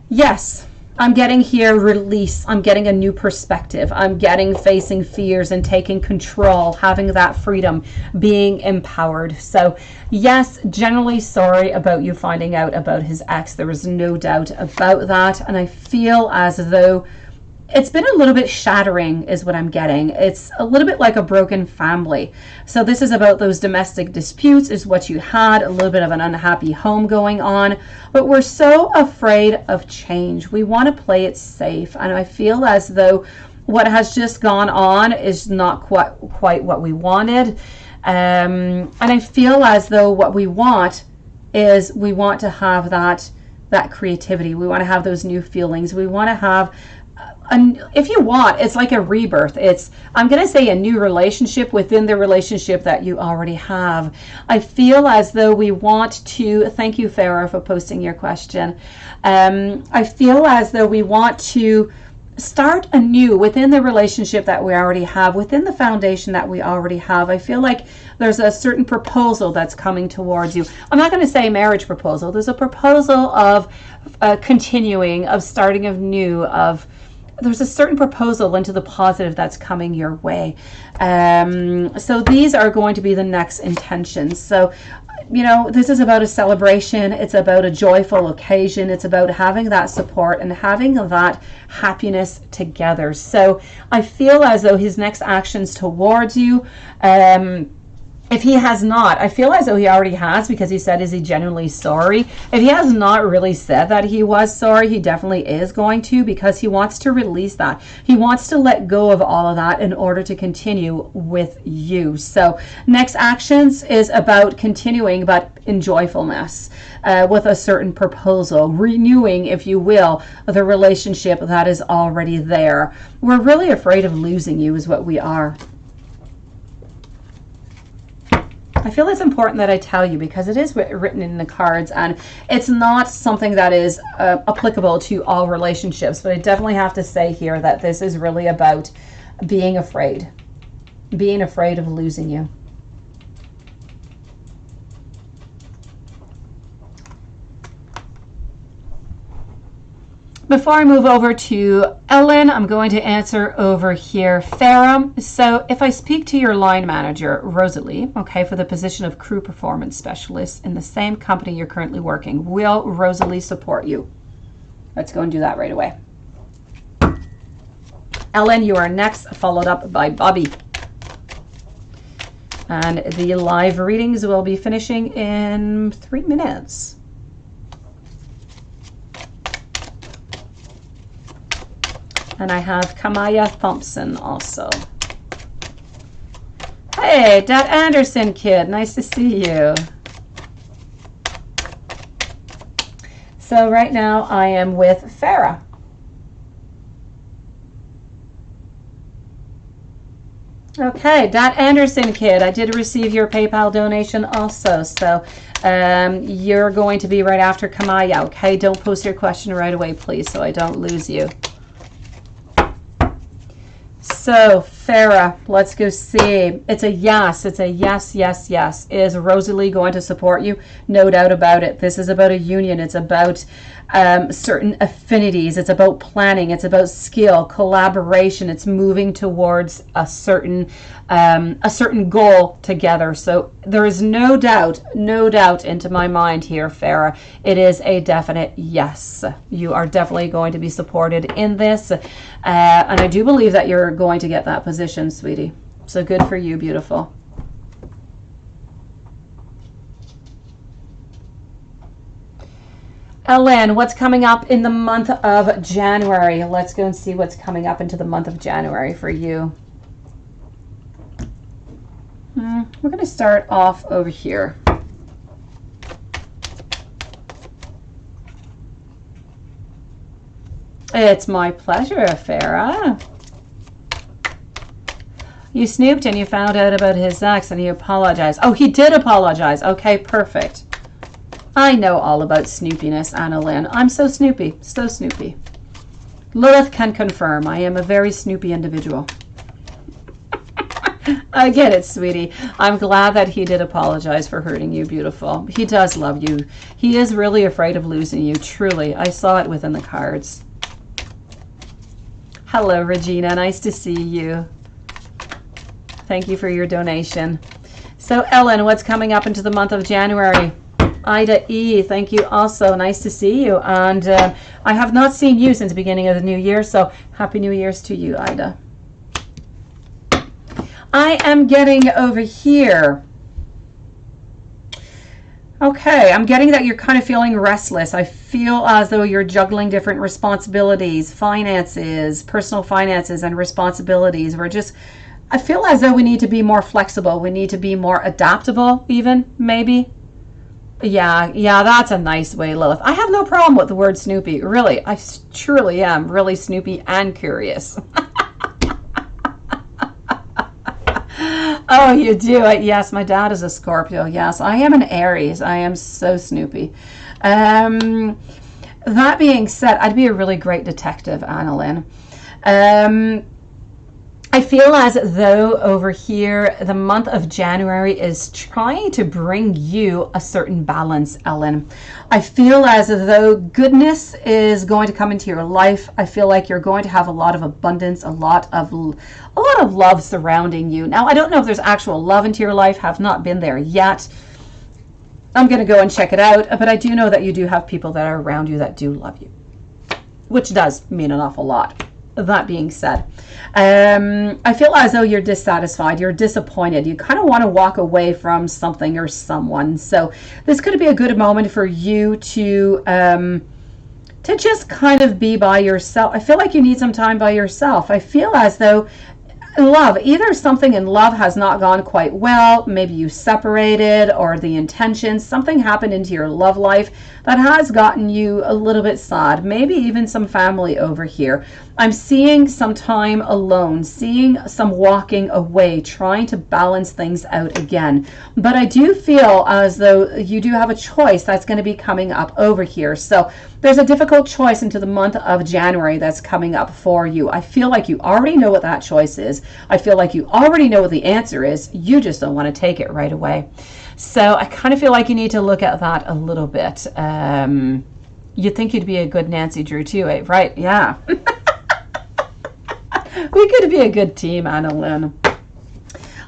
Yes, I'm getting here release. I'm getting a new perspective. I'm getting facing fears and taking control, having that freedom, being empowered. So yes, generally sorry about you finding out about his ex. There is no doubt about that. And I feel as though it's been a little bit shattering is what I'm getting. It's a little bit like a broken family. So this is about those domestic disputes is what you had, a little bit of an unhappy home going on. But we're so afraid of change. We want to play it safe. And I feel as though what has just gone on is not quite what we wanted. And I feel as though what we want is we want to have that creativity. We want to have those new feelings. We want to have if you want, it's like a rebirth. It's, I'm going to say, a new relationship within the relationship that you already have. I feel as though we want to, thank you, Farah, for posting your question. I feel as though we want to start anew within the relationship that we already have, within the foundation that we already have. I feel like there's a certain proposal that's coming towards you. I'm not going to say marriage proposal. There's a proposal of continuing, of starting anew, of there's a certain proposal into the positive that's coming your way. So these are going to be the next intentions. So, you know, this is about a celebration. It's about a joyful occasion. It's about having that support and having that happiness together. So I feel as though his next actions towards you, if he has not, I feel as though he already has, because he said, is he genuinely sorry? If he has not really said that he was sorry, he definitely is going to, because he wants to release that. He wants to let go of all of that in order to continue with you. So next actions is about continuing, but in joyfulness, with a certain proposal, renewing, if you will, the relationship that is already there. We're really afraid of losing you is what we are. I feel it's important that I tell you, because it is written in the cards, and it's not something that is applicable to all relationships, but I definitely have to say here that this is really about being afraid of losing you. Before I move over to Ellen, I'm going to answer over here, Farah. So if I speak to your line manager, Rosalie, okay, for the position of crew performance specialist in the same company you're currently working, will Rosalie support you? Let's go and do that right away. Ellen, you are next, followed up by Bobby. And the live readings will be finishing in 3 minutes. And I have Kamaya Thompson also. Hey, Dat Anderson kid, nice to see you. So right now I am with Farah. Okay, Dat Anderson kid, I did receive your PayPal donation also. So you're going to be right after Kamaya, okay? Don't post your question right away, please, so I don't lose you. So, Farah, let's go see. It's a yes. It's a yes, yes, yes. Is Rosalie going to support you? No doubt about it. This is about a union. It's about certain affinities. It's about planning. It's about skill, collaboration. It's moving towards a certain goal together. So there is no doubt into my mind here, Farah. It is a definite yes. You are definitely going to be supported in this. And I do believe that you're going to get that position, sweetie. So good for you, beautiful. Ellen, what's coming up in the month of January? Let's go and see what's coming up into the month of January for you. We're going to start off over here. It's my pleasure, Farah. You snooped and you found out about his ex and he apologized. Oh, he did apologize. Okay, perfect. I know all about snoopiness, Annalyn. I'm so snoopy, so snoopy. Lilith can confirm I am a very snoopy individual. I get it, sweetie. I'm glad that he did apologize for hurting you, beautiful. He does love you. He is really afraid of losing you, truly. I saw it within the cards. Hello, Regina. Nice to see you. Thank you for your donation. So, Ellen, what's coming up into the month of January? Ida E, thank you also. Nice to see you. And I have not seen you since the beginning of the new year, so Happy New Year's to you, Ida. I am getting over here. Okay, I'm getting that you're kind of feeling restless. I feel as though you're juggling different responsibilities, finances, personal finances and responsibilities. I feel as though we need to be more flexible. We need to be more adaptable even, maybe. Yeah, that's a nice way, Lilith. I have no problem with the word Snoopy. Really, I truly am really Snoopy and curious. Oh, you do? Yes, my dad is a Scorpio. Yes, I am an Aries. I am so Snoopy. That being said, I'd be a really great detective, Annalyn. I feel as though over here, the month of January is trying to bring you a certain balance, Ellen. I feel as though goodness is going to come into your life. I feel like you're going to have a lot of abundance, a lot of love surrounding you. Now, I don't know if there's actual love into your life. Have not been there yet. I'm going to go and check it out. But I do know that you do have people that are around you that do love you, which does mean an awful lot. That being said, I feel as though you're dissatisfied, you're disappointed, you kind of want to walk away from something or someone. So this could be a good moment for you to just kind of be by yourself. I feel like you need some time by yourself. I feel as though love, either something in love has not gone quite well, maybe you separated, or the intentions, something happened into your love life that has gotten you a little bit sad, maybe even some family over here. I'm seeing some time alone, seeing some walking away, trying to balance things out again. But I do feel as though you do have a choice that's going to be coming up over here. So there's a difficult choice into the month of January that's coming up for you. I feel like you already know what that choice is. I feel like you already know what the answer is. You just don't want to take it right away. So I kind of feel like you need to look at that a little bit. You'd think you'd be a good Nancy Drew too, eh? Right? Yeah. We could be a good team, Annalyn.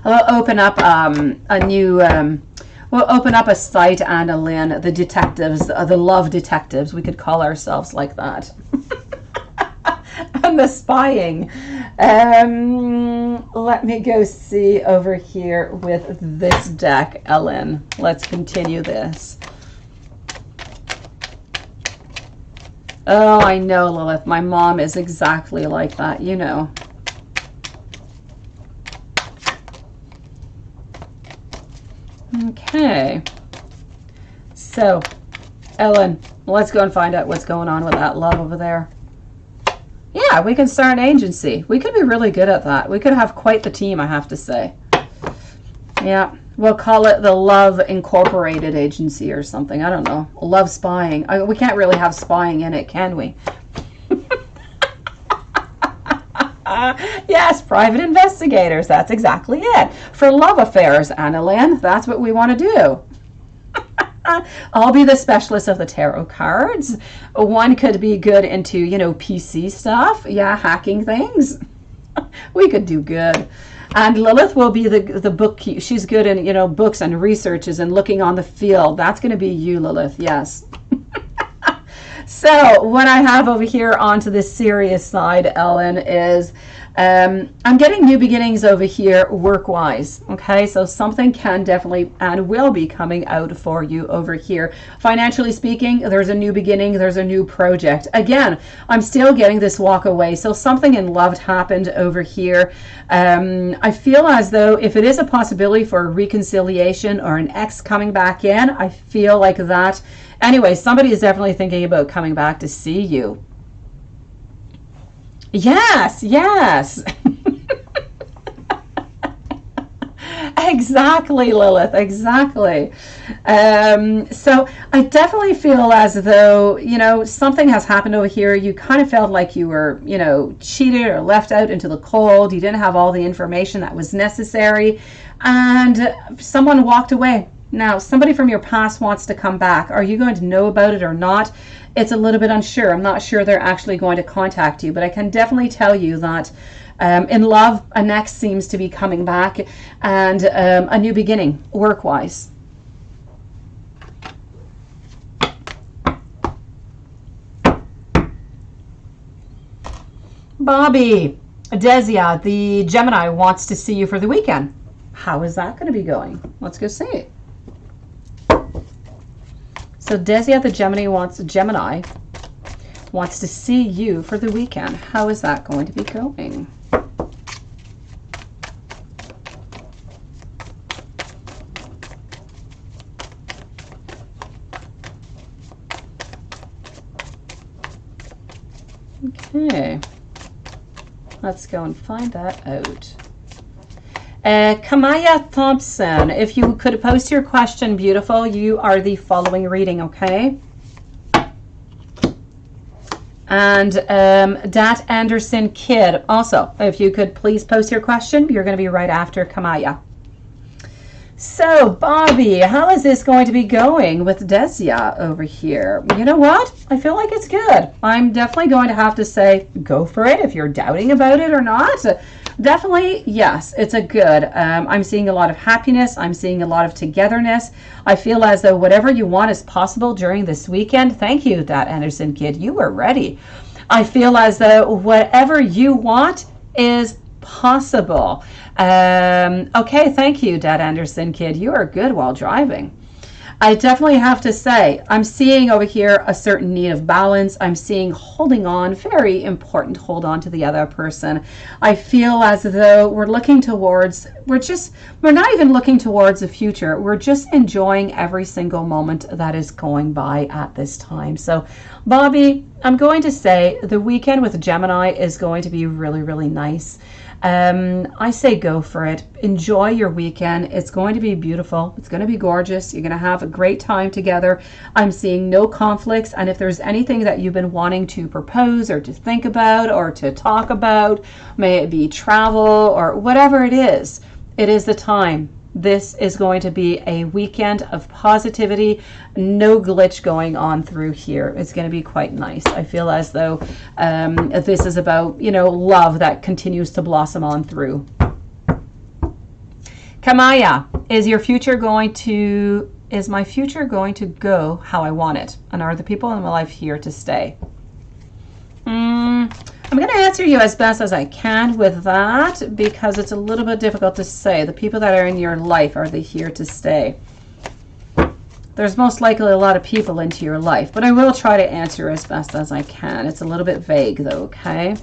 We'll open up we'll open up a site, Annalyn, the detectives, the love detectives. We could call ourselves like that. And the spying. Let me go see over here with this deck, Ellen. Let's continue this. Oh, I know, Lilith. My mom is exactly like that, you know. Okay. So, Ellen, let's go and find out what's going on with that love over there. Yeah, we can start an agency. We could be really good at that. We could have quite the team, I have to say. Yeah, we'll call it the Love Incorporated Agency or something. I don't know. Love spying. We can't really have spying in it, can we? Yes, private investigators. That's exactly it. For love affairs, Annalyn. That's what we want to do. I'll be the specialist of the tarot cards. One could be good into, you know, PC stuff. Yeah, hacking things. We could do good. And Lilith will be the bookkeeper. She's good in, you know, books and researches and looking on the field. That's going to be you, Lilith. Yes. So what I have over here onto this serious side, Ellen, is I'm getting new beginnings over here work-wise. Okay, so something can definitely and will be coming out for you over here. Financially speaking, there's a new beginning, there's a new project. Again, I'm still getting this walk away. So something in love happened over here. I feel as though if it is a possibility for a reconciliation or an ex coming back in, I feel like that. Anyway, somebody is definitely thinking about coming back to see you. Yes, yes. Exactly, Lilith, exactly. So I definitely feel as though, you know, something has happened over here. You kind of felt like you were, you know, cheated or left out into the cold. You didn't have all the information that was necessary, and someone walked away. Now, somebody from your past wants to come back. Are you going to know about it or not? It's a little bit unsure. I'm not sure they're actually going to contact you, but I can definitely tell you that in love, a next seems to be coming back, and a new beginning, work-wise. Bobby, Desia, the Gemini, wants to see you for the weekend. How is that going to be going? Let's go see it. So Desia, the Gemini wants to see you for the weekend. How is that going to be going? Okay, let's go and find that out. Kamaya Thompson, if you could post your question, beautiful, you are the following reading, okay? And Dat Anderson Kid, also, if you could please post your question, you're going to be right after Kamaya. So, Bobby, how is this going to be going with Desia over here? You know what? I feel like it's good. I'm definitely going to have to say, go for it if you're doubting about it or not. Definitely, yes, it's a good. I'm seeing a lot of happiness. I'm seeing a lot of togetherness. I feel as though whatever you want is possible during this weekend. Thank you, that Anderson Kid. You were ready. I feel as though whatever you want is possible. Okay, thank you, Dad Anderson Kid. You are good while driving. I definitely have to say, I'm seeing over here a certain need of balance. I'm seeing holding on, very important, hold on to the other person. I feel as though we're looking towards, we're not even looking towards the future. We're just enjoying every single moment that is going by at this time. So, Bobby, I'm going to say the weekend with Gemini is going to be really, really nice. I say go for it. Enjoy your weekend. It's going to be beautiful. It's going to be gorgeous. You're going to have a great time together. I'm seeing no conflicts. And if there's anything that you've been wanting to propose or to think about or to talk about, may it be travel or whatever it is the time. This is going to be a weekend of positivity, no glitch going on through here. It's going to be quite nice. I feel as though this is about, you know, love that continues to blossom on through. Kamaya, is my future going to go how I want it? And are the people in my life here to stay? I'm going to answer you as best as I can with that because it's a little bit difficult to say. The people that are in your life, are they here to stay? There's most likely a lot of people into your life, but I will try to answer as best as I can. It's a little bit vague though, okay?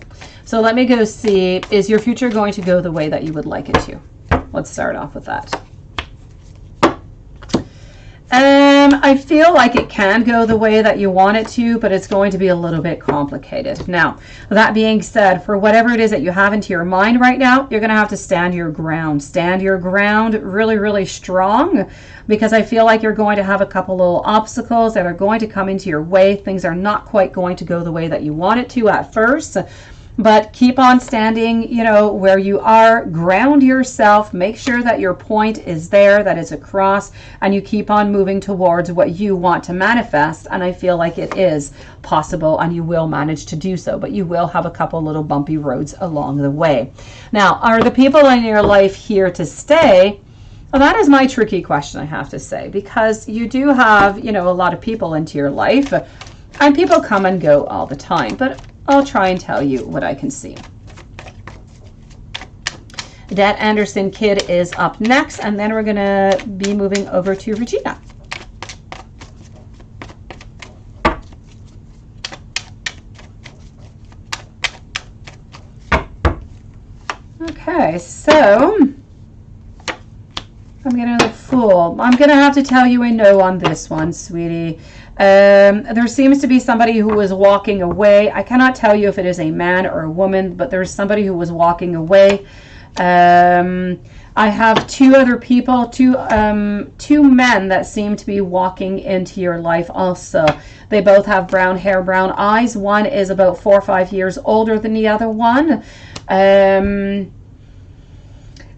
So let me go see, is your future going to go the way that you would like it to? Let's start off with that. I feel like it can go the way that you want it to, but it's going to be a little bit complicated. Now, that being said, for whatever it is that you have into your mind right now, you're going to have to stand your ground. Stand your ground really, really strong, because I feel like you're going to have a couple little obstacles that are going to come into your way. Things are not quite going to go the way that you want it to at first. But keep on standing, you know, where you are. Ground yourself. Make sure that your point is there, that it's across, and you keep on moving towards what you want to manifest. And I feel like it is possible, and you will manage to do so. But you will have a couple little bumpy roads along the way. Now, are the people in your life here to stay? Well, that is my tricky question, I have to say, because you do have, you know, a lot of people into your life, and people come and go all the time. But I'll try and tell you what I can see. Dat Anderson Kid is up next, and then we're going to be moving over to Regina. Okay, so I'm getting the Fool. I'm going to have to tell you a no on this one, sweetie. There seems to be somebody who was walking away. I cannot tell you if it is a man or a woman, but there's somebody who was walking away. I have two other people, two men that seem to be walking into your life also. They both have brown hair, brown eyes. One is about 4 or 5 years older than the other one.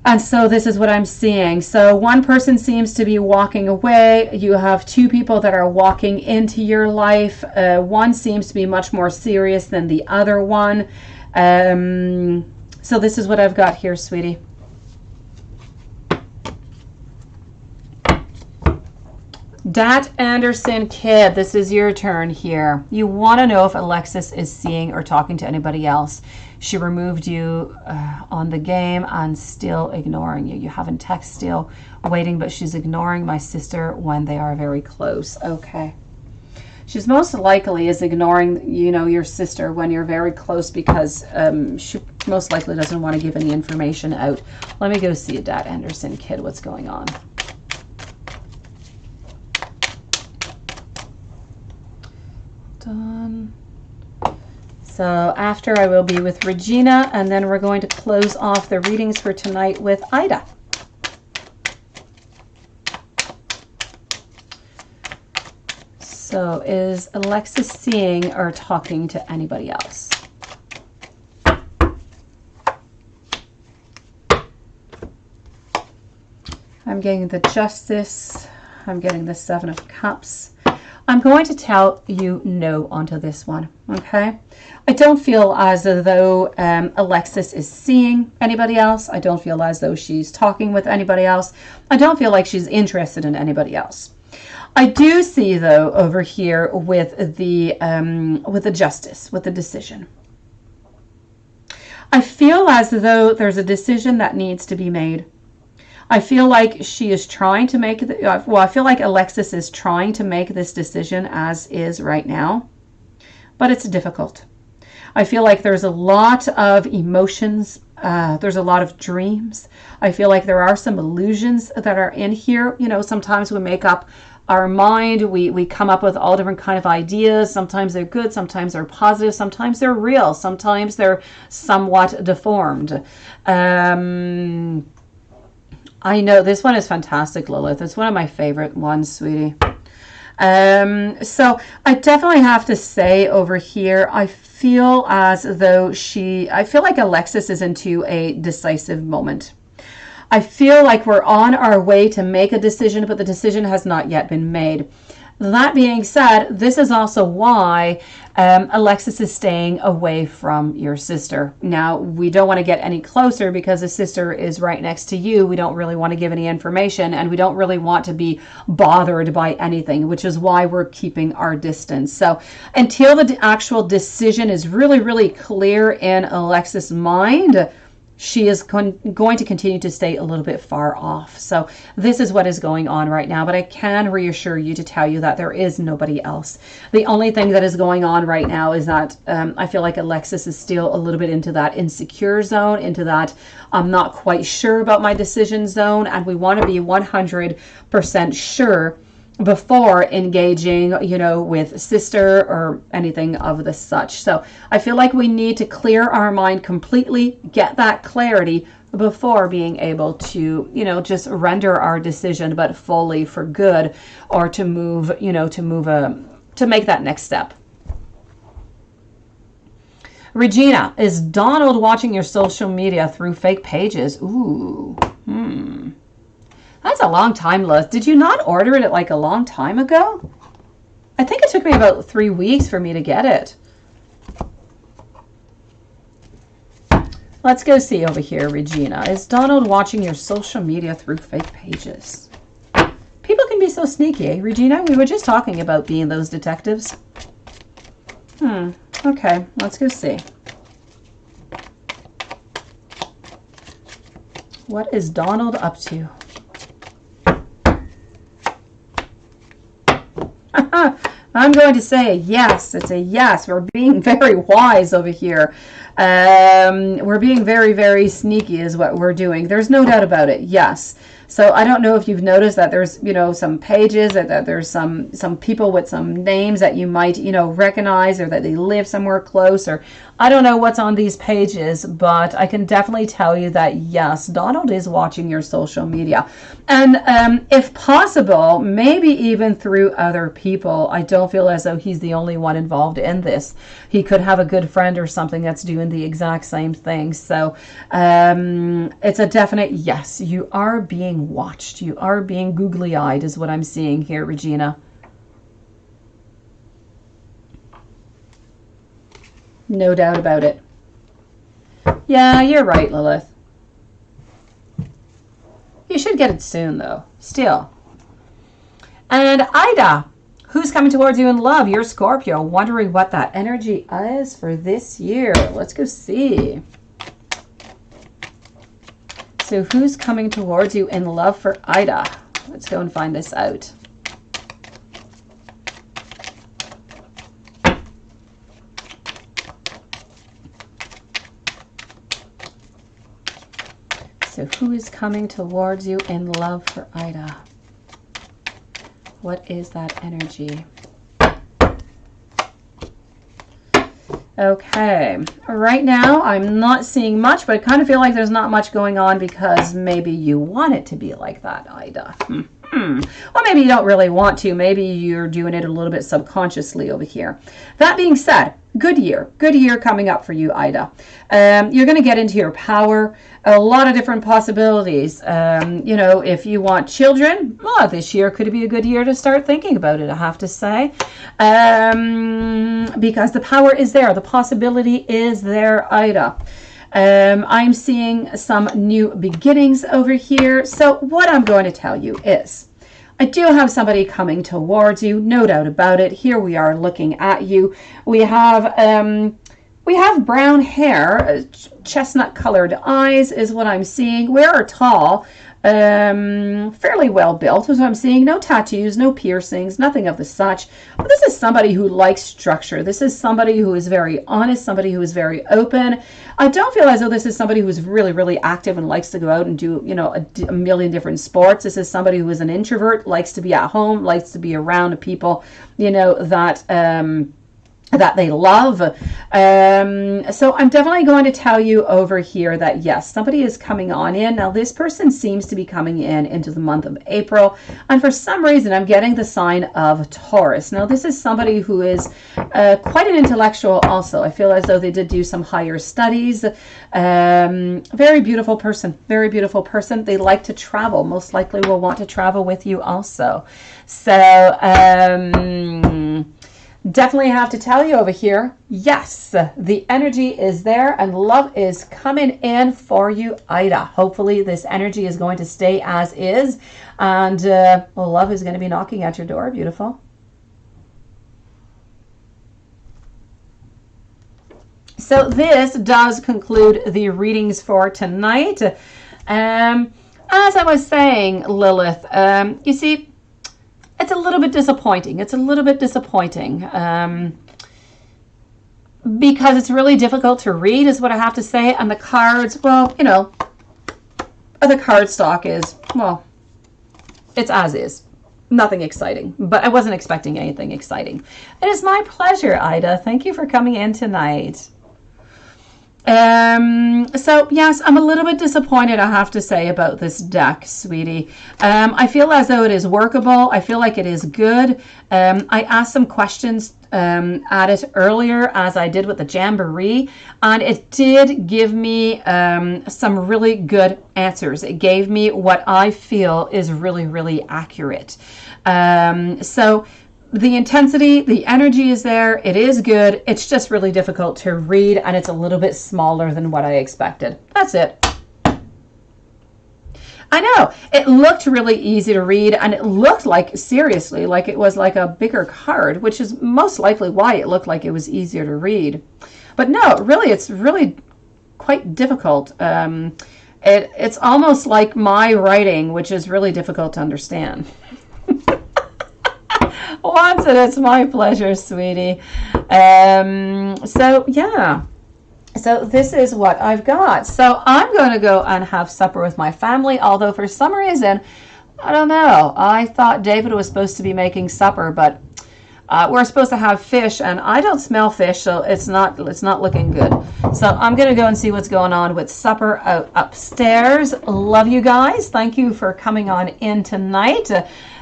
And so this is what I'm seeing. So one person seems to be walking away. You have two people that are walking into your life. One seems to be much more serious than the other one. So this is what I've got here, sweetie. Dat Anderson Kid, this is your turn here. You want to know if Alexis is seeing or talking to anybody else. She removed you on the game and still ignoring you. You haven't text, still waiting, but she's ignoring my sister when they are very close. Okay. She's most likely is ignoring, you know, your sister when you're very close because she most likely doesn't want to give any information out. Let me go see Dat Anderson Kid, what's going on. Done. So after I will be with Regina, and then we're going to close off the readings for tonight with Ida. So is Alexis seeing or talking to anybody else? I'm getting the Justice. I'm getting the Seven of Cups. I'm going to tell you no onto this one, okay? I don't feel as though Alexis is seeing anybody else. I don't feel as though she's talking with anybody else. I don't feel like she's interested in anybody else. I do see, though, over here with the Justice, with the decision. I feel as though there's a decision that needs to be made. I feel like she is trying to make, I feel like Alexis is trying to make this decision as is right now, but it's difficult. I feel like there's a lot of emotions. There's a lot of dreams. I feel like there are some illusions that are in here. You know, sometimes we make up our mind. We come up with all different kind of ideas. Sometimes they're good. Sometimes they're positive. Sometimes they're real. Sometimes they're somewhat deformed. I know this one is fantastic, Lilith. It's one of my favorite ones, sweetie. So I definitely have to say over here, I feel as though I feel like Alexis is into a decisive moment. I feel like we're on our way to make a decision, but the decision has not yet been made. That being said, this is also why Alexis is staying away from your sister. Now, we don't want to get any closer because the sister is right next to you. We don't really want to give any information, and we don't really want to be bothered by anything, which is why we're keeping our distance. So until the actual decision is really, really clear in Alexis' mind, she is going to continue to stay a little bit far off. So this is what is going on right now, but I can reassure you to tell you that there is nobody else. The only thing that is going on right now is that I feel like Alexis is still a little bit into that insecure zone, into that I'm not quite sure about my decision zone, and we want to be 100% sure before engaging, you know, with sister or anything of the such. So I feel like we need to clear our mind completely, get that clarity before being able to, you know, just render our decision, but fully for good, or to move, you know, to make that next step. Regina, is Donald watching your social media through fake pages? Ooh, that's a long time, Liz. Did you not order it like a long time ago? I think it took me about 3 weeks for me to get it. Let's go see over here, Regina. Is Donald watching your social media through fake pages? People can be so sneaky, eh, Regina? We were just talking about being those detectives. Okay, let's go see. What is Donald up to? I'm going to say yes. It's a yes. We're being very wise over here. We're being very, very sneaky is what we're doing. There's no doubt about it. Yes. So I don't know if you've noticed that there's, some pages, that there's some people with some names that you might, recognize, or that they live somewhere close, or I don't know what's on these pages, but I can definitely tell you that, yes, Donald is watching your social media. And if possible, maybe even through other people. I don't feel as though he's the only one involved in this. He could have a good friend or something that's doing the exact same thing. So it's a definite yes. You are being watched. You are being googly-eyed is what I'm seeing here, Regina. No doubt about it. Yeah, you're right, Lilith. You should get it soon, though. Still. And Ida, who's coming towards you in love? You're Scorpio. Wondering what that energy is for this year. Let's go see. So who's coming towards you in love for Ida? Let's go and find this out. So who is coming towards you in love for Ida? What is that energy? Okay, right now I'm not seeing much, but I kind of feel like there's not much going on because maybe you want it to be like that, Ida. Well, maybe you don't really want to. Maybe you're doing it a little bit subconsciously over here. That being said, good year coming up for you, Ida. You're going to get into your power. A lot of different possibilities. If you want children, well, this year could be a good year to start thinking about it, I have to say. Because the power is there. The possibility is there, Ida. I'm seeing some new beginnings over here. So what I'm going to tell you is, I do have somebody coming towards you, no doubt about it. Here we are looking at you. We have brown hair, chestnut colored eyes is what I'm seeing. We are tall, fairly well built is what I'm seeing. No tattoos, no piercings, nothing of the such. But this is somebody who likes structure. This is somebody who is very honest, somebody who is very open. I don't feel as though this is somebody who is really, really active and likes to go out and do, a million different sports. This is somebody who is an introvert, likes to be at home, likes to be around people, that they love. So I'm definitely going to tell you over here that yes, somebody is coming on in. Now this person seems to be coming into the month of April, and for some reason I'm getting the sign of Taurus. Now this is somebody who is quite an intellectual also. I feel as though they did do some higher studies. Very beautiful person, very beautiful person. They like to travel, most likely will want to travel with you also. So definitely have to tell you over here, yes, the energy is there and love is coming in for you, Ida. Hopefully this energy is going to stay as is, and love is going to be knocking at your door. Beautiful. So this does conclude the readings for tonight. As I was saying, Lilith, you see, it's a little bit disappointing. It's a little bit disappointing because it's really difficult to read is what I have to say. And the cards, well, the card stock is, well, it's as is. Nothing exciting, but I wasn't expecting anything exciting. It is my pleasure, Ida. Thank you for coming in tonight. So yes, I'm a little bit disappointed, I have to say, about this deck, sweetie. I feel as though it is workable. I feel like it is good. I asked some questions at it earlier as I did with the Jamboree, and it did give me some really good answers. It gave me what I feel is really, really accurate. So the intensity, the energy is there. It is good. It's just really difficult to read, and it's a little bit smaller than what I expected. That's it. I know, it looked really easy to read, and it looked like, seriously, like it was like a bigger card, which is most likely why it looked like it was easier to read. But no, really, it's really quite difficult. It's almost like my writing, which is really difficult to understand. Watson, it's my pleasure, sweetie. So, yeah. So this is what I've got. So I'm going to go and have supper with my family, although for some reason, I don't know, I thought David was supposed to be making supper, but we're supposed to have fish, and I don't smell fish, so it's not looking good. So I'm going to go and see what's going on with supper out upstairs. Love you guys. Thank you for coming on in tonight.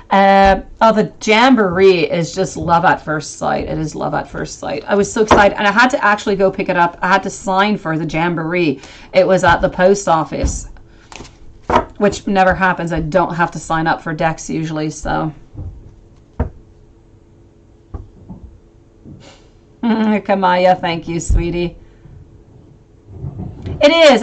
The Jamboree is just love at first sight. It is love at first sight. I was so excited, and I had to actually go pick it up. I had to sign for the Jamboree. It was at the post office, which never happens. I don't have to sign up for decks usually, so. Kamaya, thank you, sweetie. It is.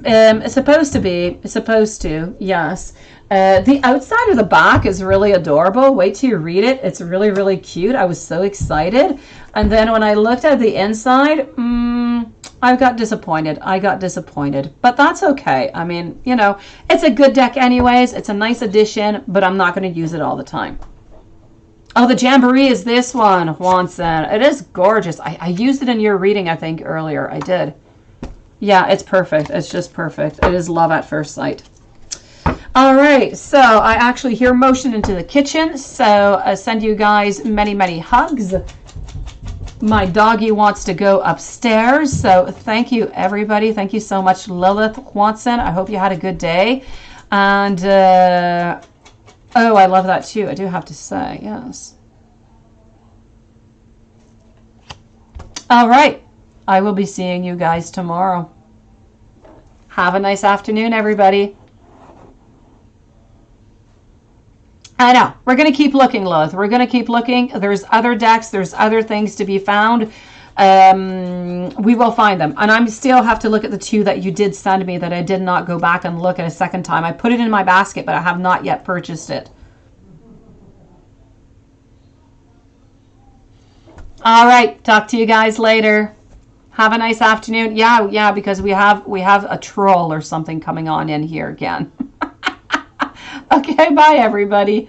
It's supposed to be. It's supposed to, yes. The outside of the back is really adorable. Wait till you read it. It's really, really cute. I was so excited. And then when I looked at the inside, I got disappointed. But that's okay. I mean, you know, it's a good deck anyways. It's a nice addition, but I'm not going to use it all the time. Oh, the Jamboree is this one, Juanson. It is gorgeous. I used it in your reading, I think, earlier. I did. Yeah, it's perfect. It's just perfect. It is love at first sight. All right, so I actually hear motion into the kitchen, so I send you guys many, many hugs. My doggy wants to go upstairs, so thank you, everybody. Thank you so much, Lilith Watson. I hope you had a good day. And, oh, I love that too, I do have to say, yes. All right, I will be seeing you guys tomorrow. Have a nice afternoon, everybody. I know. We're going to keep looking, Lilith. We're going to keep looking. There's other decks. There's other things to be found. We will find them. And I still have to look at the two that you did send me that I did not go back and look at a second time. I put it in my basket, but I have not yet purchased it. All right. Talk to you guys later. Have a nice afternoon. Yeah, because we have a troll or something coming on in here again. Okay, bye everybody.